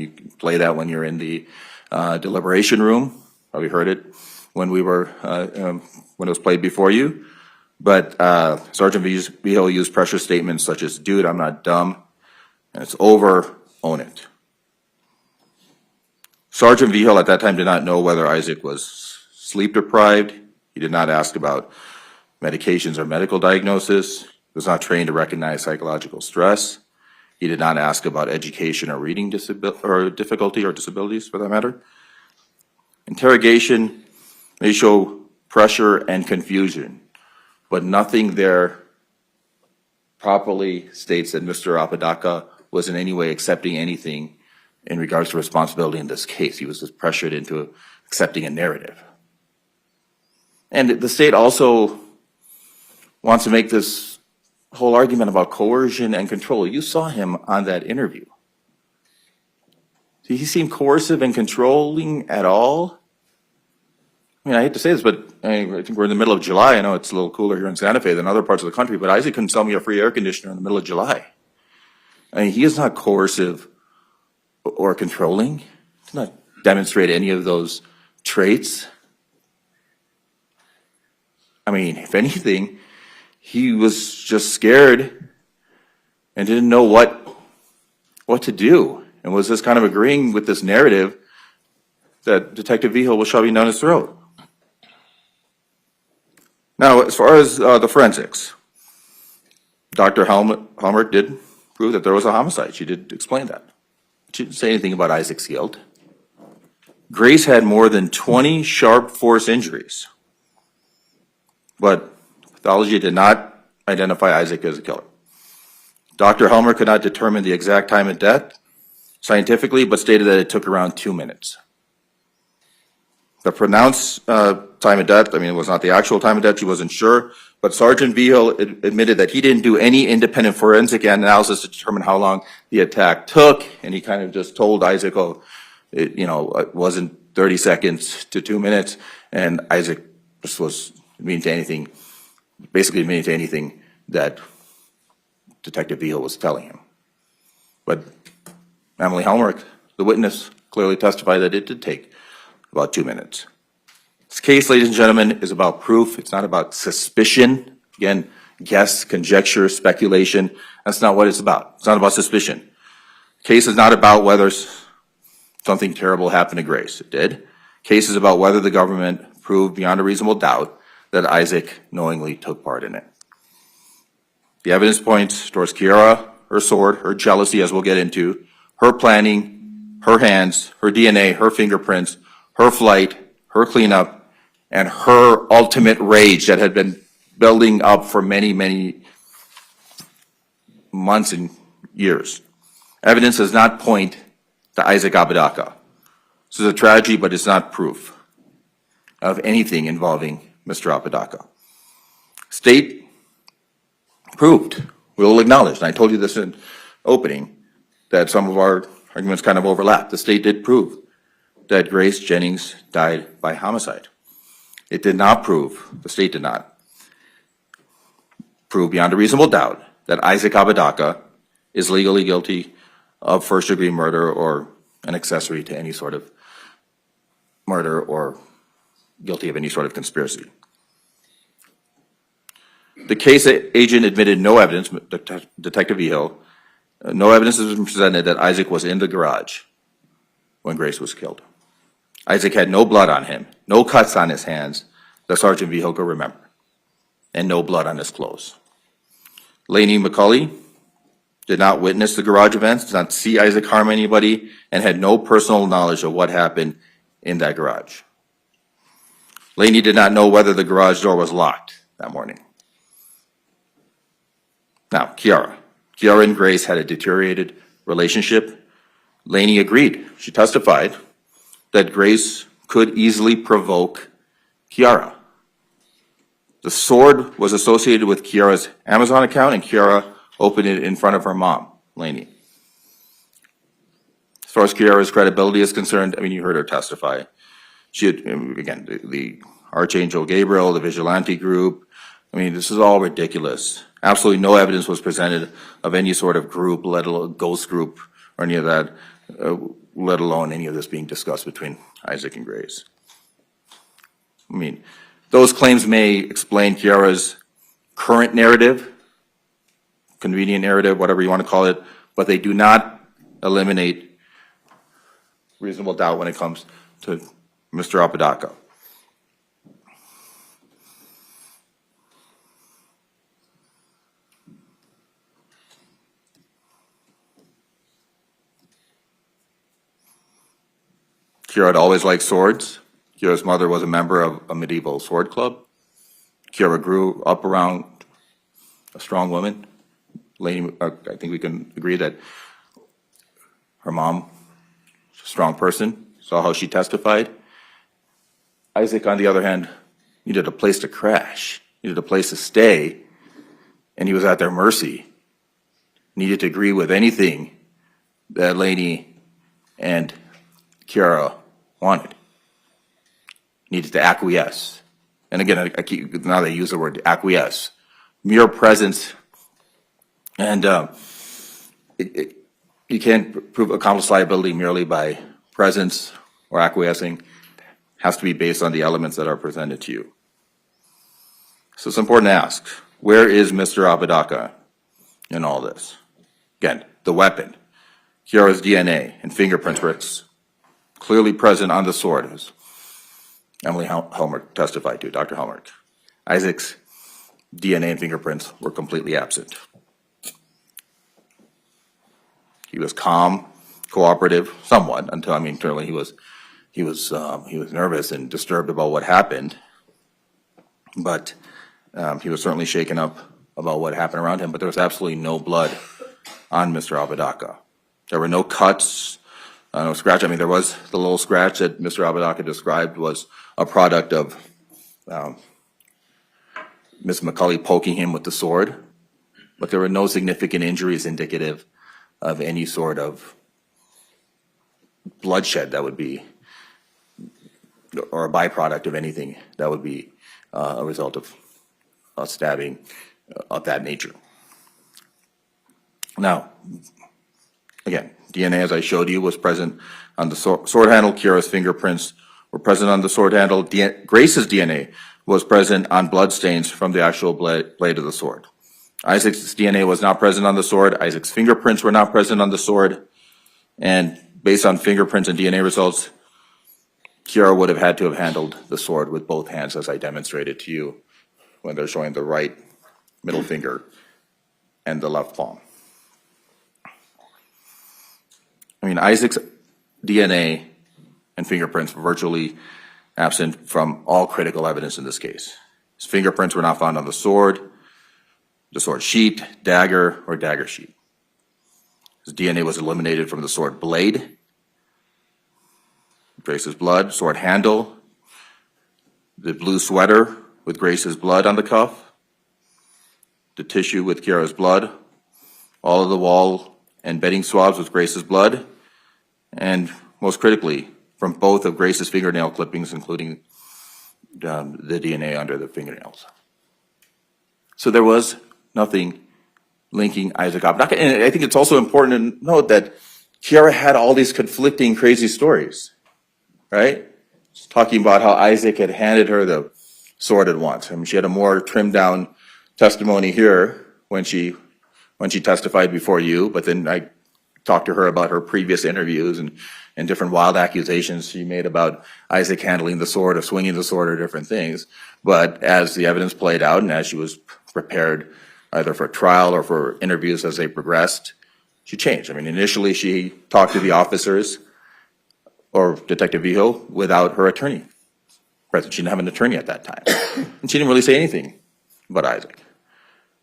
can play that when you're in the deliberation room. Probably heard it when when it was played before you. But Sergeant Vigil used pressure statements such as, "Dude, I'm not dumb, and it's over, own it." Sergeant Vigil at that time did not know whether Isaac was sleep deprived. He did not ask about medications or medical diagnosis. He was not trained to recognize psychological stress. He did not ask about education or reading difficulty or disabilities for that matter. Interrogation may show pressure and confusion, but nothing there properly states that Mr. Apodaca was in any way accepting anything in regards to responsibility in this case. He was just pressured into accepting a narrative. And the state also wants to make this whole argument about coercion and control. You saw him on that interview. Did he seem coercive and controlling at all? I mean, I hate to say this, but I think we're in the middle of July. I know it's a little cooler here in Santa Fe than other parts of the country, but Isaac couldn't sell me a free air conditioner in the middle of July. I mean, he is not coercive or controlling. He does not demonstrate any of those traits. I mean, if anything, he was just scared and didn't know what to do, and was just kind of agreeing with this narrative that Detective Vigil was shoving down his throat. Now, as far as the forensics, Dr. Helmer did prove that there was a homicide. She did explain that. She didn't say anything about Isaac's guilt. Grace had more than 20 sharp force injuries, but pathology did not identify Isaac as a killer. Dr. Helmer could not determine the exact time of death scientifically, but stated that it took around 2 minutes. The pronounced time of death, I mean, it was not the actual time of death, she wasn't sure, but Sergeant Vigil admitted that he didn't do any independent forensic analysis to determine how long the attack took, and he kind of just told Isaac, it wasn't 30 seconds to 2 minutes, and Isaac just was basically admitting to anything that Detective Vigil was telling him. But Emily Helmer, the witness, clearly testified that it did take about 2 minutes. This case, ladies and gentlemen, is about proof. It's not about suspicion. Again, guess, conjecture, speculation. That's not what it's about. It's not about suspicion. The case is not about whether something terrible happened to Grace. It did. The case is about whether the government proved beyond a reasonable doubt that Isaac knowingly took part in it. The evidence points towards Kiara, her sword, her jealousy, as we'll get into, her planning, her hands, her DNA, her fingerprints, her flight, her cleanup, and her ultimate rage that had been building up for many, many months and years. Evidence does not point to Isaac Apodaca. This is a tragedy, but it's not proof of anything involving Mr. Apodaca. State proved, we will acknowledge, and I told you this in opening, that some of our arguments kind of overlap. The state did prove that Grace Jennings died by homicide. It did not prove, the state did not prove beyond a reasonable doubt that Isaac Apodaca is legally guilty of first-degree murder or an accessory to any sort of murder or guilty of any sort of conspiracy. The case agent admitted no evidence, Detective Ehill, no evidence has been presented that Isaac was in the garage when Grace was killed. Isaac had no blood on him, no cuts on his hands that Sergeant Vigil could remember, and no blood on his clothes. Lainey McCulley did not witness the garage events, did not see Isaac harm anybody, and had no personal knowledge of what happened in that garage. Lainey did not know whether the garage door was locked that morning. Now, Kiara and Grace had a deteriorated relationship. Lainey agreed. She testified that Grace could easily provoke Kiara. The sword was associated with Kiara's Amazon account, and Kiara opened it in front of her mom, Lainey. As far as Kiara's credibility is concerned, I mean, you heard her testify. She had, again, the Archangel Gabriel, the vigilante group. I mean, this is all ridiculous. Absolutely no evidence was presented of any sort of group, let alone ghost group or any of that, let alone any of this being discussed between Isaac and Grace. I mean, those claims may explain Kiara's current narrative, convenient narrative, whatever you want to call it, but they do not eliminate reasonable doubt when it comes to Mr. Apodaca. Kiara had always liked swords. Kiara's mother was a member of a medieval sword club. Kiara grew up around a strong woman. Lainey, I think we can agree that her mom was a strong person, saw how she testified. Isaac, on the other hand, needed a place to crash, needed a place to stay, and he was at their mercy. Needed to agree with anything that Lainey and Kiara wanted. Needed to acquiesce. And again, I keep, now they use the word acquiesce. Mere presence, and you can't prove accomplice liability merely by presence or acquiescing. It has to be based on the elements that are presented to you. So it's important to ask, where is Mr. Apodaca in all this? Again, the weapon, Kiara's DNA and fingerprints clearly present on the sword, as Emily Helmer testified to, Dr. Helmer. Isaac's DNA and fingerprints were completely absent. He was calm, cooperative, somewhat, until, I mean, certainly he was nervous and disturbed about what happened, but he was certainly shaken up about what happened around him, but there was absolutely no blood on Mr. Apodaca. There were no cuts, no scratch. I mean, there was the little scratch that Mr. Apodaca described was a product of Ms. McCulley poking him with the sword, but there were no significant injuries indicative of any sort of bloodshed that would be, or a byproduct of anything that would be a result of a stabbing of that nature. Now, again, DNA, as I showed you, was present on the sword handle. Kiara's fingerprints were present on the sword handle. Grace's DNA was present on bloodstains from the actual blade of the sword. Isaac's DNA was not present on the sword. Isaac's fingerprints were not present on the sword. And based on fingerprints and DNA results, Kiara would have had to have handled the sword with both hands, as I demonstrated to you when they're showing the right middle finger and the left palm. I mean, Isaac's DNA and fingerprints were virtually absent from all critical evidence in this case. His fingerprints were not found on the sword sheath, dagger, or dagger sheath. His DNA was eliminated from the sword blade, Grace's blood, sword handle, the blue sweater with Grace's blood on the cuff, the tissue with Kiara's blood, all of the wall and bedding swabs with Grace's blood, and most critically, from both of Grace's fingernail clippings, including the DNA under the fingernails. So there was nothing linking Isaac Apodaca. And I think it's also important to note that Kiara had all these conflicting, crazy stories, right? She's talking about how Isaac had handed her the sword at once. I mean, she had a more trimmed down testimony here when she testified before you, but then I talked to her about her previous interviews and different wild accusations she made about Isaac handling the sword or swinging the sword or different things. But as the evidence played out and as she was prepared either for trial or for interviews as they progressed, she changed. I mean, initially she talked to the officers or Detective Vijo without her attorney present. She didn't have an attorney at that time. And she didn't really say anything about Isaac.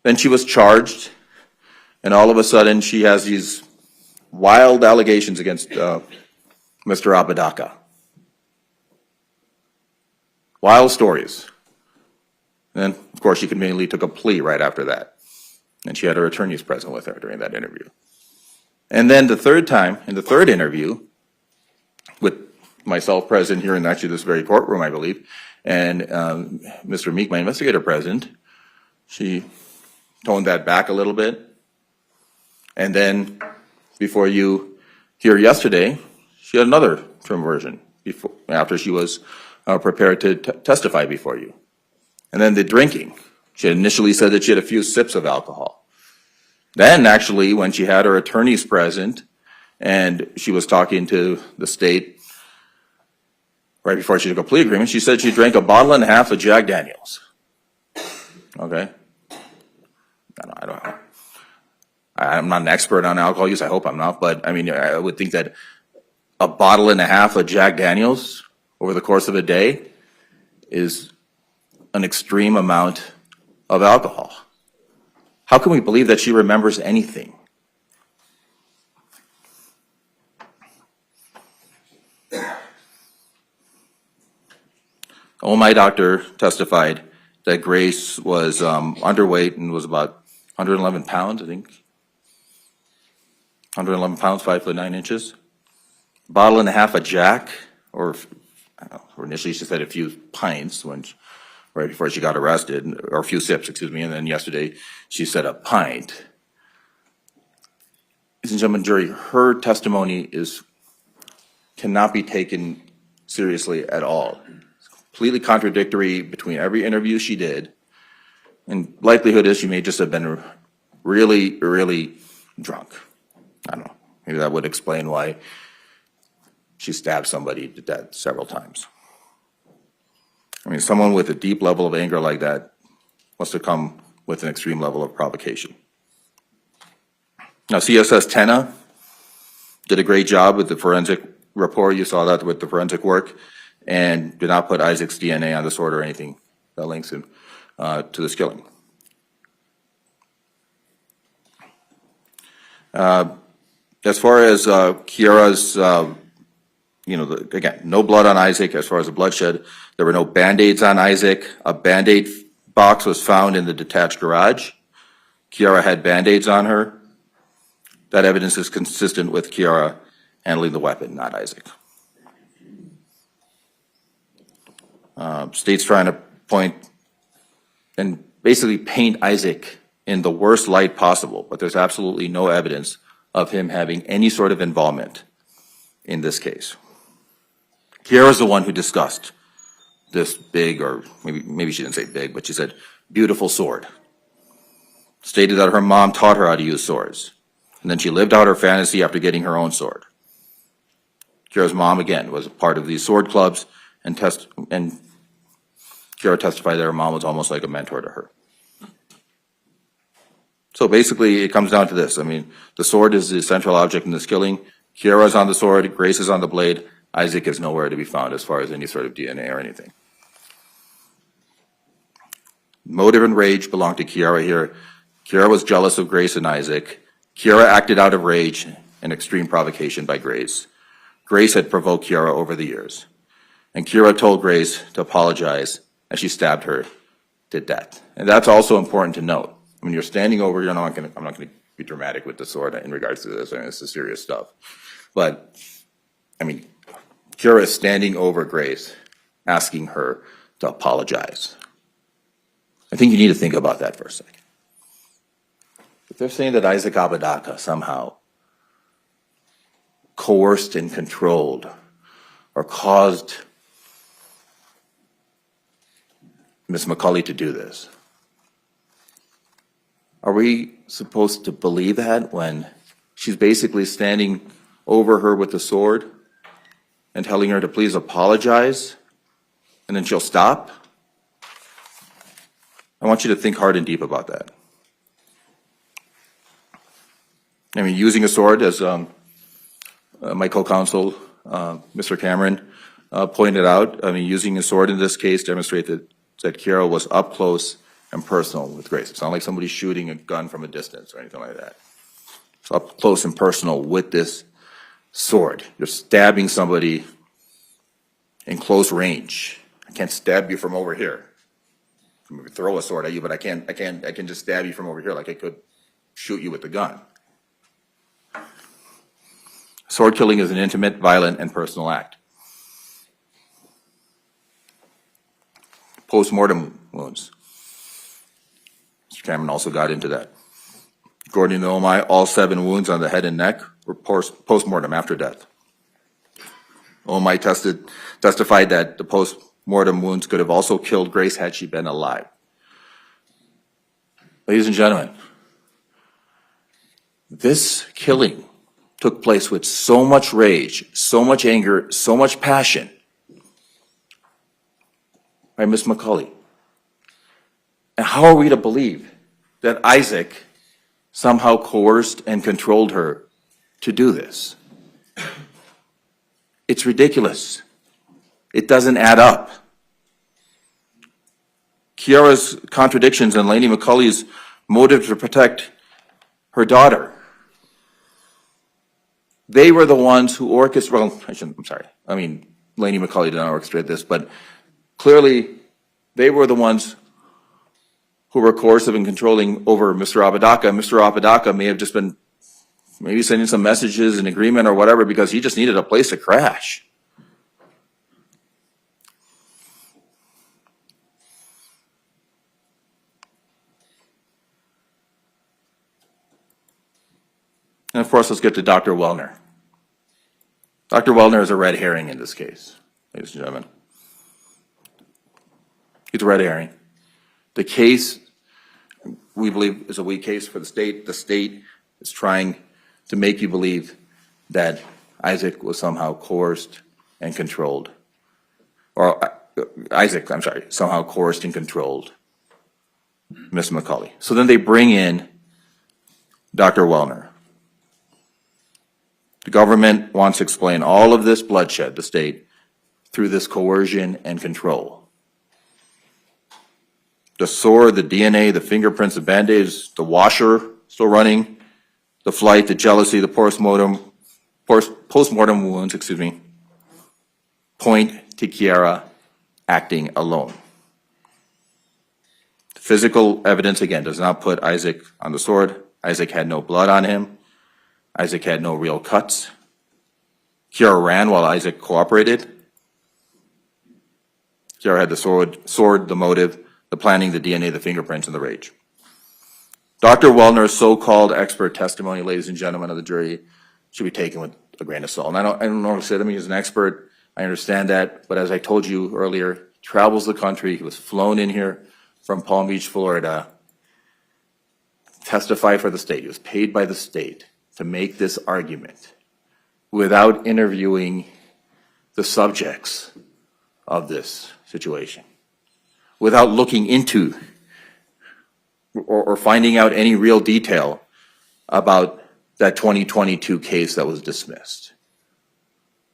Then she was charged, and all of a sudden she has these wild allegations against Mr. Apodaca. Wild stories. And then, of course, she conveniently took a plea right after that. And she had her attorneys present with her during that interview. And then the third time, in the third interview, with myself present here in actually this very courtroom, I believe, and Mr. Meek, my investigator, present, she toned that back a little bit. And then, before you here yesterday, she had another trim version after she was prepared to testify before you. And then the drinking. She had initially said that she had a few sips of alcohol. Then, actually, when she had her attorneys present and she was talking to the state right before she took a plea agreement, she said she drank a bottle and a half of Jack Daniels. Okay? I don't know. I'm not an expert on alcohol use. I hope I'm not. But, I mean, I would think that a bottle and a half of Jack Daniels over the course of a day is an extreme amount of alcohol. How can we believe that she remembers anything? Oh, my doctor testified that Grace was underweight and was about 111 pounds, I think. 111 pounds, 5'9". Bottle and a half of Jack, or initially she said a few pints right before she got arrested, or a few sips, excuse me, and then yesterday she said a pint. Ladies and gentlemen, jury, her testimony cannot be taken seriously at all. It's completely contradictory between every interview she did, and likelihood is she may just have been really, really drunk. I don't know. Maybe that would explain why she stabbed somebody to death several times. I mean, someone with a deep level of anger like that must have come with an extreme level of provocation. Now, CSS Tenna did a great job with the forensic report. You saw that with the forensic work, and did not put Isaac's DNA on the sword or anything that links him to this killing. As far as Kiara's, again, no blood on Isaac as far as the bloodshed. There were no Band-Aids on Isaac. A Band-Aid box was found in the detached garage. Kiara had Band-Aids on her. That evidence is consistent with Kiara handling the weapon, not Isaac. State's trying to point and basically paint Isaac in the worst light possible, but there's absolutely no evidence of him having any sort of involvement in this case. Kiara's the one who discussed this big, or maybe she didn't say big, but she said beautiful sword. Stated that her mom taught her how to use swords, and then she lived out her fantasy after getting her own sword. Kiara's mom, again, was a part of these sword clubs, and Kiara testified that her mom was almost like a mentor to her. So basically, it comes down to this. I mean, the sword is the central object in this killing. Kiara's on the sword, Grace is on the blade. Isaac is nowhere to be found as far as any sort of DNA or anything. Motive and rage belong to Kiara here. Kiara was jealous of Grace and Isaac. Kiara acted out of rage and extreme provocation by Grace. Grace had provoked Kiara over the years. And Kiara told Grace to apologize as she stabbed her to death. And that's also important to note. When you're standing over, I'm not going to be dramatic with the sword in regards to this. I mean, this is serious stuff. But, I mean, Kiara is standing over Grace, asking her to apologize. I think you need to think about that for a second. if they're saying that Isaac Apodaca somehow coerced and controlled or caused Ms. McCauley to do this, are we supposed to believe that when she's basically standing over her with a sword and telling her to please apologize, and then she'll stop? I want you to think hard and deep about that. I mean, using a sword, as my co-counsel, Mr. Cameron, pointed out, I mean, using a sword in this case demonstrated that Kiara was up close and personal with Grace. It's not like somebody's shooting a gun from a distance or anything like that. It's up close and personal with this sword. You're stabbing somebody in close range. I can't stab you from over here. I can throw a sword at you, but I can just stab you from over here like I could shoot you with the gun. Sword killing is an intimate, violent, and personal act. Post-mortem wounds. Mr. Cameron also got into that. According to OMI, all 7 wounds on the head and neck were post-mortem after death. OMI testified that the post-mortem wounds could have also killed Grace had she been alive. Ladies and gentlemen, this killing took place with so much rage, so much anger, so much passion by Ms. McCauley. And how are we to believe that Isaac somehow coerced and controlled her to do this? It's ridiculous. It doesn't add up. Kiara's contradictions and Laney McCauley's motive to protect her daughter. They were the ones who orchestrated, Laney McCauley did not orchestrate this, but clearly they were the ones who were coercive and controlling over Mr. Apodaca. Mr. Apodaca may have just been maybe sending some messages in agreement or whatever because he just needed a place to crash. And of course, let's get to Dr. Wellner. Dr. Wellner is a red herring in this case, ladies and gentlemen. He's a red herring. The case, we believe, is a weak case for the state. The state is trying to make you believe that Isaac was somehow coerced and controlled. Somehow coerced and controlled Ms. McCauley. So then they bring in Dr. Wellner. The government wants to explain all of this bloodshed, the state, through this coercion and control. The sword, the DNA, the fingerprints, the band-aids, the washer still running, the flight, the jealousy, the post-mortem wounds, point to Kiara acting alone. The physical evidence, again, does not put Isaac on the sword. Isaac had no blood on him. Isaac had no real cuts. Kiara ran while Isaac cooperated. Kiara had the sword, the motive, the planning, the DNA, the fingerprints, and the rage. Dr. Wellner's so-called expert testimony, ladies and gentlemen of the jury, should be taken with a grain of salt. And I don't normally say that he's an expert. I understand that. But as I told you earlier, he travels the country. He was flown in here from Palm Beach, Florida, testify for the state. He was paid by the state to make this argument without interviewing the subjects of this situation, without looking into or finding out any real detail about that 2022 case that was dismissed.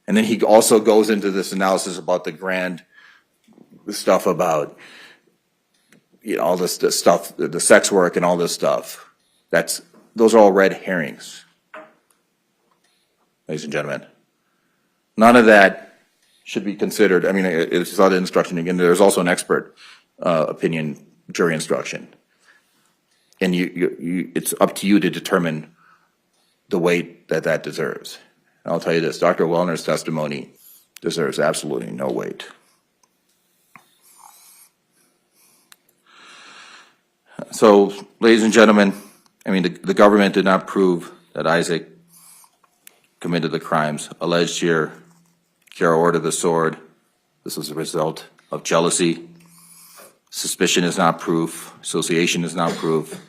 And then he also goes into this analysis about the stuff about, all this stuff, the sex work and all this stuff. Those are all red herrings, ladies and gentlemen. None of that should be considered. I mean, it's not an instruction. Again, there's also an expert opinion jury instruction. And it's up to you to determine the weight that deserves. And I'll tell you this, Dr. Wellner's testimony deserves absolutely no weight. So, ladies and gentlemen, I mean, the government did not prove that Isaac committed the crimes alleged here. Kiara ordered the sword. This was a result of jealousy. Suspicion is not proof. Association is not proof.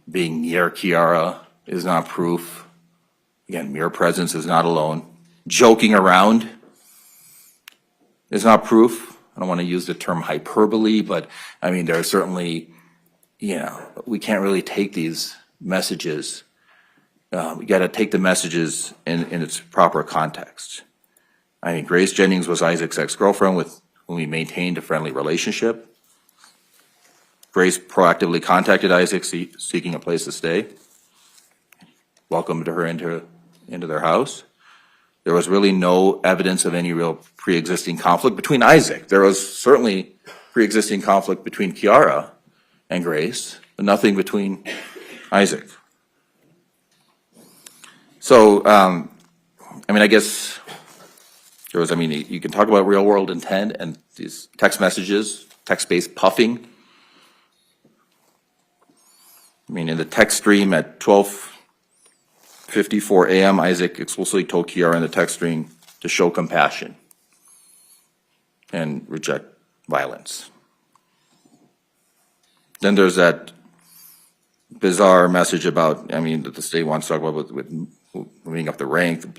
Being near Kiara is not proof. Again, mere presence is not alone. Joking around is not proof. I don't want to use the term hyperbole, but I mean, there are certainly, we can't really take these messages. We got to take the messages in its proper context. I mean, Grace Jennings was Isaac's ex-girlfriend with whom he maintained a friendly relationship. Grace proactively contacted Isaac seeking a place to stay, welcomed her into their house. There was really no evidence of any real pre-existing conflict between Isaac. There was certainly pre-existing conflict between Kiara and Grace, but nothing between Isaac. So, I guess there was, you can talk about real world intent and these text messages, text-based puffing. In the text stream at 12:54 a.m., Isaac explicitly told Kiara in the text stream to show compassion and reject violence. Then there's that bizarre message about, that the state wants to talk about with moving up the rank, the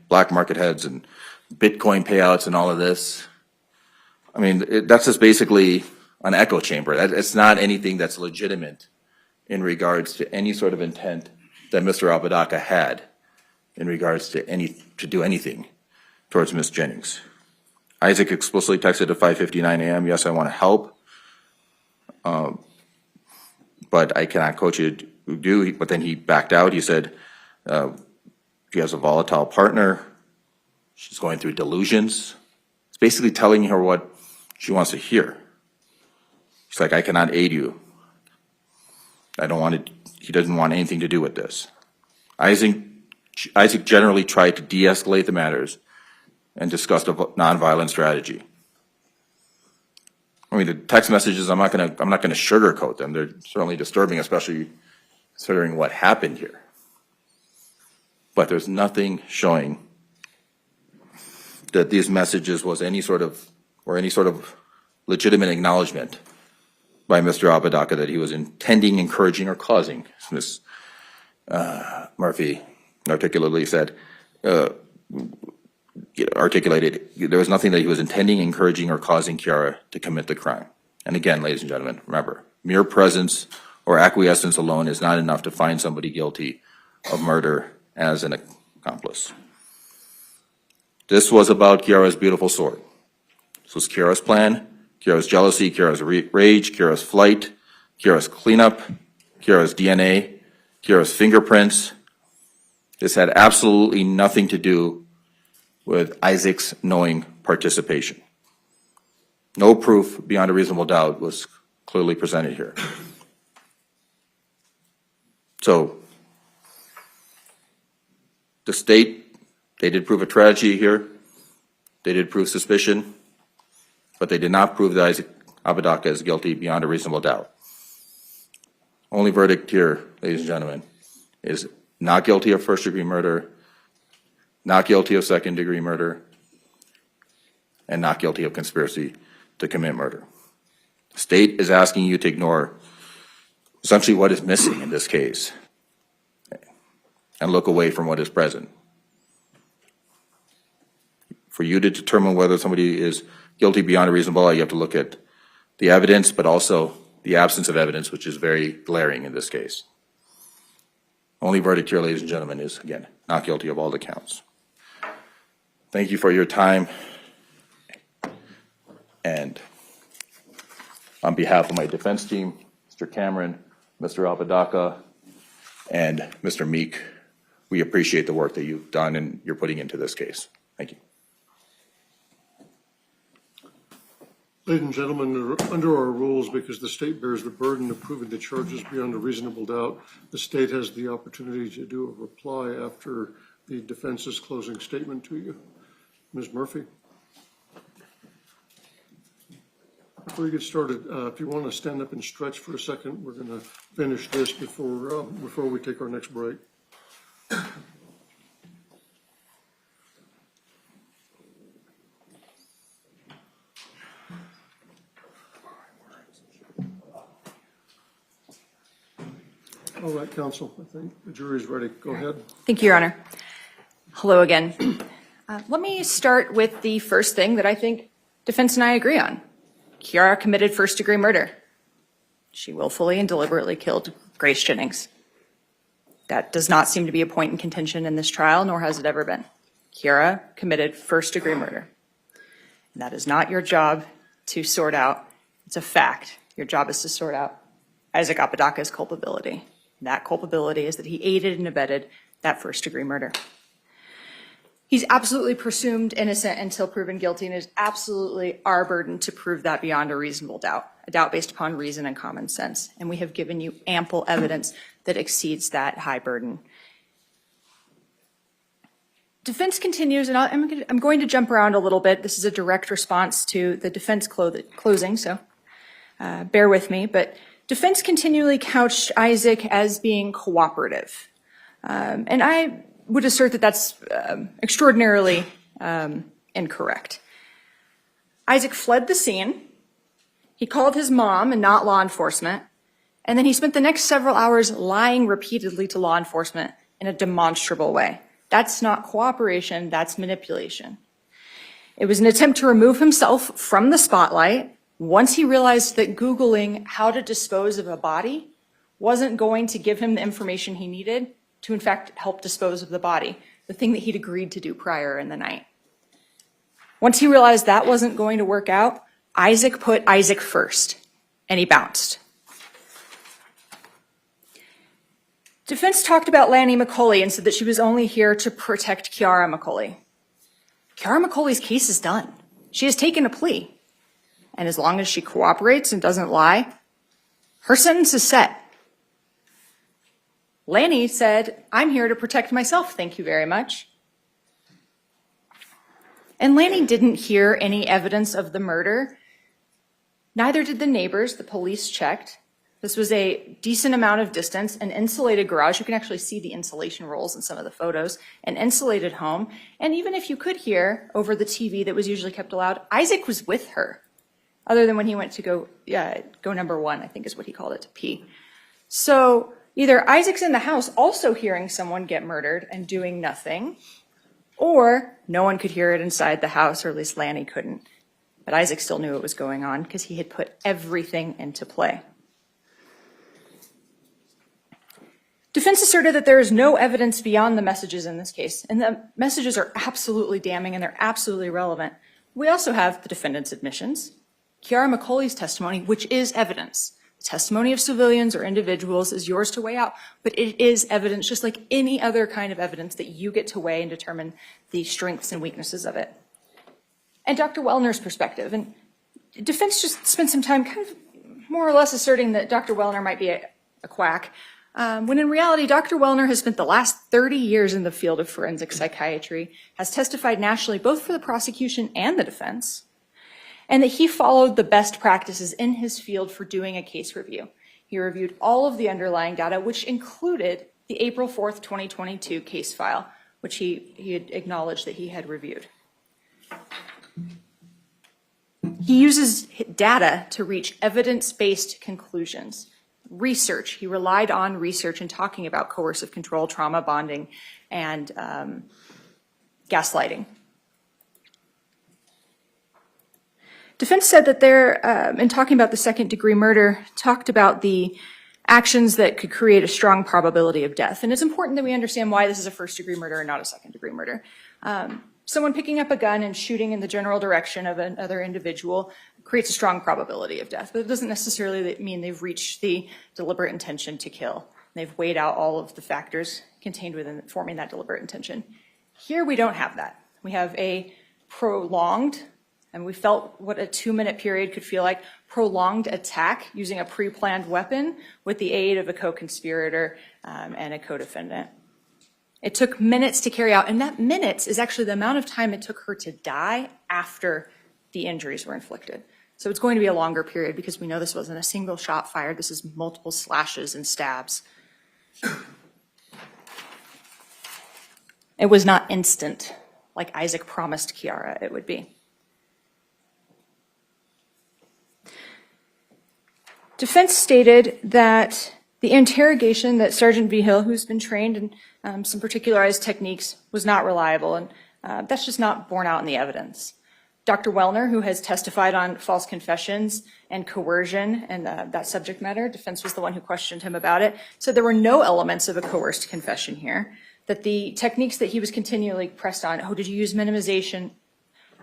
black market heads and Bitcoin payouts and all of this. That's just basically an echo chamber. It's not anything that's legitimate in regards to any sort of intent that Mr. Apodaca had in regards to do anything towards Ms. Jennings. Isaac explicitly texted at 5:59 a.m., yes, I want to help, but I cannot coach you to do, but then he backed out. He said, she has a volatile partner. She's going through delusions. It's basically telling her what she wants to hear. She's like, I cannot aid you. He doesn't want anything to do with this. Isaac generally tried to de-escalate the matters and discussed a nonviolent strategy. The text messages, I'm not gonna sugarcoat them. They're certainly disturbing, especially considering what happened here. But there's nothing showing that these messages was any sort of legitimate acknowledgement by Mr. Apodaca that he was intending, encouraging, or causing. Ms. Murphy articulated, there was nothing that he was intending, encouraging, or causing Kiara to commit the crime. And again, ladies and gentlemen, remember, mere presence or acquiescence alone is not enough to find somebody guilty of murder as an accomplice. This was about Kiara's beautiful sword. This was Kiara's plan, Kiara's jealousy, Kiara's rage, Kiara's flight, Kiara's cleanup, Kiara's DNA, Kiara's fingerprints. This had absolutely nothing to do with Isaac's knowing participation. No proof beyond a reasonable doubt was clearly presented here. So, the state, they did prove a tragedy here. They did prove suspicion, but they did not prove that Isaac Apodaca is guilty beyond a reasonable doubt. Only verdict here, ladies and gentlemen, is not guilty of first-degree murder, not guilty of second-degree murder, and not guilty of conspiracy to commit murder. The state is asking you to ignore essentially what is missing in this case and look away from what is present. For you to determine whether somebody is guilty beyond a reasonable doubt, you have to look at the evidence, but also the absence of evidence, which is very glaring in this case. Only verdict here, ladies and gentlemen, is, again, not guilty of all the counts. Thank you for your time. And on behalf of my defense team, Mr. Cameron, Mr. Apodaca, and Mr. Meek, we appreciate the work that you've done and you're putting into this case. Thank you. Ladies and gentlemen, under our rules, because the state bears the burden of proving the charges beyond a reasonable doubt, the state has the opportunity to do a reply after the defense's closing statement to you. Ms. Murphy. Before you get started, if you want to stand up and stretch for a second, we're going to finish this before we take our next break. All right, counsel, I think the jury's ready. Go ahead. Thank you, Your Honor. Hello again. Let me start with the first thing that I think defense and I agree on. Kiara committed first-degree murder. She willfully and deliberately killed Grace Jennings. That does not seem to be a point in contention in this trial, nor has it ever been. Kiara committed first-degree murder. And that is not your job to sort out. It's a fact. Your job is to sort out Isaac Apodaca's culpability. And that culpability is that he aided and abetted that first-degree murder. He's absolutely presumed innocent until proven guilty, and it is absolutely our burden to prove that beyond a reasonable doubt, a doubt based upon reason and common sense. And we have given you ample evidence that exceeds that high burden. Defense continues, and I'm going to jump around a little bit. This is a direct response to the defense closing, so bear with me. But defense continually couched Isaac as being cooperative. And I would assert that that's extraordinarily incorrect. Isaac fled the scene. He called his mom and not law enforcement. And then he spent the next several hours lying repeatedly to law enforcement in a demonstrable way. That's not cooperation, that's manipulation. It was an attempt to remove himself from the spotlight once he realized that Googling how to dispose of a body wasn't going to give him the information he needed to, in fact, help dispose of the body, the thing that he'd agreed to do prior in the night. Once he realized that wasn't going to work out, Isaac put Isaac first, and he bounced. Defense talked about Lanny McCauley and said that she was only here to protect Kiara McCauley. Kiara McCauley's case is done. She has taken a plea. And as long as she cooperates and doesn't lie, her sentence is set. Lanny said, I'm here to protect myself, thank you very much. And Lanny didn't hear any evidence of the murder. Neither did the neighbors. The police checked. This was a decent amount of distance, an insulated garage. You can actually see the insulation rolls in some of the photos, an insulated home. And even if you could hear over the TV that was usually kept loud, Isaac was with her, other than when he went to go number one, I think is what he called it, to pee. So either Isaac's in the house also hearing someone get murdered and doing nothing, or no one could hear it inside the house, or at least Lanny couldn't. But Isaac still knew what was going on because he had put everything into play. Defense asserted that there is no evidence beyond the messages in this case, and the messages are absolutely damning and they're absolutely relevant. We also have the defendant's admissions, Kiara McCauley's testimony, which is evidence. The testimony of civilians or individuals is yours to weigh out, but it is evidence just like any other kind of evidence that you get to weigh and determine the strengths and weaknesses of it. And Dr. Wellner's perspective, and defense just spent some time kind of more or less asserting that Dr. Wellner might be a quack, when in reality, Dr. Wellner has spent the last 30 years in the field of forensic psychiatry, has testified nationally both for the prosecution and the defense, and that he followed the best practices in his field for doing a case review. He reviewed all of the underlying data, which included the April 4th, 2022 case file, which he had acknowledged that he had reviewed. He uses data to reach evidence-based conclusions. Research. He relied on research in talking about coercive control, trauma bonding, and gaslighting. Defense said that in talking about the second-degree murder, talked about the actions that could create a strong probability of death. And it's important that we understand why this is a first-degree murder and not a second-degree murder. Someone picking up a gun and shooting in the general direction of another individual creates a strong probability of death, but it doesn't necessarily mean they've reached the deliberate intention to kill. They've weighed out all of the factors contained within forming that deliberate intention. Here we don't have that. We have a prolonged, and we felt what a 2-minute period could feel like, prolonged attack using a pre-planned weapon with the aid of a co-conspirator and a co-defendant. It took minutes to carry out, and that minutes is actually the amount of time it took her to die after the injuries were inflicted. So it's going to be a longer period because we know this wasn't a single shot fired. This is multiple slashes and stabs. It was not instant, like Isaac promised Kiara it would be. Defense stated that the interrogation that Sergeant Vigil, who's been trained in some particularized techniques, was not reliable, and that's just not borne out in the evidence. Dr. Wellner, who has testified on false confessions and coercion and that subject matter, defense was the one who questioned him about it, said there were no elements of a coerced confession here, that the techniques that he was continually pressed on, oh, did you use minimization,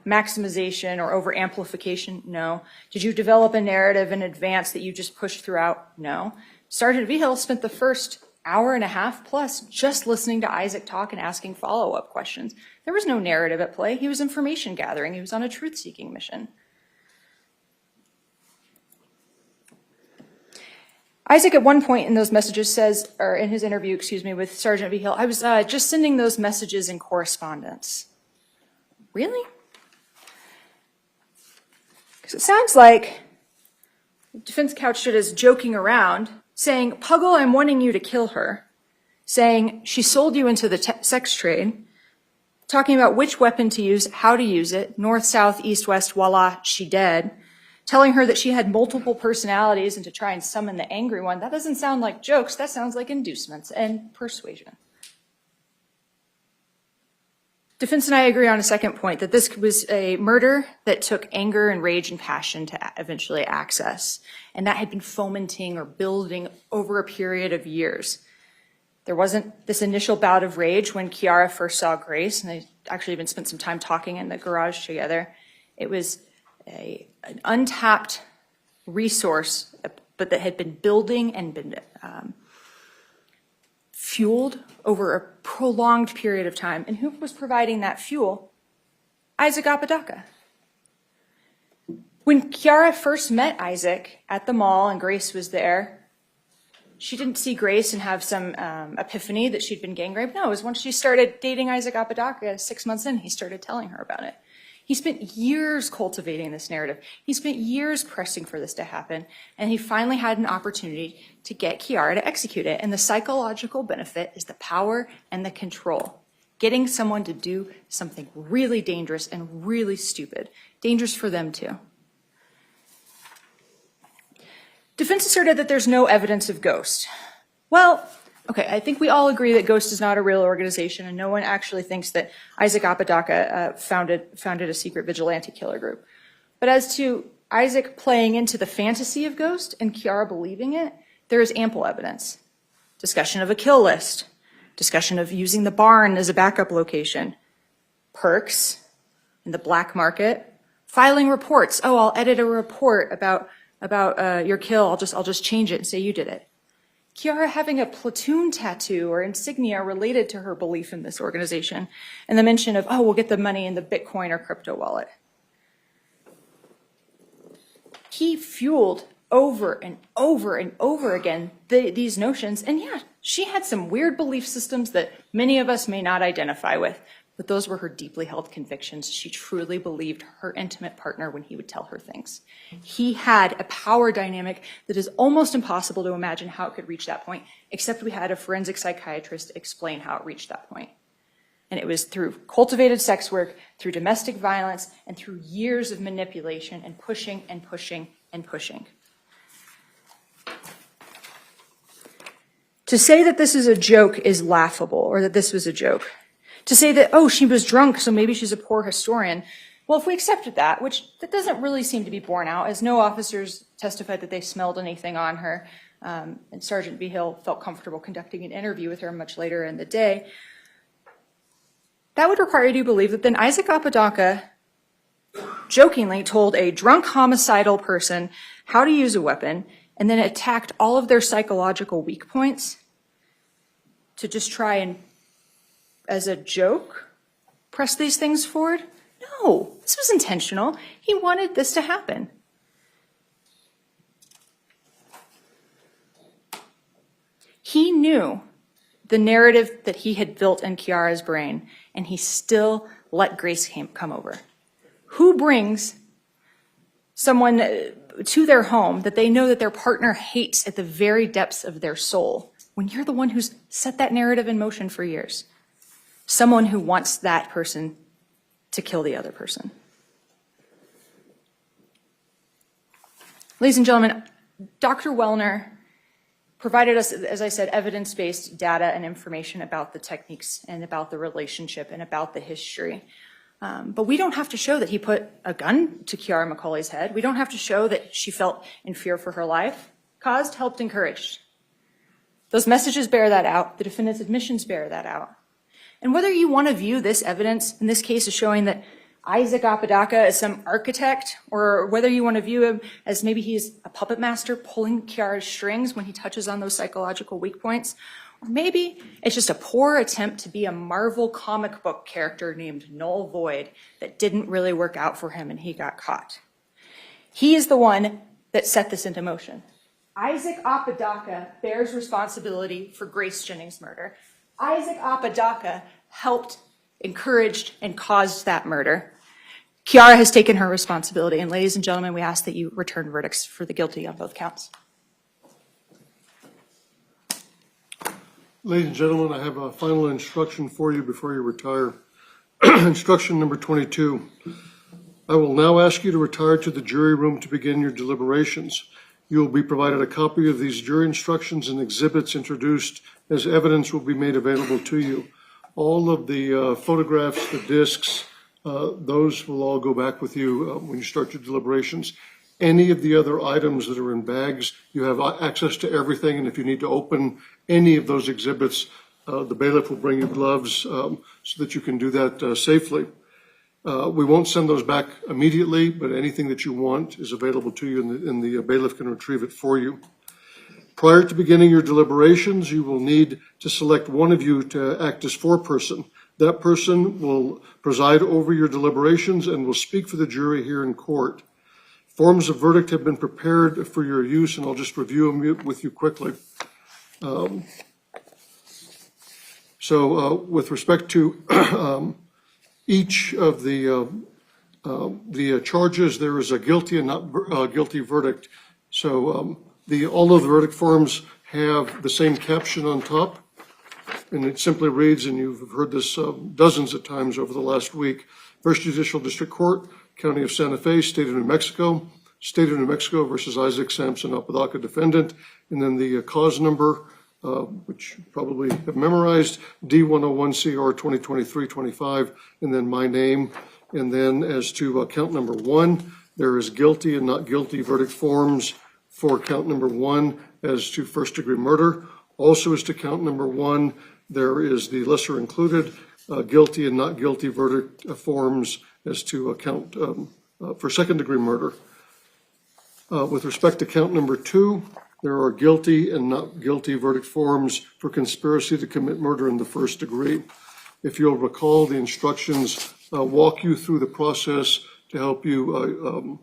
maximization, or over amplification? No. Did you develop a narrative in advance that you just pushed throughout? No. Sergeant Vigil spent the first hour and a half plus just listening to Isaac talk and asking follow-up questions. There was no narrative at play. He was information gathering. He was on a truth-seeking mission. Isaac at one point in those messages says, or in his interview, with Sergeant Vigil, I was just sending those messages in correspondence. Really? Because it sounds like defense couched it as joking around, saying, Puggle, I'm wanting you to kill her. Saying, she sold you into the sex trade. Talking about which weapon to use, how to use it, north, south, east, west, voila, she dead. Telling her that she had multiple personalities and to try and summon the angry one. That doesn't sound like jokes, that sounds like inducements and persuasion. Defense and I agree on a second point, that this was a murder that took anger and rage and passion to eventually access. And that had been fomenting or building over a period of years. There wasn't this initial bout of rage when Kiara first saw Grace, and they actually even spent some time talking in the garage together. It was an untapped resource, but that had been building and been fueled over a prolonged period of time. And who was providing that fuel? Isaac Apodaca. When Kiara first met Isaac at the mall and Grace was there, she didn't see Grace and have some epiphany that she'd been gang raped. No, it was once she started dating Isaac Apodaca, 6 months in, he started telling her about it. He spent years cultivating this narrative. He spent years pressing for this to happen, and he finally had an opportunity to get Kiara to execute it. And the psychological benefit is the power and the control. Getting someone to do something really dangerous and really stupid. Dangerous for them too. Defense asserted that there's no evidence of Ghost. Well, okay, I think we all agree that Ghost is not a real organization, and no one actually thinks that Isaac Apodaca founded a secret vigilante killer group. But as to Isaac playing into the fantasy of Ghost and Kiara believing it, there is ample evidence. Discussion of a kill list, discussion of using the barn as a backup location, perks in the black market, filing reports. Oh, I'll edit a report about your kill. I'll just change it and say you did it. Kiara having a platoon tattoo or insignia related to her belief in this organization, and the mention of, oh, we'll get the money in the Bitcoin or crypto wallet. He fueled over and over and over again these notions, and yeah, she had some weird belief systems that many of us may not identify with, but those were her deeply held convictions. She truly believed her intimate partner when he would tell her things. He had a power dynamic that is almost impossible to imagine how it could reach that point, except we had a forensic psychiatrist explain how it reached that point. And it was through cultivated sex work, through domestic violence, and through years of manipulation and pushing and pushing and pushing. To say that this is a joke is laughable, or that this was a joke. To say that, oh, she was drunk, so maybe she's a poor historian. Well, if we accepted that, which that doesn't really seem to be borne out, as no officers testified that they smelled anything on her, and Sergeant Vigil felt comfortable conducting an interview with her much later in the day, that would require you to believe that then Isaac Apodaca jokingly told a drunk homicidal person how to use a weapon and then attacked all of their psychological weak points to just try and, as a joke, press these things forward? No, this was intentional. He wanted this to happen. He knew the narrative that he had built in Kiara's brain, and he still let Grace come over. Who brings someone to their home that they know that their partner hates at the very depths of their soul, when you're the one who's set that narrative in motion for years. Someone who wants that person to kill the other person. Ladies and gentlemen, Dr. Wellner provided us, as I said, evidence-based data and information about the techniques and about the relationship and about the history. But we don't have to show that he put a gun to Kiara McCauley's head. We don't have to show that she felt in fear for her life. Caused, helped, encouraged. Those messages bear that out. The defendant's admissions bear that out. And whether you want to view this evidence, in this case, as showing that Isaac Apodaca is some architect, or whether you want to view him as maybe he's a puppet master pulling Kiara's strings when he touches on those psychological weak points, or maybe it's just a poor attempt to be a Marvel comic book character named Null Void that didn't really work out for him and he got caught. He is the one that set this into motion. Isaac Apodaca bears responsibility for Grace Jennings' murder. Isaac Apodaca helped, encouraged, and caused that murder. Kiara has taken her responsibility, and ladies and gentlemen, we ask that you return verdicts for the guilty on both counts. Ladies and gentlemen, I have a final instruction for you before you retire. Instruction number 22. I will now ask you to retire to the jury room to begin your deliberations. You will be provided a copy of these jury instructions, and exhibits introduced as evidence will be made available to you. All of the photographs, the discs, those will all go back with you when you start your deliberations. Any of the other items that are in bags, you have access to everything, and if you need to open any of those exhibits, the bailiff will bring you gloves so that you can do that safely. We won't send those back immediately, but anything that you want is available to you, and the bailiff can retrieve it for you. Prior to beginning your deliberations, you will need to select one of you to act as foreperson. That person will preside over your deliberations and will speak for the jury here in court. Forms of verdict have been prepared for your use, and I'll just review them with you quickly. With respect to each of the charges, there is a guilty and not guilty verdict. All of the verdict forms have the same caption on top, and it simply reads, and you've heard this dozens of times over the last week: First Judicial District Court, County of Santa Fe, State of New Mexico versus Isaac Sampson Apodaca, defendant, and then the cause number, which you probably have memorized, D101CR 2023-25, and then my name. And then as to count number 1, there is guilty and not guilty verdict forms for count number 1 as to first-degree murder. Also as to count number 1, there is the lesser included guilty and not guilty verdict forms as to account for second-degree murder. With respect to count number 2, there are guilty and not guilty verdict forms for conspiracy to commit murder in the first degree. If you'll recall, the instructions walk you through the process to help you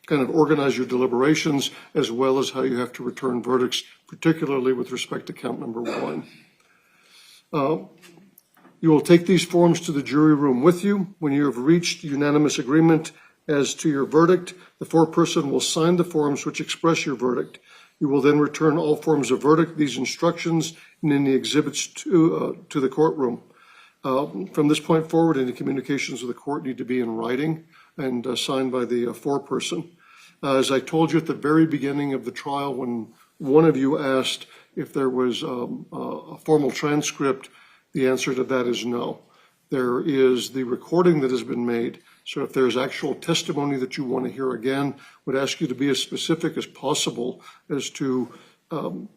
kind of organize your deliberations, as well as how you have to return verdicts, particularly with respect to count number 1. You will take these forms to the jury room with you. When you have reached unanimous agreement as to your verdict, the foreperson will sign the forms which express your verdict. You will then return all forms of verdict, these instructions, and any exhibits to the courtroom. From this point forward, any communications with the court need to be in writing and signed by the foreperson. As I told you at the very beginning of the trial, when one of you asked if there was a formal transcript, the answer to that is no. There is the recording that has been made. So if there's actual testimony that you want to hear again, would ask you to be as specific as possible as to the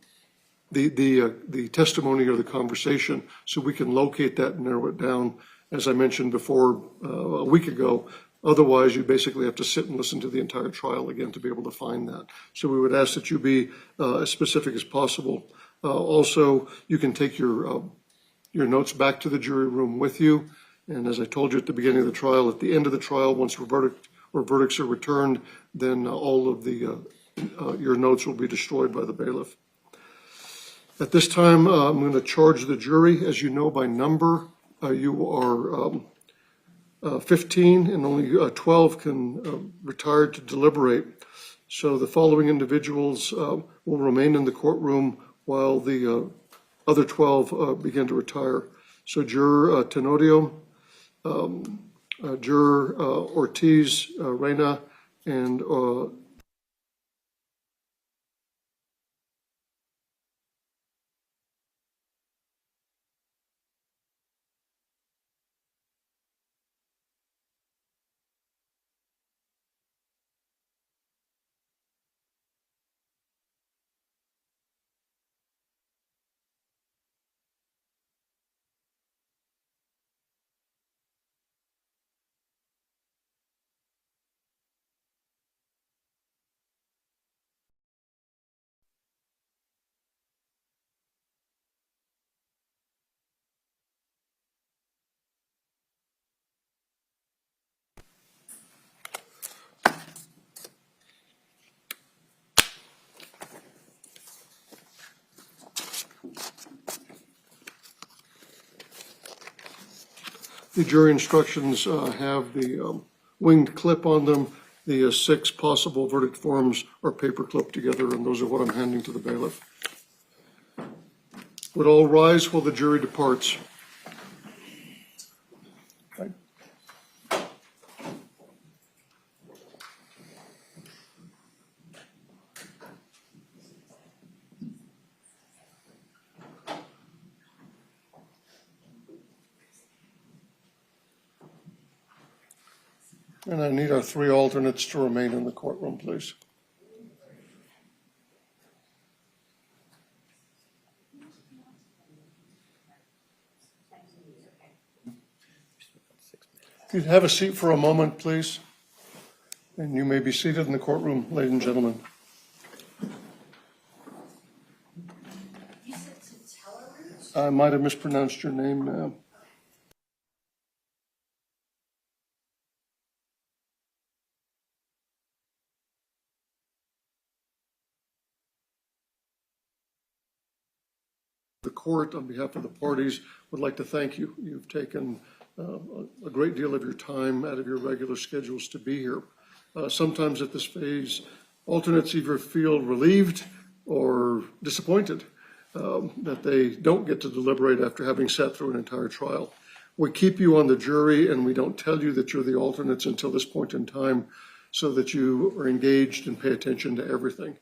testimony or the conversation, so we can locate that and narrow it down, as I mentioned before a week ago. Otherwise, you basically have to sit and listen to the entire trial again to be able to find that. So we would ask that you be as specific as possible. Also, you can take your notes back to the jury room with you. And as I told you at the beginning of the trial, at the end of the trial, once verdicts are returned, then all of your notes will be destroyed by the bailiff. At this time, I'm going to charge the jury. As you know by number, you are 15, and only 12 can retire to deliberate. So the following individuals will remain in the courtroom while the other 12 begin to retire. So Juror Tenorio, Juror Ortiz Reyna, and the jury instructions have the winged clip on them. The 6 possible verdict forms are paper clipped together, and those are what I'm handing to the bailiff. Would all rise while the jury departs? And I need our 3 alternates to remain in the courtroom, please. If you'd have a seat for a moment, please. And you may be seated in the courtroom, ladies and gentlemen. I might have mispronounced your name, ma'am. The court, on behalf of the parties, would like to thank you. You've taken a great deal of your time out of your regular schedules to be here. Sometimes at this phase, alternates either feel relieved or disappointed that they don't get to deliberate after having sat through an entire trial. We keep you on the jury, and we don't tell you that you're the alternates until this point in time so that you are engaged and pay attention to everything.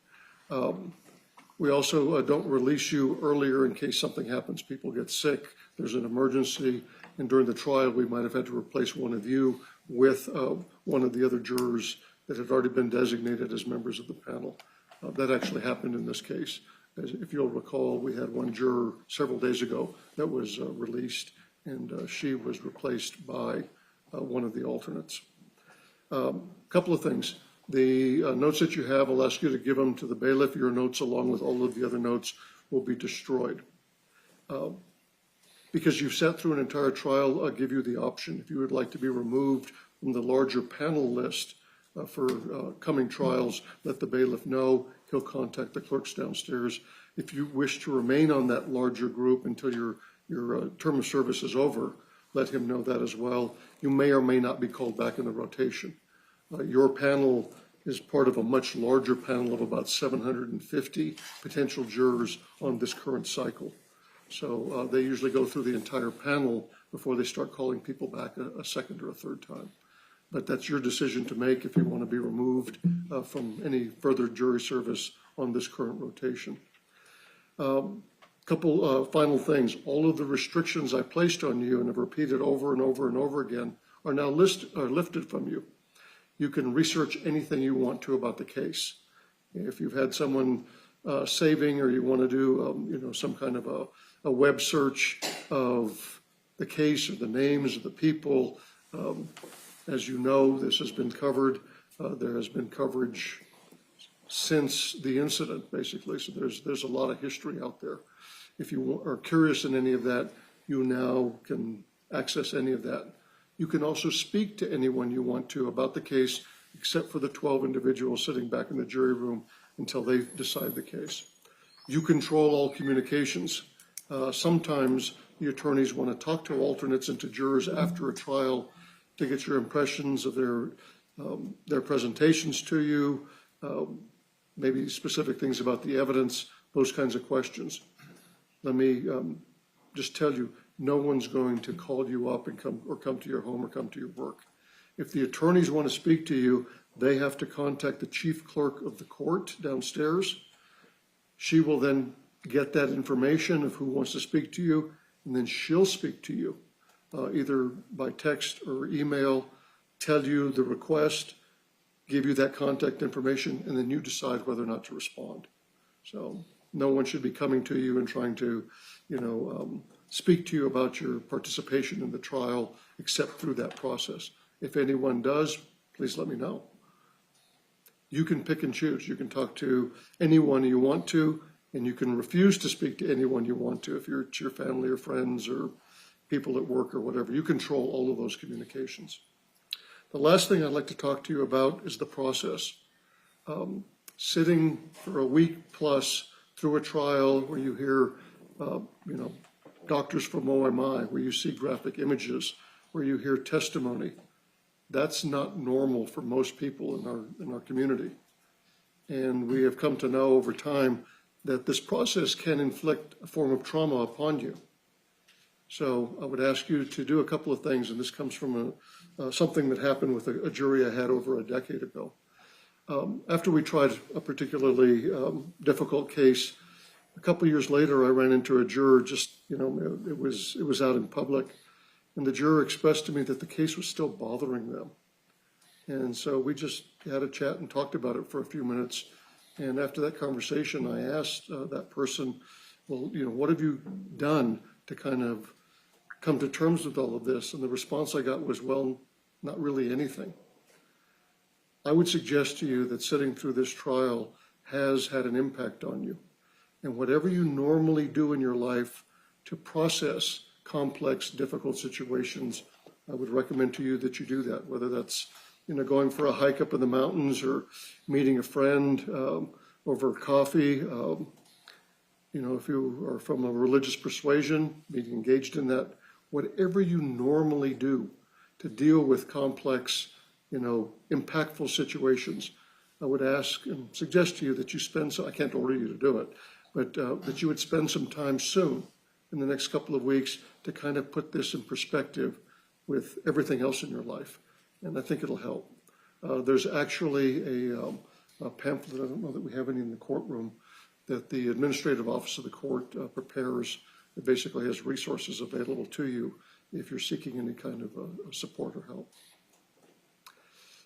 We also don't release you earlier in case something happens. People get sick, there's an emergency, and during the trial, we might have had to replace one of you with one of the other jurors that had already been designated as members of the panel. That actually happened in this case. As if you'll recall, we had one juror several days ago that was released, and she was replaced by one of the alternates. Couple of things. The notes that you have, I'll ask you to give them to the bailiff. Your notes, along with all of the other notes, will be destroyed. Because you've sat through an entire trial, I'll give you the option. If you would like to be removed from the larger panel list for coming trials, let the bailiff know. He'll contact the clerks downstairs. If you wish to remain on that larger group until your term of service is over, let him know that as well. You may or may not be called back in the rotation. Your panel is part of a much larger panel of about 750 potential jurors on this current cycle. So they usually go through the entire panel before they start calling people back a second or a third time. But that's your decision to make if you want to be removed from any further jury service on this current rotation. Couple final things. All of the restrictions I placed on you and have repeated over and over and over again are now lifted from you. You can research anything you want to about the case. If you've had someone saving, or you want to do some kind of a web search of the case or the names of the people, as you know, this has been covered. There has been coverage since the incident, basically. So there's a lot of history out there. If you are curious in any of that, you now can access any of that. You can also speak to anyone you want to about the case, except for the 12 individuals sitting back in the jury room until they decide the case. You control all communications. Sometimes the attorneys want to talk to alternates and to jurors after a trial to get your impressions of their presentations to you, maybe specific things about the evidence, those kinds of questions. Let me just tell you, no one's going to call you up and come to your home or come to your work. If the attorneys want to speak to you, they have to contact the chief clerk of the court downstairs. She will then get that information of who wants to speak to you, and then she'll speak to you, either by text or email, tell you the request, give you that contact information, and then you decide whether or not to respond. So no one should be coming to you and trying to, speak to you about your participation in the trial except through that process. If anyone does, please let me know. You can pick and choose. You can talk to anyone you want to, and you can refuse to speak to anyone you want to if it's your family or friends or people at work or whatever. You control all of those communications. The last thing I'd like to talk to you about is the process. Sitting for a week plus through a trial where you hear, doctors from OMI, where you see graphic images, where you hear testimony, that's not normal for most people in our community. And we have come to know over time that this process can inflict a form of trauma upon you. So I would ask you to do a couple of things, and this comes from something that happened with a jury I had over a decade ago. After we tried a particularly difficult case, a couple of years later, I ran into a juror, it was out in public, and the juror expressed to me that the case was still bothering them. And so we just had a chat and talked about it for a few minutes. And after that conversation, I asked that person, well, what have you done to kind of come to terms with all of this? And the response I got was, well, not really anything. I would suggest to you that sitting through this trial has had an impact on you. And whatever you normally do in your life to process complex, difficult situations, I would recommend to you that you do that, whether that's going for a hike up in the mountains or meeting a friend over coffee. If you are from a religious persuasion, being engaged in that, whatever you normally do to deal with complex, impactful situations, I would ask and suggest to you that you spend, I can't order you to do it, but that you would spend some time soon in the next couple of weeks to kind of put this in perspective with everything else in your life. And I think it'll help. There's actually a pamphlet, I don't know that we have any in the courtroom, that the administrative office of the court prepares. It basically has resources available to you if you're seeking any kind of support or help.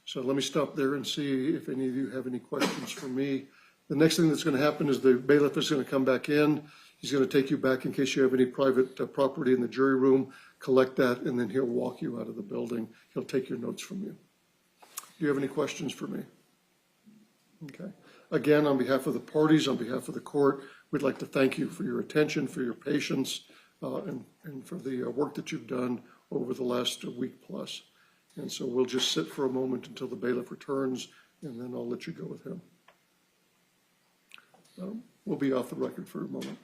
So let me stop there and see if any of you have any questions for me. The next thing that's going to happen is the bailiff is going to come back in. He's going to take you back in case you have any private property in the jury room, collect that, and then he'll walk you out of the building. He'll take your notes from you. Do you have any questions for me? Okay. Again, on behalf of the parties, on behalf of the court, we'd like to thank you for your attention, for your patience, and for the work that you've done over the last week plus. And so we'll just sit for a moment until the bailiff returns, and then I'll let you go with him. We'll be off the record for a moment.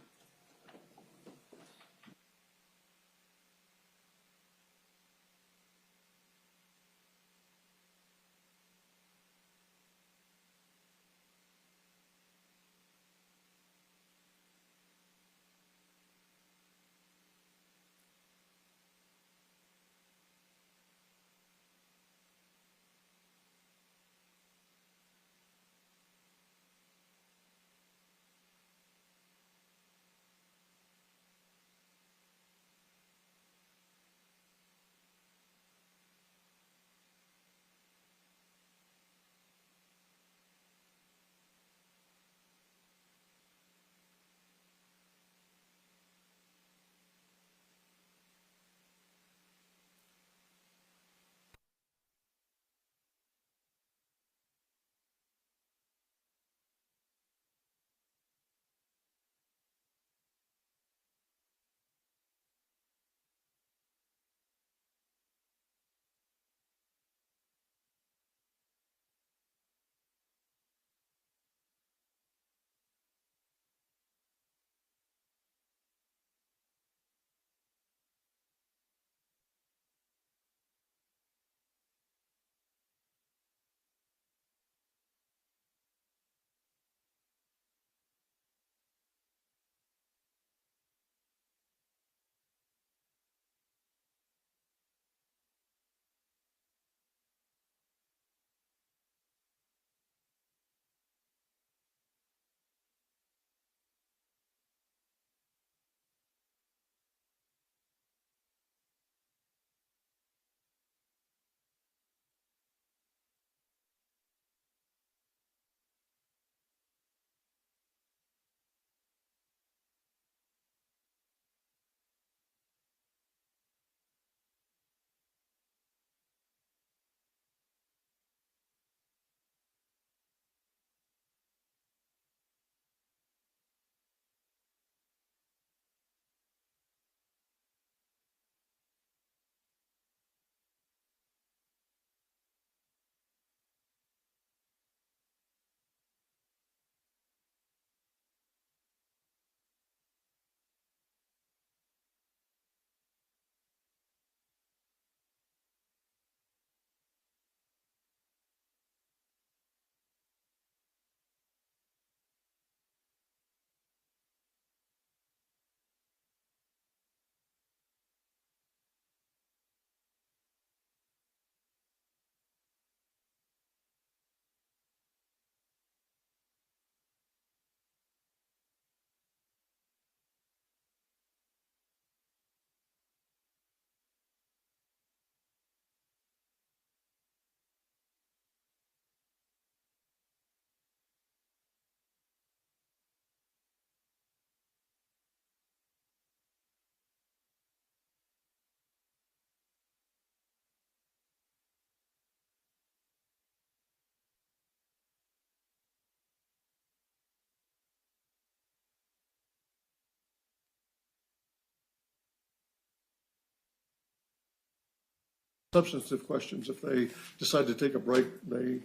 substantive questions. If they decide to take a break, they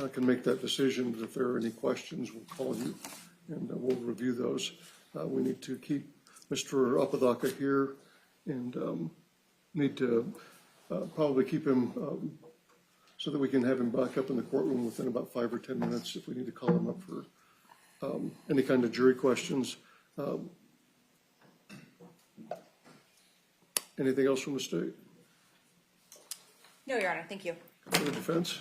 can make that decision. But if there are any questions, we'll call you and we'll review those. We need to keep Mr. Apodaca here and need to probably keep him so that we can have him back up in the courtroom within about 5 or 10 minutes if we need to call him up for any kind of jury questions. Anything else from the state? No, Your Honor, thank you. For the defense?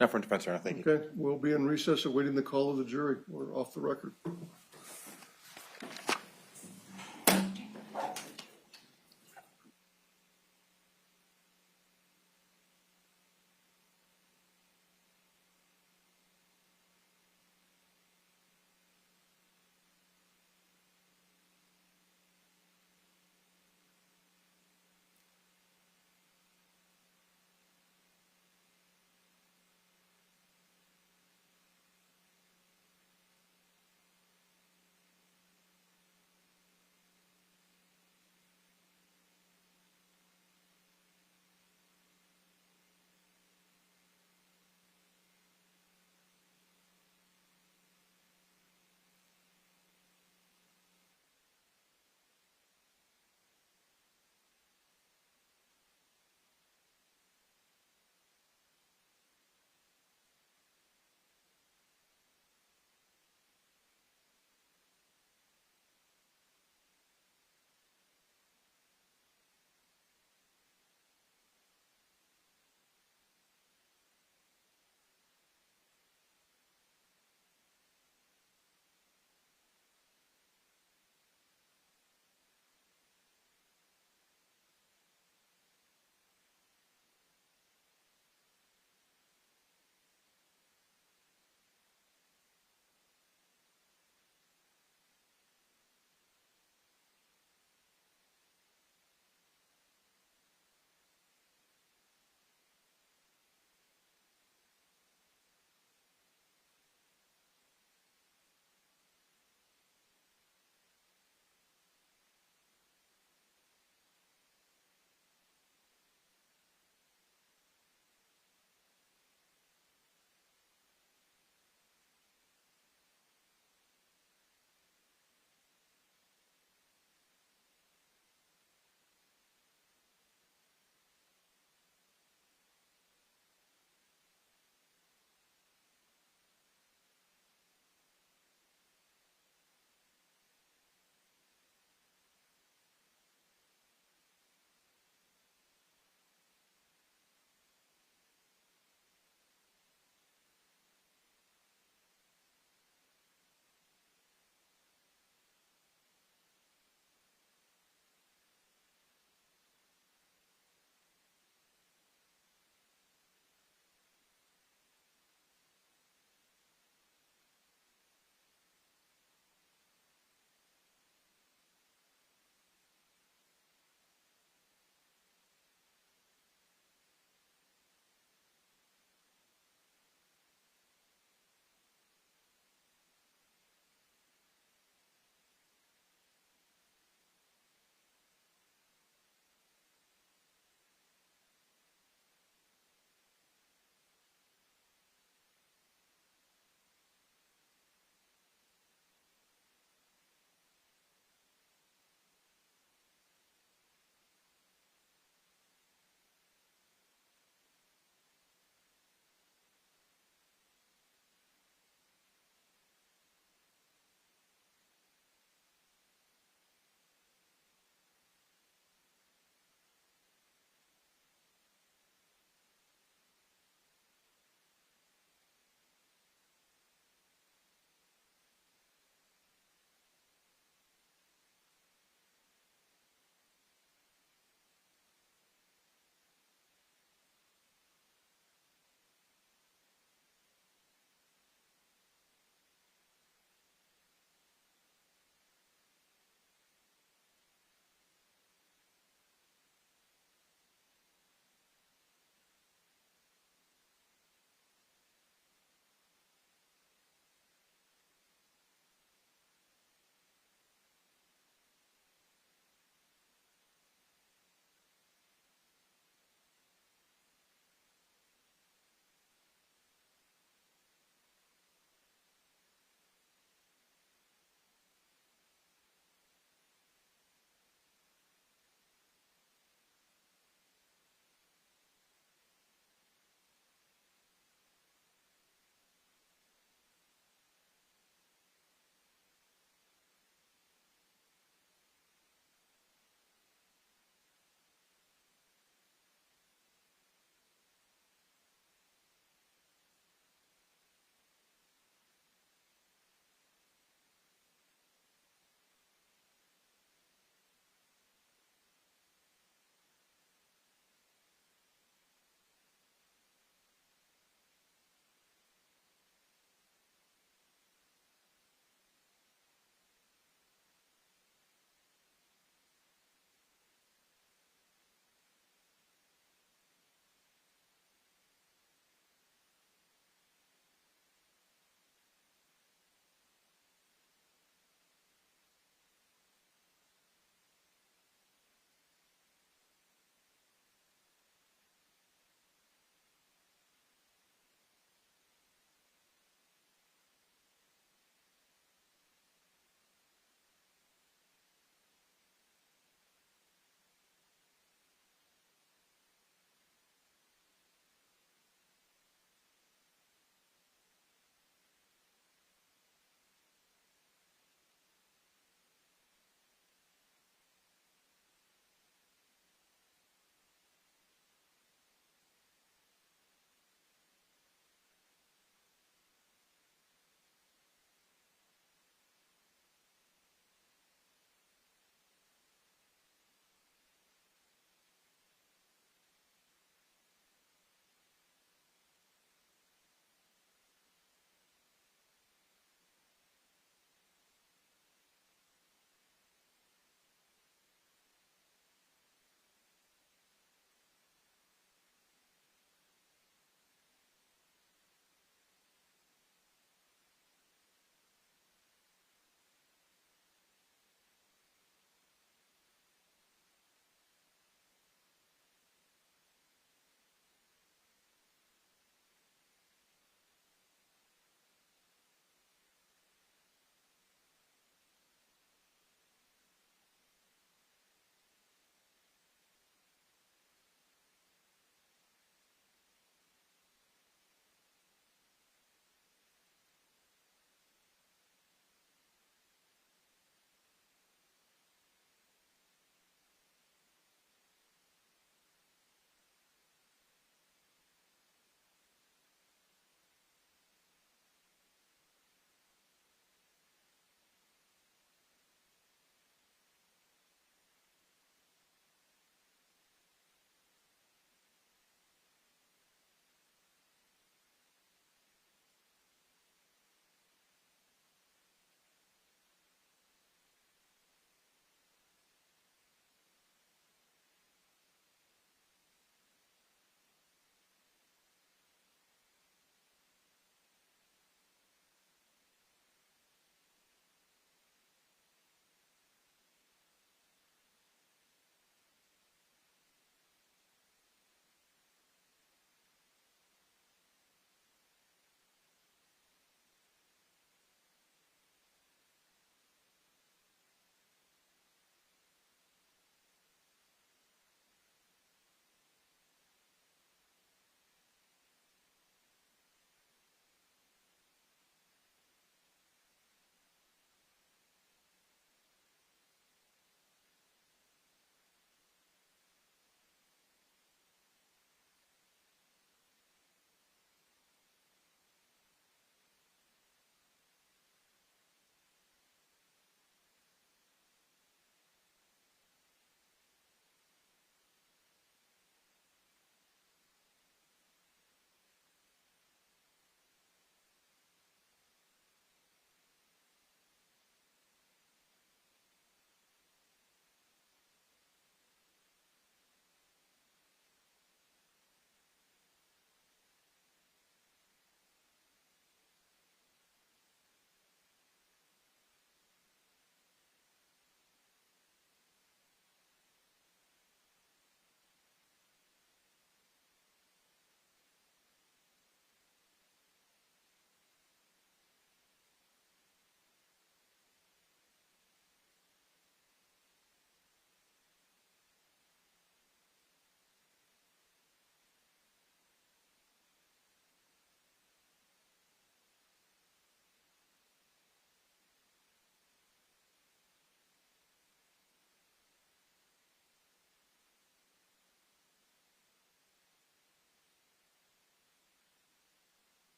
Not for defense, Your Honor, thank you. Okay, we'll be in recess awaiting the call of the jury. We're off the record.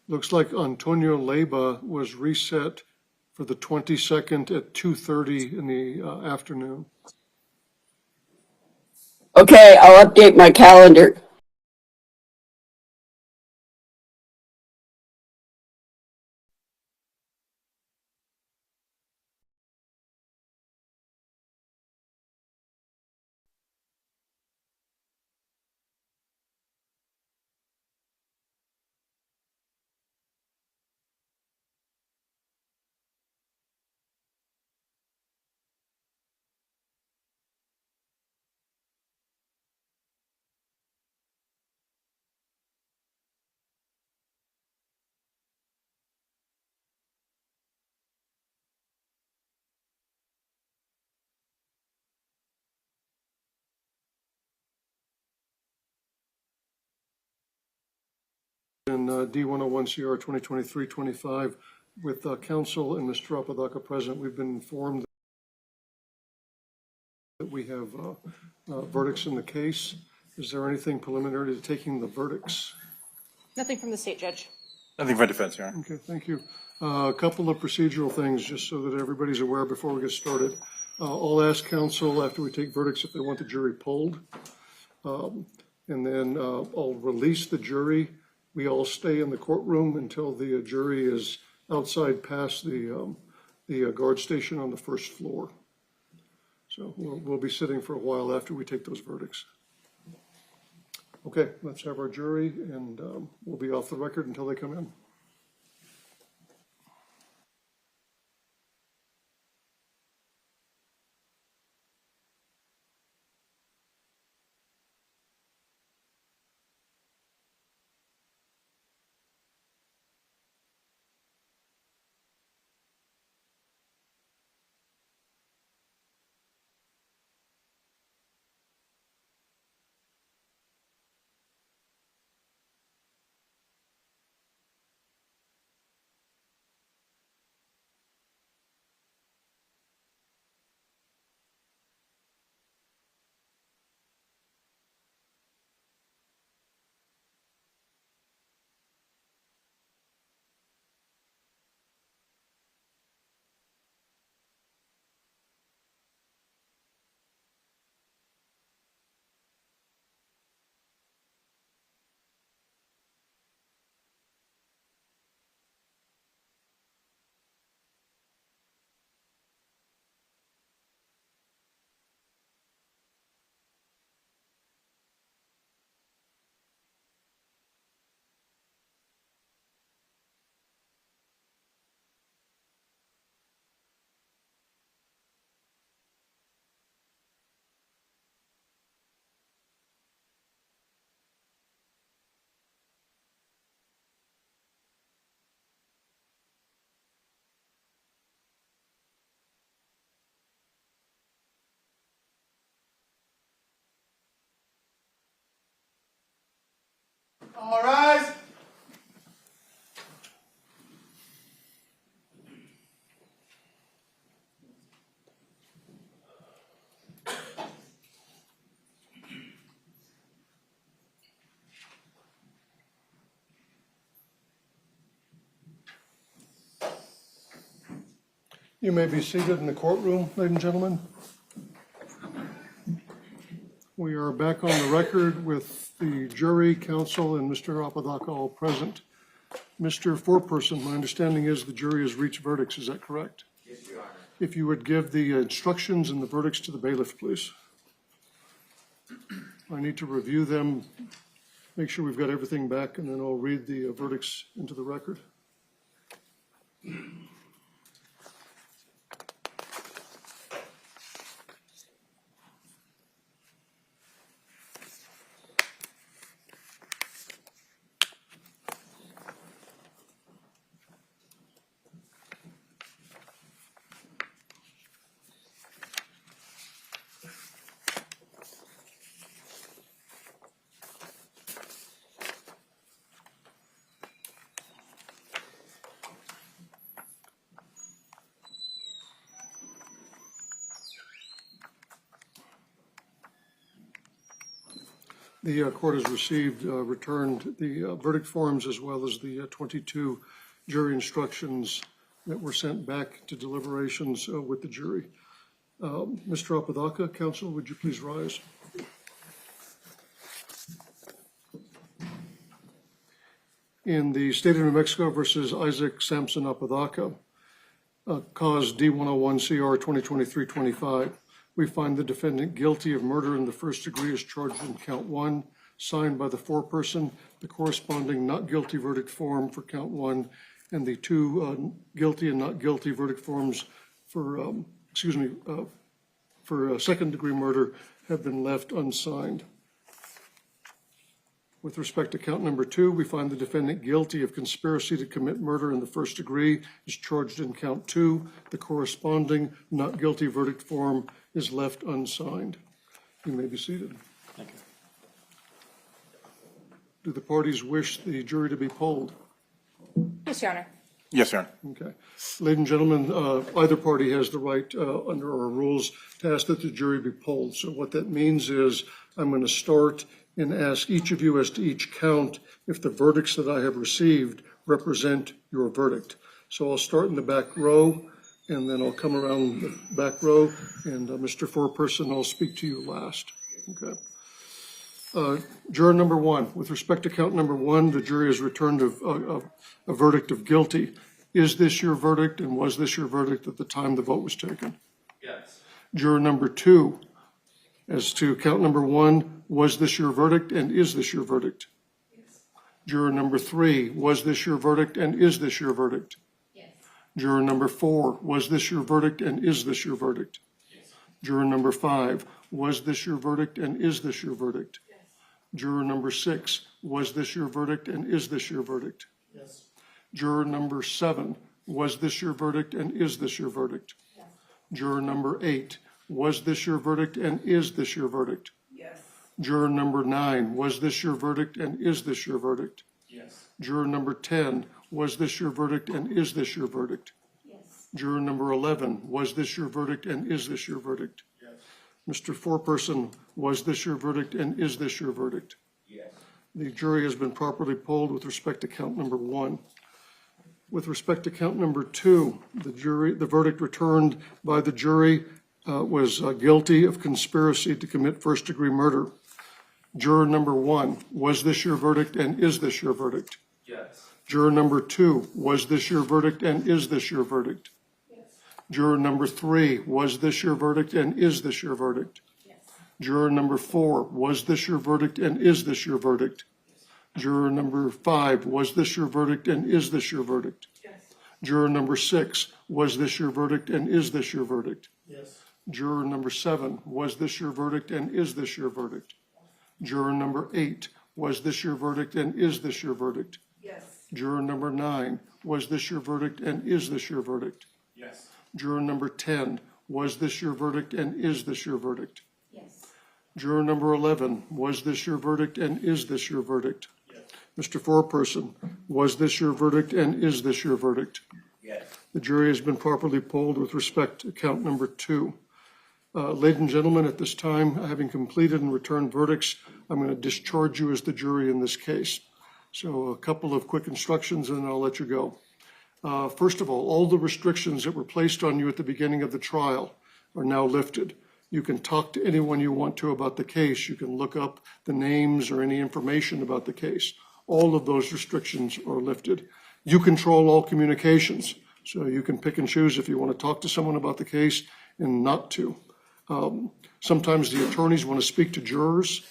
Looks like Antonio Leyba was reset for the 22nd at 2:30 in the afternoon. Okay, I'll update my calendar. In D101CR 2023-25, with council and Mr. Apodaca present, we've been informed that we have verdicts in the case. Is there anything preliminary to taking the verdicts? Nothing from the state judge. Nothing for defense, Your Honor. Okay, thank you. A couple of procedural things, just so that everybody's aware before we get started. I'll ask counsel after we take verdicts if they want the jury polled. And then I'll release the jury. We all stay in the courtroom until the jury is outside past the guard station on the first floor. So we'll be sitting for a while after we take those verdicts. Okay, let's have our jury, and we'll be off the record until they come in. All rise. You may be seated in the courtroom, ladies and gentlemen. We are back on the record with the jury, counsel, and Mr. Apodaca all present. Mr. Foreperson, my understanding is the jury has reached verdicts. Is that correct? Yes, Your Honor. If you would give the instructions and the verdicts to the bailiff, please. I need to review them, make sure we've got everything back, and then I'll read the verdicts into the record. The court has returned the verdict forms as well as the 22 jury instructions that were sent back to deliberations with the jury. Mr. Apodaca, counsel, would you please rise? In the state of New Mexico versus Isaac Sampson Apodaca, cause D101CR 2023-25, we find the defendant guilty of murder in the first degree as charged in count 1, signed by the foreperson, the corresponding not guilty verdict form for count 1, and the two guilty and not guilty verdict forms for, for second degree murder have been left unsigned. With respect to count number 2, we find the defendant guilty of conspiracy to commit murder in the first degree is charged in count 2. The corresponding not guilty verdict form is left unsigned. You may be seated. Thank you. Do the parties wish the jury to be polled? Yes, Your Honor. Yes, Your Honor. Okay. Ladies and gentlemen, either party has the right under our rules to ask that the jury be polled. So what that means is I'm going to start and ask each of you as to each count if the verdicts that I have received represent your verdict. So I'll start in the back row, and then I'll come around the back row, and Mr. Foreperson, I'll speak to you last. Okay. Juror number 1, with respect to count number 1, the jury has returned a verdict of guilty. Is this your verdict, and was this your verdict at the time the vote was taken? Yes. Juror number 2, as to count number 1, was this your verdict, and is this your verdict? Yes. Juror number 3, was this your verdict, and is this your verdict? Yes. Juror number 4, was this your verdict, and is this your verdict? Yes. Juror number 5, was this your verdict, and is this your verdict? Yes. Juror number 6, was this your verdict, and is this your verdict? Yes. Juror number 7, was this your verdict, and is this your verdict? Yes. Juror number 8, was this your verdict, and is this your verdict? Yes. Juror number 9, was this your verdict, and is this your verdict? Yes. Juror number 10, was this your verdict, and is this your verdict? Yes. Juror number 11, was this your verdict, and is this your verdict? Yes. Mr. Foreperson, was this your verdict, and is this your verdict? Yes. The jury has been properly polled with respect to count number 1. With respect to count number 2, the verdict returned by the jury was guilty of conspiracy to commit first-degree murder. Juror number 1, was this your verdict, and is this your verdict? Yes. Juror number 2, was this your verdict, and is this your verdict? Yes. Juror number 3, was this your verdict, and is this your verdict? Yes. Juror number 4, was this your verdict, and is this your verdict? Yes. Juror number 5, was this your verdict, and is this your verdict? Yes. Juror number 6, was this your verdict, and is this your verdict? Yes. Juror number 7, was this your verdict, and is this your verdict? Juror number 8, was this your verdict, and is this your verdict? Yes. Juror number 9, was this your verdict, and is this your verdict? Yes. Juror number 10, was this your verdict, and is this your verdict? Yes. Juror number 11, was this your verdict, and is this your verdict? Yes. Mr. Foreperson, was this your verdict, and is this your verdict? Yes. The jury has been properly polled with respect to count number 2. Ladies and gentlemen, at this time, having completed and returned verdicts, I'm going to discharge you as the jury in this case. So a couple of quick instructions and then I'll let you go. First of all the restrictions that were placed on you at the beginning of the trial are now lifted. You can talk to anyone you want to about the case. You can look up the names or any information about the case. All of those restrictions are lifted. You control all communications, so you can pick and choose if you want to talk to someone about the case and not to. Sometimes the attorneys want to speak to jurors.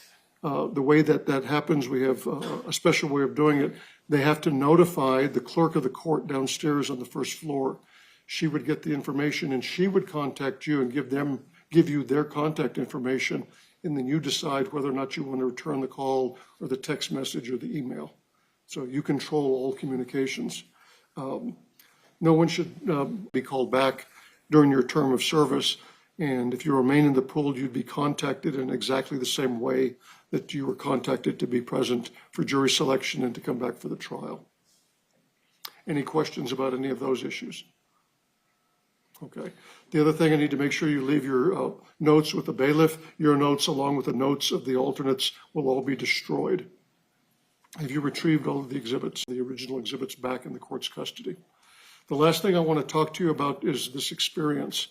The way that happens, we have a special way of doing it. They have to notify the clerk of the court downstairs on the first floor. She would get the information and she would contact you and give you their contact information, and then you decide whether or not you want to return the call or the text message or the email. So you control all communications. No one should be called back during your term of service. And if you remain in the pool, you'd be contacted in exactly the same way that you were contacted to be present for jury selection and to come back for the trial. Any questions about any of those issues? Okay. The other thing, I need to make sure you leave your notes with the bailiff. Your notes, along with the notes of the alternates, will all be destroyed. Have you retrieved all of the exhibits, the original exhibits, back in the court's custody? The last thing I want to talk to you about is this experience.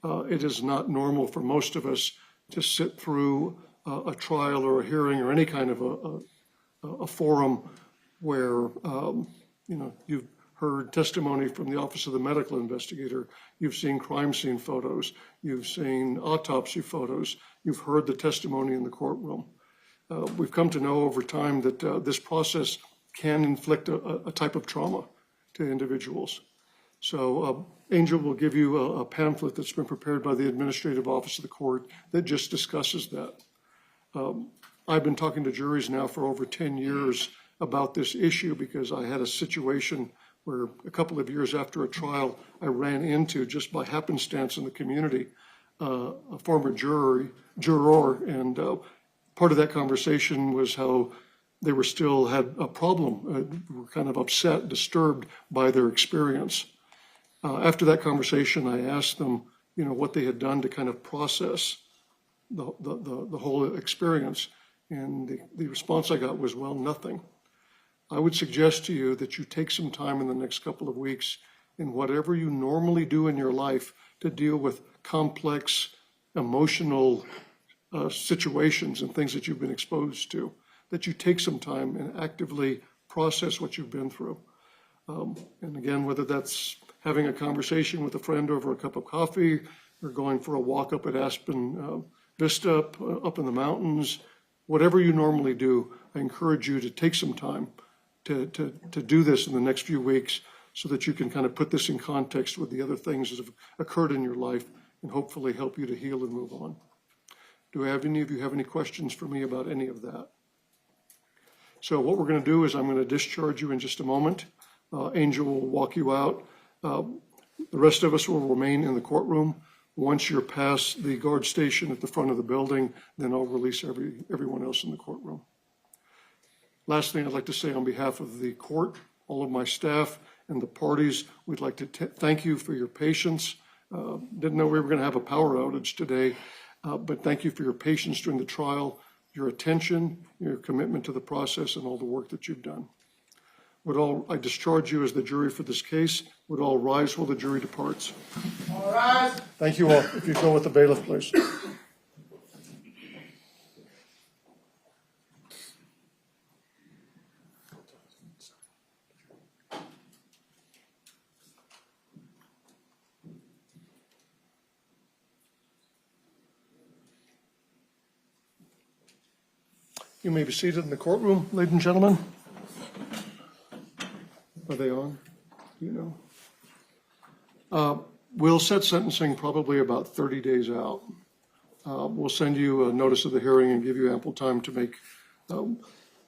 It is not normal for most of us to sit through a trial or a hearing or any kind of a forum where, you've heard testimony from the Office of the Medical Investigator, you've seen crime scene photos, you've seen autopsy photos, you've heard the testimony in the courtroom. We've come to know over time that this process can inflict a type of trauma to individuals. So Angel will give you a pamphlet that's been prepared by the Administrative Office of the Court that just discusses that. I've been talking to juries now for over 10 years about this issue because I had a situation where a couple of years after a trial, I ran into, just by happenstance in the community, a former juror, and part of that conversation was how they were still had a problem, were kind of upset, disturbed by their experience. After that conversation, I asked them, what they had done to kind of process the whole experience, and the response I got was, well, nothing. I would suggest to you that you take some time in the next couple of weeks in whatever you normally do in your life to deal with complex emotional situations and things that you've been exposed to, that you take some time and actively process what you've been through. And again, whether that's having a conversation with a friend over a cup of coffee or going for a walk up at Aspen Vista up in the mountains, whatever you normally do, I encourage you to take some time to do this in the next few weeks so that you can kind of put this in context with the other things that have occurred in your life and hopefully help you to heal and move on. Do any of you have any questions for me about any of that? So what we're going to do is I'm going to discharge you in just a moment. Angel will walk you out. The rest of us will remain in the courtroom. Once you're past the guard station at the front of the building, then I'll release everyone else in the courtroom. Last thing I'd like to say on behalf of the court, all of my staff and the parties, we'd like to thank you for your patience. Didn't know we were going to have a power outage today, but thank you for your patience during the trial, your attention, your commitment to the process, and all the work that you've done. I discharge you as the jury for this case. Would all rise while the jury departs. All rise. Thank you all. If you go with the bailiff, please. You may be seated in the courtroom, ladies and gentlemen. Are they on? Do you know? We'll set sentencing probably about 30 days out. We'll send you a notice of the hearing and give you ample time to make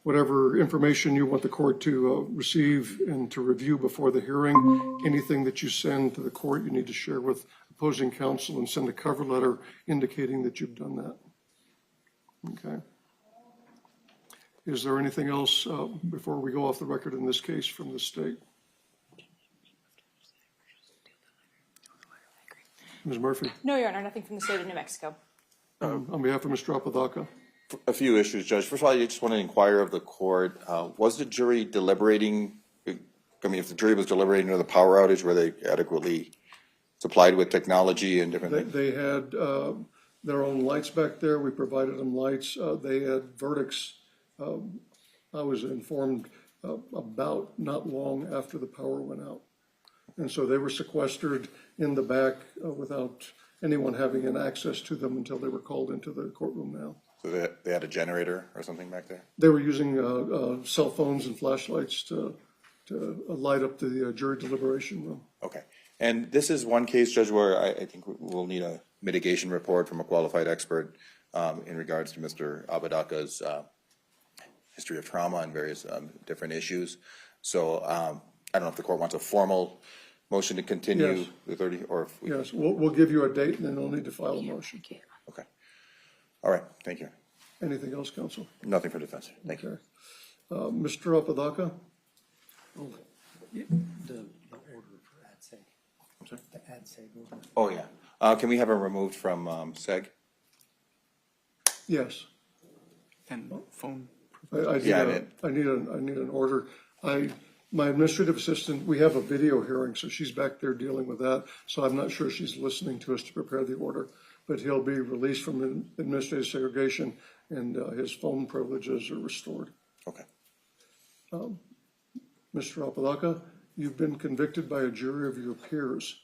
whatever information you want the court to receive and to review before the hearing. Anything that you send to the court, you need to share with opposing counsel and send a cover letter indicating that you've done that. Okay. Is there anything else before we go off the record in this case from the state? Ms. Murphy? No, Your Honor, nothing from the state of New Mexico. On behalf of Mr. Apodaca? A few issues, Judge. First of all, I just want to inquire of the court, was the jury deliberating? I mean, if the jury was deliberating during the power outage, were they adequately supplied with technology and different things? They had their own lights back there. We provided them lights. They had verdicts. I was informed about not long after the power went out. And so they were sequestered in the back without anyone having an access to them until they were called into the courtroom now. So they had a generator or something back there? They were using cell phones and flashlights to light up the jury deliberation room. Okay. And this is one case, Judge, where I think we'll need a mitigation report from a qualified expert in regards to Mr. Apodaca's history of trauma and various different issues. So I don't know if the court wants a formal motion to continue Yes. the 30, or if we... Yes, we'll give you a date and then they'll need to file a motion. Okay. All right. Thank you. Anything else, counsel? Nothing for defense. Thank you. Okay. Mr. Apodaca? The order for that sake. Oh, yeah. Can we have him removed from SEG? Yes. And phone. I need an order. My administrative assistant, we have a video hearing, so she's back there dealing with that. So I'm not sure she's listening to us to prepare the order, but he'll be released from administrative segregation and his phone privileges are restored. Okay. Mr. Apodaca, you've been convicted by a jury of your peers.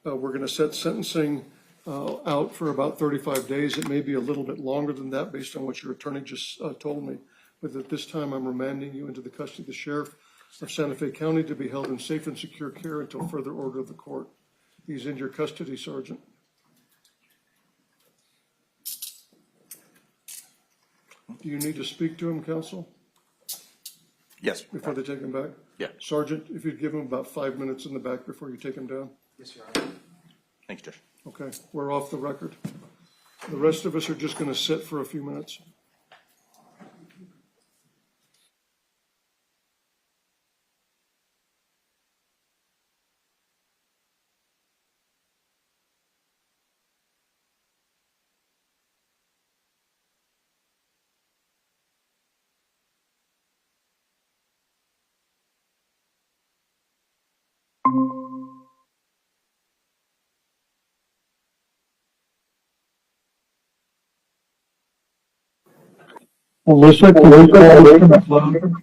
We're going to set sentencing out for about 35 days. It may be a little bit longer than that based on what your attorney just told me. But at this time, I'm remanding you into the custody of the sheriff of Santa Fe County to be held in safe and secure care until further order of the court. He's in your custody, Sergeant. Do you need to speak to him, counsel, Yes. before they take him back? Yeah. Sergeant, if you'd give him about 5 minutes in the back before you take him down. Yes, Your Honor. Thanks, Judge. Okay, we're off the record. The rest of us are just going to sit for a few minutes. Alyssa, can you call Alyssa?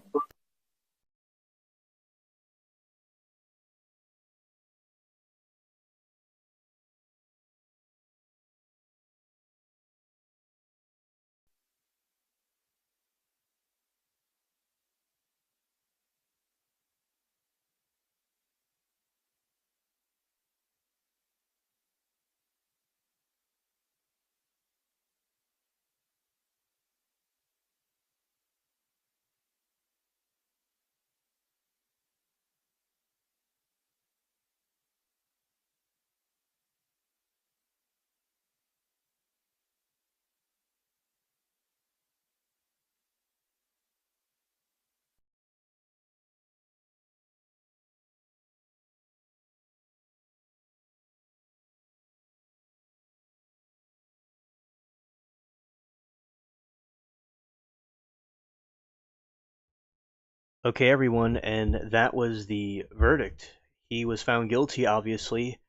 Okay, everyone, and that was the verdict. He was found guilty, obviously.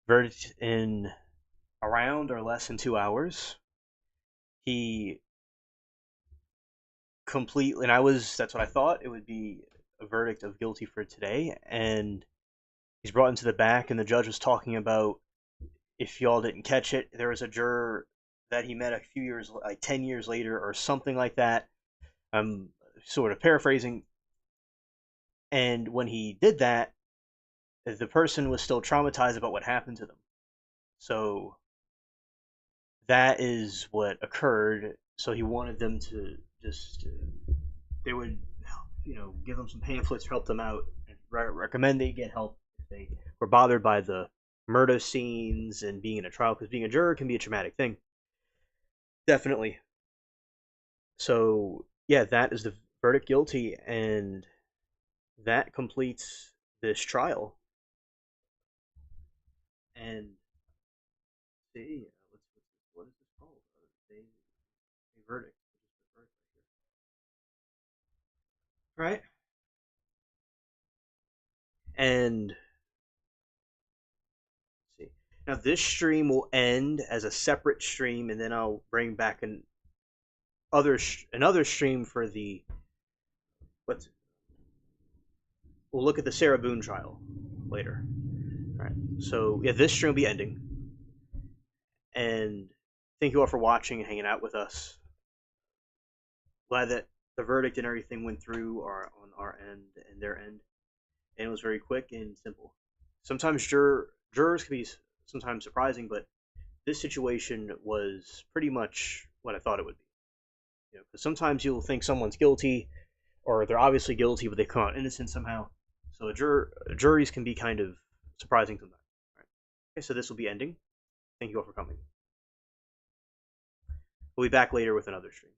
Verdict in around or less than 2 hours. He completely, and that's what I thought, it would be a verdict of guilty for today, and he's brought into the back, and the judge was talking about, if y'all didn't catch it, there was a juror that he met a few years, like 10 years later or something like that. I'm sort of paraphrasing. And when he did that, the person was still traumatized about what happened to them. So that is what occurred. So he wanted them to just, they would, give them some pamphlets to help them out, and recommend they get help if they were bothered by the murder scenes and being in a trial, because being a juror can be a traumatic thing. Definitely. So, yeah, that is the verdict, guilty, and that completes this trial. And see, what is this called? A verdict. Right? And see. Now this stream will end as a separate stream, and then I'll bring back another stream for the we'll look at the Sarah Boone trial later. All right. So yeah, this stream will be ending. And thank you all for watching and hanging out with us. Glad that the verdict and everything went through on our end and their end. And it was very quick and simple. Sometimes jurors can be sometimes surprising, but this situation was pretty much what I thought it would be. Because sometimes you'll think someone's guilty, or they're obviously guilty, but they come out innocent somehow. So juries can be kind of surprising sometimes. All right. Okay, so this will be ending. Thank you all for coming. We'll be back later with another stream.